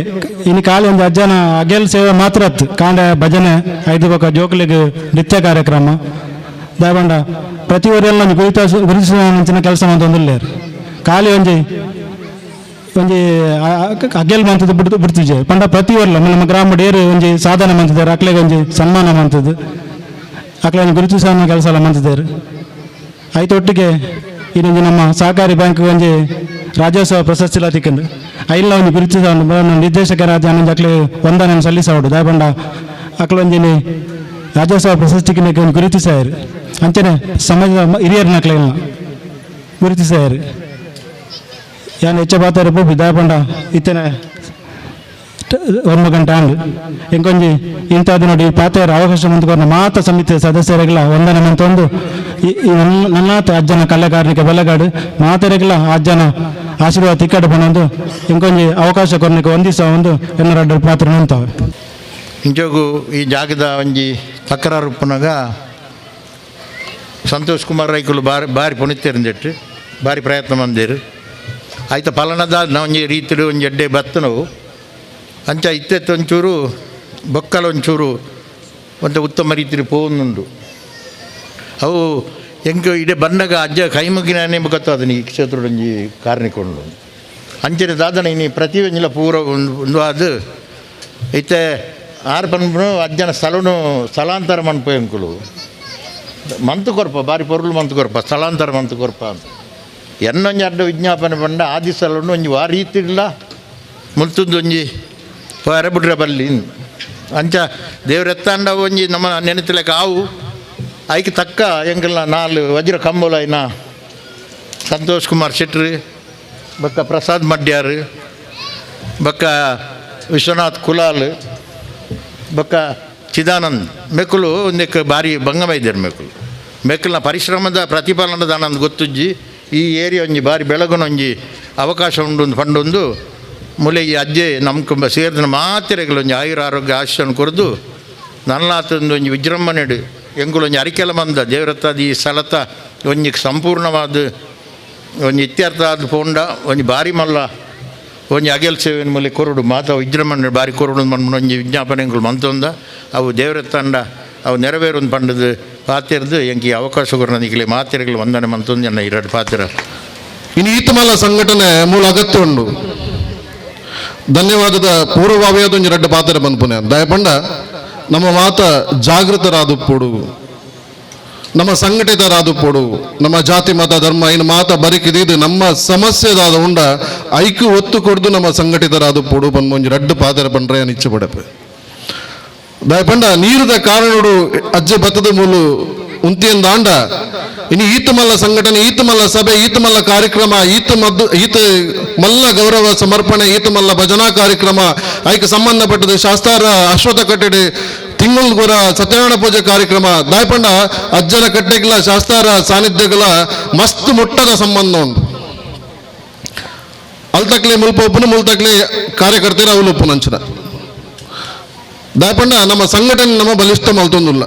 ಇನ್ನು ಖಾಲಿ ಒಂದು ಅಜ್ಜನ ಅಗೆಲ್ ಸೇವೆ ಮಾತ್ರ ಹತ್ತು ಕಾಂಡ ಭಜನೆ 5 ಬೊಕ್ಕ ಜೋಕುಲಿಗೆ ನೃತ್ಯ ಕಾರ್ಯಕ್ರಮ ದಯಪಂಡ ಪ್ರತಿ ಊರೆಲ್ಲ ಗುರುತಿಸಿನ ಕೆಲಸ ಮಂತೊಂದುಲ್ಲೇರು ಖಾಲಿ ಒಂಜಿ ಅಗೆಲ್ ಮಂತದ್ದು ಬಿಡ್ತಿದ್ದೆ ಪಂಡ ಪ್ರತಿ ಊರ್ಲ ನಮ್ಮ ಗ್ರಾಮ ಡೇರು ಒಂಜಿ ಸಾಧನೆ ಮಂತಿದ್ದಾರೆ ಅಕ್ಲೆಗೆ ಒಂಜಿ ಸನ್ಮಾನ ಮಂತದ್ದು ಅಕ್ಲೆ ಒಂದು ಗುರುತಿಸೋ ಕೆಲಸ ಎಲ್ಲ ಮಂತಿದ್ದಾರೆ ಆಯ್ತು ಒಟ್ಟಿಗೆ ಇನ್ನೊಂದು ನಮ್ಮ ಸಹಕಾರಿ ಬ್ಯಾಂಕ್ ಒಂಜಿ ರಾಜ್ಯೋತ್ಸವ ಪ್ರಶಸ್ತಿ ಎಲ್ಲ ತಿಕ್ಕೊಂಡು ಐಲ್ಲ ಒಂದು ಗುರುತಿಸ ನಿರ್ದೇಶಕರಾದ ಅನ್ನೊಂದು ಅಕ್ಲೆ ವಂದನೆ ಸಲ್ಲಿಸೋಡು ದಯಪಂಡ ಅಕ್ಲೊಂಜಿನಿ ರಾಜ್ಯೋತ್ಸವ ಪ್ರಶಸ್ತಿಗೆ ಒಂದು ಗುರುತಿಸಾರು ಅಂಚನೆ ಸಮಾಜದ ಹಿರಿಯರನ್ನ ಅಕ್ಲೆಲ್ಲ ಗುರುತಿಸಾರು ಯಾನು ಹೆಚ್ಚು ಬಾತಾರೆ ಪೋಪಿ ದಯಪಂಡ ಇತ್ತನೆ 1 ಗಂಟೆ ಆಂಡು ಎಂಕೊಂಜಿ ಇಂಥದ್ದು ನೋಡಿ ಪಾತೆಯರ ಅವಕಾಶ ಮಂತ್ಕೊಂಡು ಮಾತ ಸಮಿತಿ ಸದಸ್ಯರಿಗೆಲ್ಲ ವಂದನೆ ಮಂತೊಂದು ನನ್ನಾತ ಅಜ್ಜನ ಕಲೆ ಕಾರ್ಮಿಕ ಬೆಲೆಗಾಡು ಮಾತೆರೆಗೆಲ್ಲ ಅಜ್ಜನ ಆಶೀರ್ವಾದ ತಿಕ್ಕಡು ಬಂದೊಂದು ಎಂಕೊಂಜಿ ಅವಕಾಶ ಕೊರ್ನಿಗೆ ಒಂದಿಸ ಒಂದು ಎನ್ನರಡ್ಡ ಪಾತ್ರ ನಿಂತಾವೆ ಇಂಚೋಗು ಈ ಜಾಗದ ಒಂಜಿ ತಕರಾರು ಉಪ್ಪುನಾಗ ಸಂತೋಷ್ ಕುಮಾರ್ ರೈಕುಲು ಬಾರಿ ಪುಣಿತೇರಿಂದೆಟ್ಟು ಬಾರಿ ಪ್ರಯತ್ನ ಮಂದಿರು ಆಯ್ತು ಫಲನದ ಒಂಜಿ ರೀತಿಲು ಒಂಜಿ ಎಡ್ಡೆ ಬತ್ತನವು ಅಂಚ ಇತ್ತೆತ್ತು ಒಂಚೂರು ಬೊಕ್ಕಲ ಒಂಚೂರು ಒಂದು ಉತ್ತಮ ರೀತಿಲಿ ಪೋನುಂಡು ಅವು ಹೆಂಗೆ ಇಡೀ ಬಂದಾಗ ಅಜ್ಜ ಕೈಮುಗಿನೇ ಗೊತ್ತಾದನು ಈ ಕ್ಷೇತ್ರದೊಂಜಿ ಕಾರ್ಣಿಕೊಂಡು ಅಂಚನೆ ದಾದನ ಇನ್ನು ಪ್ರತಿ ಒಂಜಿಲ ಪೂರ ಒಂದು ಅದು ಇತ್ತೆ ಆರು ಪನ್ಪು ಅಜ್ಜನ ಸ್ಥಳನು ಸ್ಥಳಾಂತರ ಮನ್ಪೋಯಂಕುಲು ಮಂತು ಕೊರಪ ಬಾರಿ ಪೊರ್ಲು ಮಂತು ಕೊರಪ ಸ್ಥಳಾಂತರ ಮಂತು ಕೊರಪ ಅಂತ ಎನ್ನೊಂಜಿ ಅಡ್ಡ ವಿಜ್ಞಾಪನೆ ಬಂಡ ಆದಿ ಸ್ಥಳನು ಒಂಜಿ ಆ ರೀತಿ ಇಲ್ಲ ಮುಲ್ತುಂದು ಒಂಜಿ ಬಿಡ್ರೆ ಬಲ್ಲಿ ಅಂಚ ದೇವ್ರ ಎತ್ತಾಂಡ ಒಂಜಿ ನಮ್ಮ ನೆನೆತಲೆಕ ಆವು ಐಕೆ ತಕ್ಕ ಎಂಕಲ್ನ 4 ವಜ್ರ ಕಂಬೋಲ ಐನ ಸಂತೋಷ್ ಕುಮಾರ್ ಶೆಟ್ರು ಬಕ್ಕ ಪ್ರಸಾದ್ ಮಡ್ಯಾರು ಬಕ್ಕ ವಿಶ್ವನಾಥ್ ಕುಲಾಲ್ ಬಕ್ಕ ಚಿದಾನಂದ್ ಮೆಕ್ಕಲು ಒಂದಕ್ಕೆ ಬಾರಿ ಭಂಗಮ ಇದ್ದಾರೆ ಮೆಕ್ಕಲ್ನ ಪರಿಶ್ರಮದ ಪ್ರತಿಫಲನದ ನಂದು ಗೊತ್ತುಜ್ಜಿ ಈ ಏರಿಯಾ ಒಂಜಿ ಬಾರಿ ಬೆಳಗುನೊಂಜಿ ಅವಕಾಶ ಉಂಡು ಪಂಡೊಂದು ಮುಲೆ ಈ ಅಜ್ಜೆ ನಮ್ಗೆ ಸೇರಿದ ಮಾತ್ರೆಗಳು ಒಂಜಿ ಆಯುರ ಆರೋಗ್ಯ ಆಶೀರ್ವಾದ ಕೊರದು ನಲ್ಲಾತೊಂದು ಒಂಜಿ ವಿಜೃಂಭಣೆಡು ಎಂಗುಲೊಂಜಿ ಅರಿಕೆಲ ಮಂದ ದೇವರತ್ತಾದ ಈ ಸ್ಥಳತ ಒಂಜಿ ಸಂಪೂರ್ಣವಾದ ಒಂಜಿ ಇತ್ಯರ್ಥ ಆದ ಪೋಂಡ ಒಂಜಿ ಬಾರಿ ಮಲ್ಲ ಒಂಜಿ ಅಗೆಲ್ ಸೇವೆನ ಮೂಲೆ ಕೊರಡು ಮಾತ ವಿಜೃಂಭಣೆ ಬಾರಿ ಕೊರಡು ಮನ್ಮನ ಒಂಜಿ ವಿಜ್ಞಾಪನೆಗಳು ಮಂತೊಂದ ಅವು ದೇವರತ್ತಂಡ ಅವು ನೆರವೇರೊಂದು ಪಂಡದು ಪಾತಿರದು ಎಂಕಿ ಅವಕಾಶ ಕೊರನಿಗೆ ಮಾತ್ರೆಗಳು ವಂದನೆ ಮಂತೊಂದು ಎನ್ನ 2 ಪಾತ್ರ ಇನ್ನು ಈತಮಲ್ಲ ಸಂಘಟನೆ ಮೂಲ ಅಗತ್ಯ ಉಂಡು ಧನ್ಯವಾದದ ಪೂರ್ವಭಾವಿಯಾದೊಂದು 2 ಪಾತ್ರ ಬಂದ್ಪುನೆ ದಯಪಂಡ ನಮ್ಮ ಮಾತ ಜಾಗೃತರಾದುಪ್ಪೋಡು ನಮ್ಮ ಸಂಘಟಿತರಾದುಪ್ಪೋಡು ನಮ್ಮ ಜಾತಿ ಮತ ಧರ್ಮ ಇನ್ನು ಮಾತ ಬರಿಕಿದ್ದು ನಮ್ಮ ಸಮಸ್ಯೆದಾದ ಉಂಡ ಐಕ್ಯ ಒತ್ತು ಕೊಡ್ದು ನಮ್ಮ ಸಂಘಟಿತರಾದುಪ್ಪೋಡು ಬಂದು ಒಂಜಿ 2 ಪಾತ್ರ ಬಂದ್ರೆ ನಿಚ್ಚ ಪಡಪೆ ದಯಪಂಡ ನೀರದ ಕಾರಣಡು ಅಜ್ಜೆ ಬತ್ತದ ಮೂಲು ಉಂತಿಯನ್ ದಾಂಡ ಇನ್ನು ಈತ ಮಲ್ಲ ಸಂಘಟನೆ ಈತ ಮಲ್ಲ ಸಭೆ ಈತ ಮಲ್ಲ ಕಾರ್ಯಕ್ರಮ ಈತ ಮಲ್ಲ ಗೌರವ ಸಮರ್ಪಣೆ ಈತ ಮಲ್ಲ ಭಜನಾ ಕಾರ್ಯಕ್ರಮ ಐಕೆ ಸಂಬಂಧಪಟ್ಟದ ಶಾಸ್ತಾರ ಅಶ್ವತ್ಥ ಕಟ್ಟಡೆ ತಿಂಗಳು ಗೊರ ಸತ್ಯನಾರಾಯಣ ಪೂಜೆ ಕಾರ್ಯಕ್ರಮ ದಾಯಪಂಡ ಅಜ್ಜನ ಕಟ್ಟೆಗಳ ಶಾಸ್ತಾರ ಸಾನ್ನಿಧ್ಯಗಳ ಮಸ್ತ್ ಮುಟ್ಟದ ಸಂಬಂಧ ಉಂಟು ಅಲ್ತಕ್ಲೆ ಮುಲ್ಪೊಪ್ಪನು ಮುಲ್ತಕ್ಲೆ ಕಾರ್ಯಕರ್ತರ ಅವಲೊಪ್ಪು ನಂಚನ ದಾಯಪಂಡ ನಮ್ಮ ಸಂಘಟನೆ ನಮ್ಮ ಬಲಿಷ್ಠ ಮಲ್ತೊಂದುಲ್ಲ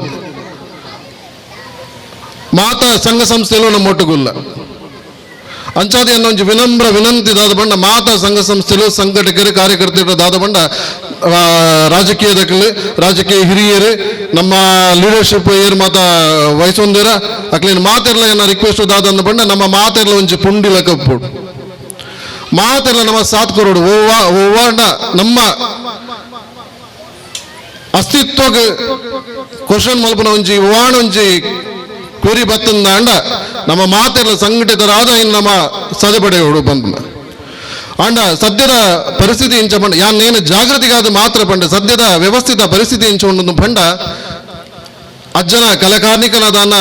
ಮಾತ ಸಂಘ ಸಂಸ್ಥೆಯಲ್ಲೂ ನಮ್ಮ ಒಟ್ಟುಗುಲ್ಲ ಅಂಚಾದಿ ಅನ್ನೋ ವಿನಮ್ರ ವಿನಂತಿ ದಾದ ಬಂಡ ಮಾತ ಸಂಘ ಸಂಸ್ಥೆಲು ಸಂಘಟಕರು ಕಾರ್ಯಕರ್ತರು ದಾದ ಬಂಡ ರಾಜಕೀಯದಲ್ಲಿ ರಾಜಕೀಯ ಹಿರಿಯರು ನಮ್ಮ ಲೀಡರ್ಶಿಪ್ ಏರ್ ಮಾತ ವಹಿಸೊಂದಿರ ಅಕ್ಲೇನು ಮಾತೆರ್ಲ ಏನ ರಿಕ್ವೆಸ್ಟ್ ದಾದಂದು ಬಂಡ ನಮ್ಮ ಮಾತೆರ್ಲ ಒಂಚಿ ಪುಂಡಿಲ ಕಪ್ಪು ಮಾತೆರ್ಲ ನಮ್ಮ ಸಾಥ್ ಕೊರೋಡು ಓವಾಂಡ ನಮ್ಮ ಅಸ್ತಿತ್ವಕ್ಕೆ ಕ್ವಶನ್ ಮಲ್ಪನ ಒಂಜಿ ಓವಾಣ ಒಂಜಿ ಕೊರಿ ಬತ್ತಂದ ಅಂಡ ನಮ್ಮ ಮಾತೆರ್ಲ ಸಂಘಟಿತರಾದ ಇನ್ನು ನಮ್ಮ ಸದಪಡೆಗಳು ಬಂದ ಅಂಡ ಸದ್ಯದ ಪರಿಸ್ಥಿತಿ ಇಂಚ ಪಂಡ ಯಾನ್ ನೇನು ಜಾಗೃತಿಗಾದ ಮಾತ್ರ ಪಂಡ ಸದ್ಯದ ವ್ಯವಸ್ಥಿತ ಪರಿಸ್ಥಿತಿ ಇಂಚ ಉಂಡು ಪಂಡ ಅಜ್ಜನ ಕಲೆಕಾರ್ಮಿಕನದಾನ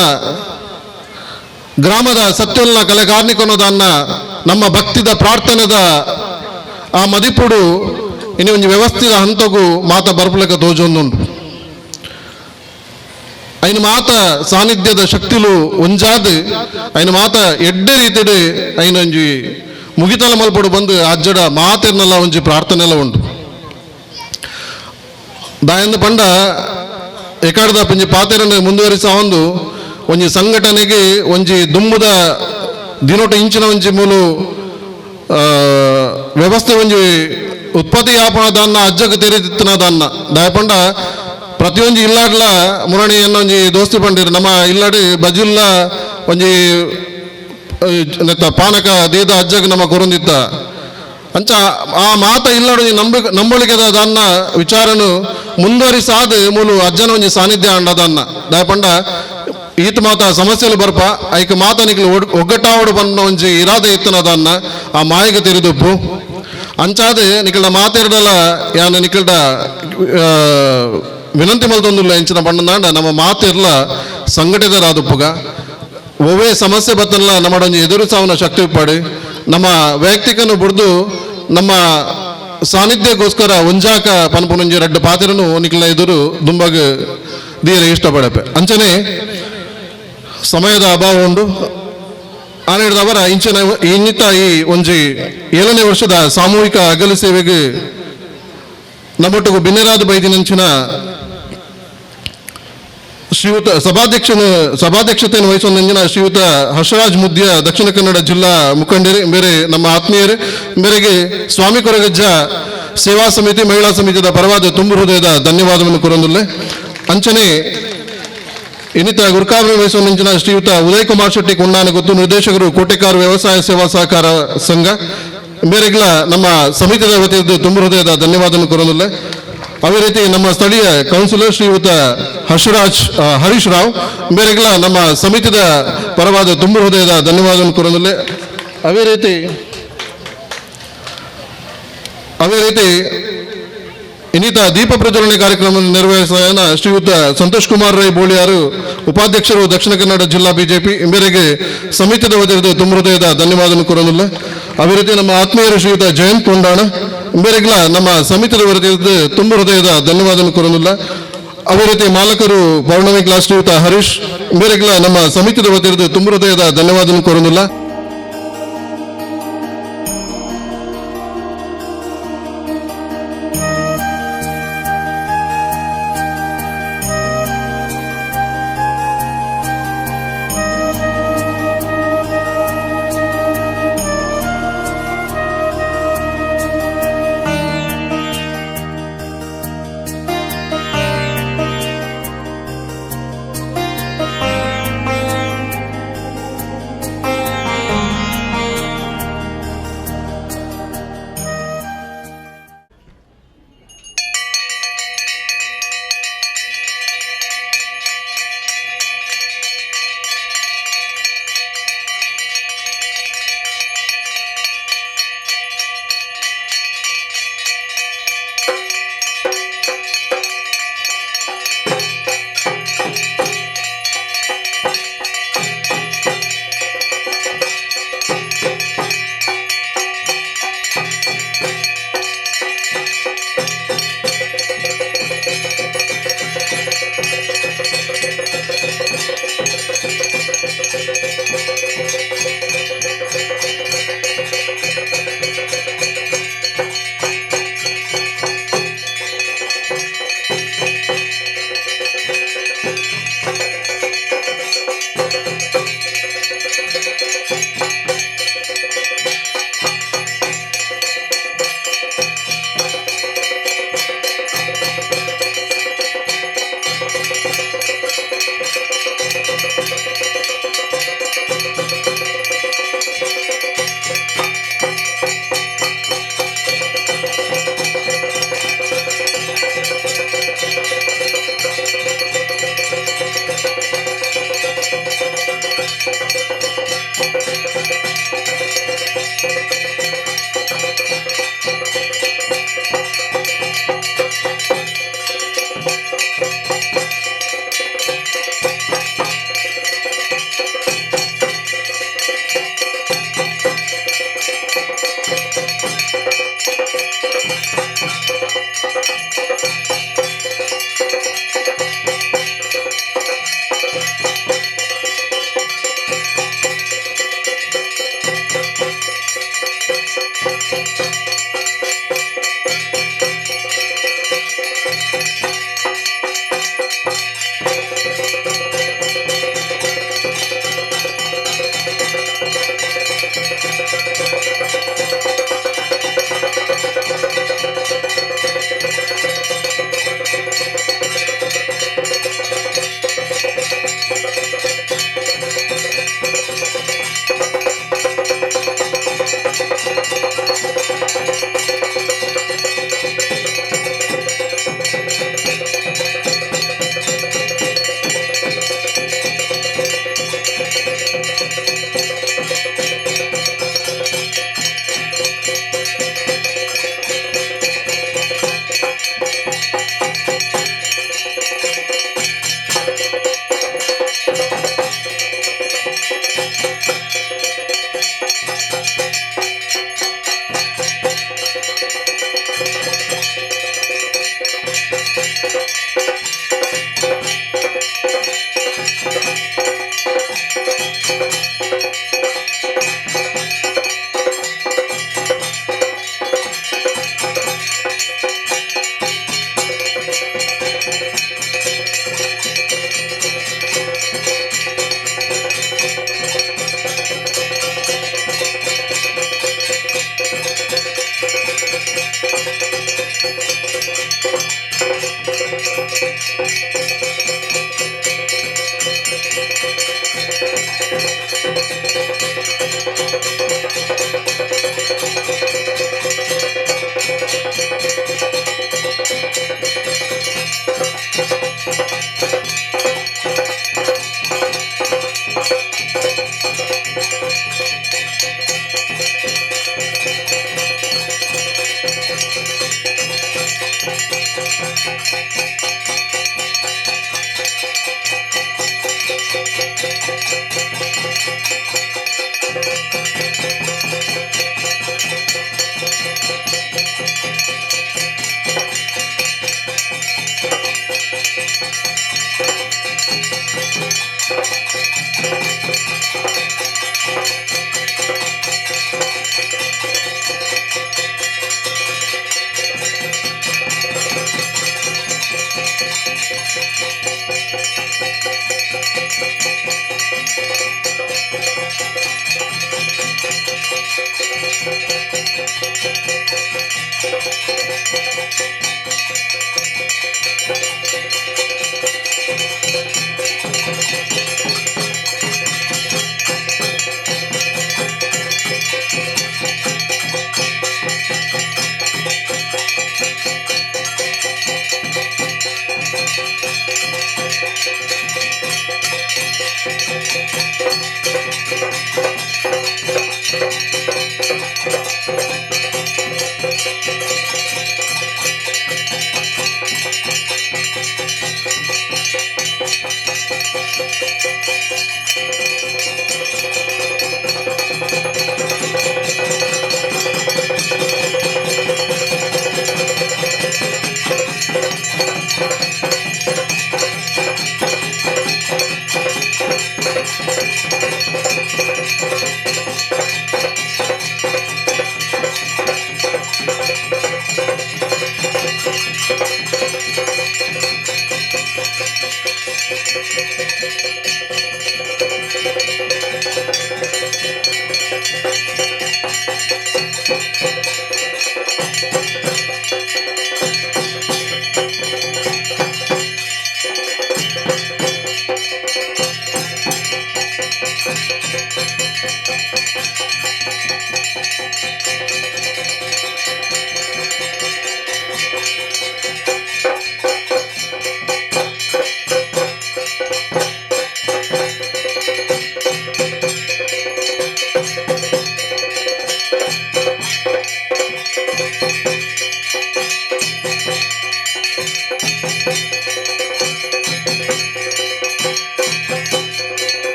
ಗ್ರಾಮದ ಸತ್ಯುಲ್ನ ಕಲೆಕಾರ್ಮಿಕನದಾನ ನಮ್ಮ ಭಕ್ತಿದ ಪ್ರಾರ್ಥನೆದ ಆ ಮದಿಪುಡು ಇನ್ನು ಒಂದು ವ್ಯವಸ್ಥಿತ ಹಂತಗೂ ಮಾತ ಬರ್ಪಲಕ ತೋಜೊಂದುಂಡು ಐನ ಮಾತ ಸಾನ್ನಿಧ್ಯದ ಶಕ್ತಿಲು ಒಂಜಾದ ಐನ ಮಾತ ಎಡ್ಡೆ ರೀತಿಡು ಐನ ಒಂಜಿ ಮುಗಿತಲ ಮಲ್ಪಡು ಬಂದು ಅಜ್ಜಡ ಮಾತೆರ್ನೆಲ್ಲ ಒಂಜಿ ಪ್ರಾರ್ಥನೆ ಎಲ್ಲ ಉಂಟು ದಾಯಂದು ಪಂಡ ಎಕಾಡದ ಪಂಜಿ ಪಾತೆರನ್ನು ಮುಂದುವರಿಸ ಒಂದು ಒಂಜಿ ಸಂಘಟನೆಗೆ ಒಂಜಿ ದುಂಬುದ ದಿನೋಟ ಇಂಚಿನ ಒಂಜಿ ಮೂಲು ವ್ಯವಸ್ಥೆ ಒಂಜಿ ಉತ್ಪತ್ತಿ ಯಾಪನದನ್ನ ಅಜ್ಜಗೆ ತೆರೆದಿತ್ತನದನ್ನ ದಾಯಪಂಡ ಪ್ರತಿಯೊಂದು ಇಲ್ಲಾಡ್ಲ ಮುರಣಿ ಅನ್ನೋ ಒಂಜಿ ದೋಸ್ತಿ ಪಂಡಿರು ನಮ್ಮ ಇಲ್ಲಾಡಿ ಬಜುಲ್ಲ ಒಂಜಿ ಪಾನಕ ದೇದ ಅಜ್ಜಗೆ ನಮ್ಮ ಕೊರೊಂದಿತ್ತ ಅಂಚ ಆ ಮಾತ ಇಲ್ಲಾಡು ನಂಬಳಿಕೆದ ದನ್ನ ವಿಚಾರನು ಮುಂದುವರಿಸಾದ ಮೂಲು ಅಜ್ಜನ ಒಂಜಿ ಸಾನ್ನಿಧ್ಯ ಅಂಡದನ್ನ ದಾಯಪಂಡ ಈತ ಮಾತ ಸಮಸ್ಯೆలు ಬರ್ಪ ಐಕ ಮಾತ ನಿಕ್ಲು ಒಗ್ಗಟ್ಟಾವಡು ಬಂದ ಒಂಜಿ ಇರಾದೆ ಇತ್ತನದನ್ನ ಆ ಮಾಯಿಗೆ ತೆರೆದುಪ್ಪು ಅಂಚಾದ ನಿಕಲ್ಡ ಮಾತೆರಡಲ ಯಾನ ನಿಕಲ್ಡ ವಿನಂತಿ ಮಲ್ತೊಂದುಲ್ಲ ಎಂಚಿನ ಪಂಡಂದಾಂಡ ನಮ್ಮ ಮಾತೆರ್ಲ ಸಂಘಟಿತರಾದುಪ್ಪುಗ ಒವೇ ಸಮಸ್ಯೆ ಬತ್ತಲ್ಲ ನಮ್ಮಡೊಂಜಿ ಎದುರು ಸಾವನ ಶಕ್ತಿ ಉಪ್ಪಾಡು ನಮ್ಮ ವೈಯಕ್ತಿಕನು ಬುಡ್ದು ನಮ್ಮ ಸಾನ್ನಿಧ್ಯಗೋಸ್ಕರ ಒಂಜಾಕ ಪನ್ಪುನೊಂಜಿ ರಡ್ಡು ಪಾತೆರನು ನಿಕ್ಲ ಎದುರು ದುಂಬಾಗ ದೀರ ಇಷ್ಟಪಡಪೆ ಅಂಚನೆ ಸಮಯದ ಅಭಾವ ಉಂಡು ಆನೇಡ್ದವರ ಇಂಚಿನ ಇನ್ನಿತ ಈ ಒಂಜಿ 7ನೇ ವರ್ಷದ ಸಾಮೂಹಿಕ ಅಗಲು ಸೇವೆಗೆ ನಮ್ಮೊಟ್ಟಿಗೂ ಬಿನ್ನೆರಾದ ಬೈದಿನಂಚಿನ ಶ್ರೀಯುತ ಸಭಾಧ್ಯಕ್ಷತೆಯನ್ನು ವಹಿಸುವಂದಿನ ಶ್ರೀಯುತ ಹರ್ಷರಾಜ್ ಮುದ್ಯ ದಕ್ಷಿಣ ಕನ್ನಡ ಜಿಲ್ಲಾ ಮುಖಂಡರು ಬೇರೆ ನಮ್ಮ ಆತ್ಮೀಯರು ಮೇರೆಗೆ ಸ್ವಾಮಿ ಕೊರಗಜ್ಜ ಸೇವಾ ಸಮಿತಿ ಮಹಿಳಾ ಸಮಿತಿಯ ಪರವಾದ ತುಂಬು ಹೃದಯದ ಧನ್ಯವಾದವನ್ನು ಕೋರೊಂದುಲ್ಲೆ ಅಂಚನೆ ಇನ್ನಿತ ಗುರುಕಾವ್ಯ ವಹಿಸುವಂದಿನ ಶ್ರೀಯುತ ಉದಯ್ ಕುಮಾರ್ ಶೆಟ್ಟಿ ಕೊಂಡಾನ ಗೊತ್ತು ನಿರ್ದೇಶಕರು ಕೋಟೆಕಾರ್ ವ್ಯವಸಾಯ ಸೇವಾ ಸಹಕಾರ ಸಂಘ ಬೇರೆಗಳ ನಮ್ಮ ಸಮಿತಿಯ ವತಿಯಿಂದ ತುಂಬು ಹೃದಯದ ಧನ್ಯವಾದವನ್ನು ಕೋರೊಂದುಲ್ಲೆ ಅದೇ ರೀತಿ ನಮ್ಮ ಸ್ಥಳೀಯ ಕೌನ್ಸಿಲರ್ ಶ್ರೀಯುತ ಹರೀಶ್ ರಾವ್ ಬೇರೆಗಳ ನಮ್ಮ ಸಮಿತಿಯ ಪರವಾದ ತುಂಬು ಹೃದಯದ ಧನ್ಯವಾದವನ್ನು ಕೋರೊಂದುಲ್ಲೆ ಅದೇ ರೀತಿ ಇನ್ನಿತ ದೀಪ ಪ್ರಜ್ವಲನೆ ಕಾರ್ಯಕ್ರಮವನ್ನು ನಿರ್ವಹಿಸಿದ ಶ್ರೀಯುತ ಸಂತೋಷ್ ಕುಮಾರ್ ರೈ ಬೋಳಿಯಾರು ಉಪಾಧ್ಯಕ್ಷರು ದಕ್ಷಿಣ ಕನ್ನಡ ಜಿಲ್ಲಾ ಬಿಜೆಪಿ ಬೇರೆಗೆ ಸಮಿತಿಯ ವತಿಯಿಂದ ತುಂಬ ಹೃದಯದ ಧನ್ಯವಾದವನ್ನು ಕೋರೊಂದಿಲ್ಲ ಅದೇ ರೀತಿ ನಮ್ಮ ಆತ್ಮೀಯರು ಶ್ರೀಯುತ ಜಯಂತ್ ಕೊಂಡಾಣ ಬೇರೆಗಳ ನಮ್ಮ ಸಮಿತಿಯ ವತಿಯಿಂದ ತುಂಬ ಹೃದಯದ ಧನ್ಯವಾದವನ್ನು ಕೋರೊಂದಿಲ್ಲ ಅದೇ ರೀತಿ ಮಾಲಕರು ಪೌರ್ಣಮಿ ಕ್ಲಾಸ್ ಶ್ರೀಯುತ ಹರೀಶ್ ಬೇರೆಗಳ ನಮ್ಮ ಸಮಿತಿಯ ವತಿಯಿಂದ ತುಂಬ ಹೃದಯದ ಧನ್ಯವಾದವನ್ನು ಕೋರೊಂದಿಲ್ಲ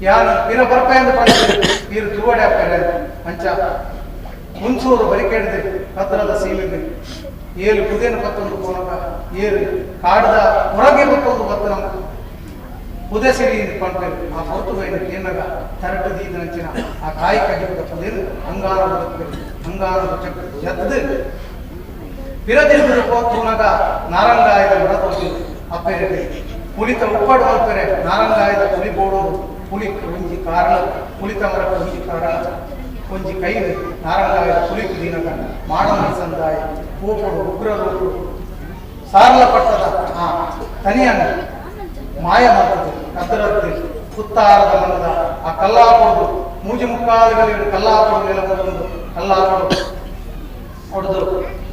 ಯಾರು ಇರ ಬರ್ಪೆಂದು ಪಂಡಿದ್ರು ಇರು ತೂವಡೆ ಹಾಕ್ತಾರೆ ಅಂಚ ಹುಣಸೂರು ಬರಿಕೇಡಿದೆ ಹತ್ತಿರದ ಸೀಮೆಗೆ ಏಳು ಕುದೇನು ಬತ್ತೊಂದು ಕೋನಕ ಏರು ಕಾಡದ ಹೊರಗೆ ಬತ್ತೊಂದು ಬತ್ತ ನಮ್ಮ ಪುದೆ ಸಿರಿ ಪಂಪೇರು ಆ ಹೊರತು ಬೈನ ಏನಾಗ ತರಟು ದೀದಿನಂಚಿನ ಆ ಕಾಯಿ ಕಗಿದ ಪುದೇನು ಅಂಗಾರ ಬದುಕಬೇಕು ಅಂಗಾರ ಎದ್ದು ಪಿರದಿರು ತೂನಗ ನಾರಂಗಾಯದ ಮರ ತೋರಿಸಿ ಅಪ್ಪೆರೆ ಪುಲಿತ ಉಪ್ಪಾಡು ಮಲ್ಪೆರೆ ನಾರಂಗಾಯದ ಪುಲಿ ಬೋಡೋದು ಪುಲಿ ಒಂಜಿ ಕಾರಣ ಪುಲಿತ ಮರ ಒಂಜಿ ಕಾರಣ ಒಂಜಿ ಕೈ ನಾರಂಗಾಯದ ಪುಲಿಕು ದಿನಗ ಮಾಡಮ ಸಂದಾಯ ಪೂಪಡು ಉಗ್ರರು ಸಾರಲ ಪಟ್ಟದ ಆ ತನಿಯನ್ನು ಮಾಯ ಮಾಡ್ತದೆ ಕದ್ದರದ್ದು ಕುತ್ತಾರದ ಮನದ ಆ ಕಲ್ಲಾಪುರದು ಮೂಜಿ ಮುಕ್ಕಾಲುಗಳಿಗೆ ಕಲ್ಲಾಪುರಗಳೆಲ್ಲ ಬಂದು ಕಲ್ಲಾಪುರ ಹೊಡೆದು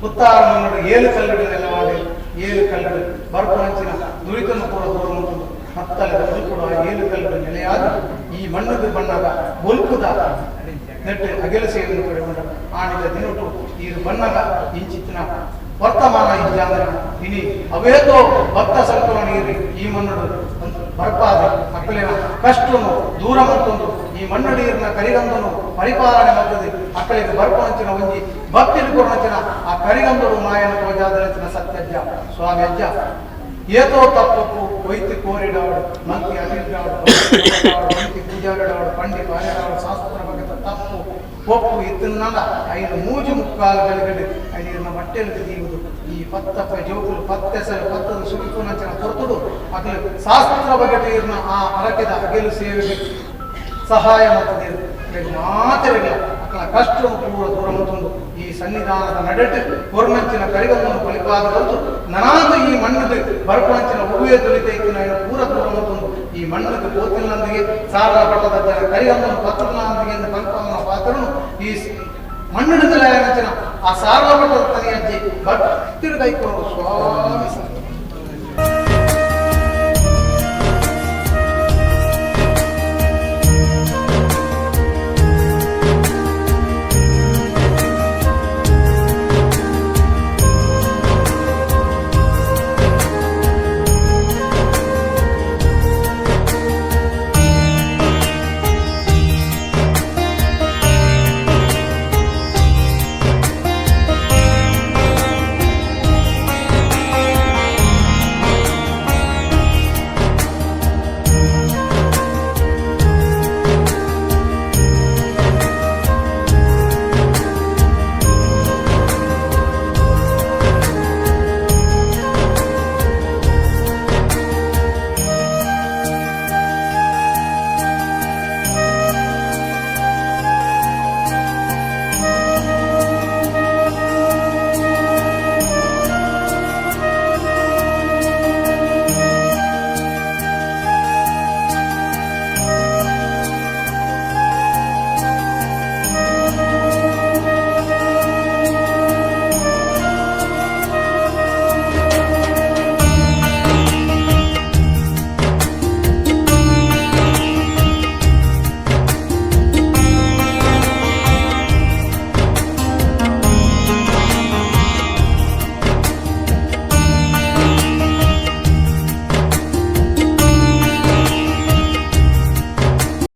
ಕುತ್ತಾರ ಮನ್ನಡು ಏಳು ಕಲ್ಲುಗಳನ್ನೆಲ್ಲ ಮಾಡಿ ಏಳು ಕಲ್ಲುಗಳು ಬರ್ಪಂಚಿನ ದುರಿತನ್ನು ಕೂಡ ದೂರ ಮುಟ್ಟುದು ಮತ್ತಲ್ಲದ ಬದುಕುಡು ಆ ಏಳು ಕಲ್ಲುಗಳ ನೆಲೆಯಾದ ಈ ಮಣ್ಣದ ಬಣ್ಣದ ಬೊಲ್ಕುದ ನೆಟ್ಟು ಅಗೆಲ ಸೇವೆಯನ್ನು ಪಡೆಕೊಂಡ ಆಣಿದ ದಿನಟು ಈ ಬಣ್ಣಗ ಇಂಚಿತ್ತಿನ ವರ್ತಮಾನ ಇದ್ದಾಂದ್ರೆ ಇನಿ ಅವೇತೋ ಭಕ್ತ ಸಂಕಲನ ಇರಿ ಈ ಮಣ್ಣಡು ಬರ್ಪಾದ ಮಕ್ಕಳಿನ ಕಷ್ಟನು ದೂರ ಮತ್ತೊಂದು ಈ ಮಣ್ಣಡೀರಿನ ಕರಿಗಂದನು ಪರಿಪಾಲನೆ ಮಾಡ್ತದೆ ಮಕ್ಕಳಿಗೆ ಬರ್ಪಂಚಿನ ಒಂಜಿ ಭಕ್ತಿ ಕೊಡಂಚಿನ ಆ ಕರಿಗಂದರು ಮಾಯನ ತೋಜಾದರಂಚಿನ ಸತ್ಯಜ್ಜ ಸ್ವಾಮಿ ಅಜ್ಜ ಏತೋ ತಪ್ಪು ವೈದ್ಯ ಕೋರಿಡಾಡು ಮಂತಿ ಅನಿಲ್ಡಾಡು ಮಂತಿ ಪೂಜಾಡಾಡು ಪಂಡಿತ ಆಯಡಾಡು ಶಾಸ್ತ್ರ ಬಗ್ಗೆ ತಪ್ಪು ಒಪ್ಪು ಇದ್ದನ್ನಲ್ಲ ಐದು ಮೂಜು ಮುಕ್ಕಾಲುಗಳಿಗೆ ಐದು ಬಟ್ಟೆಯಲ್ಲಿ ತೆಗೆಯುವುದು ಈ ಪತ್ತಪ್ಪ ಜೋಕುಲು ಪತ್ತೆಸಲು ಪತ್ತದ ಸುಗಿಪುನಂಚಿನ ಕೊರತುಡು ಮಕ್ಕಳು ಶಾಸ್ತ್ರ ಬಗ್ಗೆ ಆ ಹರಕೆದ ಅಗೆಲು ಸೇವೆಗೆ ಸಹಾಯ ಮಾಡ್ತದೆ ಮಾತಿರಲಿಲ್ಲ ಮಕ್ಕಳ ಕಷ್ಟ ಪೂರ್ವ ದೂರ ಮತ್ತೊಂದು ಈ ಸನ್ನಿಧಾನದ ನಡೆಟ್ಟು ಕೊರ್ಮಂಚಿನ ಕರಿಗಂದನ್ನು ಬಲಿಪಾದ ಬಂದು ನಾನಾದ ಈ ಮಣ್ಣದ ಬರ್ಪಂಚಿನ ಹೂವೇ ದೊಲಿತೈತಿನ ಪೂರ ದೂರ ಮತ್ತೊಂದು ಈ ಮಣ್ಣದ ಕೋತಿನೊಂದಿಗೆ ಸಾರ ಪಟ್ಟದ ಕರಿಗಂದನ್ನು ಪತ್ರನೊಂದಿಗೆ ಕಲ್ಪನ ಪಾತ್ರನು ಈ ಮಣ್ಣಿನ ಆ ಸಾರಲ ಪಟ್ಟದ ತನಿಯಜ್ಜಿ ಭಕ್ತಿರು ಕೈಕೊಂಡು ಸ್ವಾಮಿ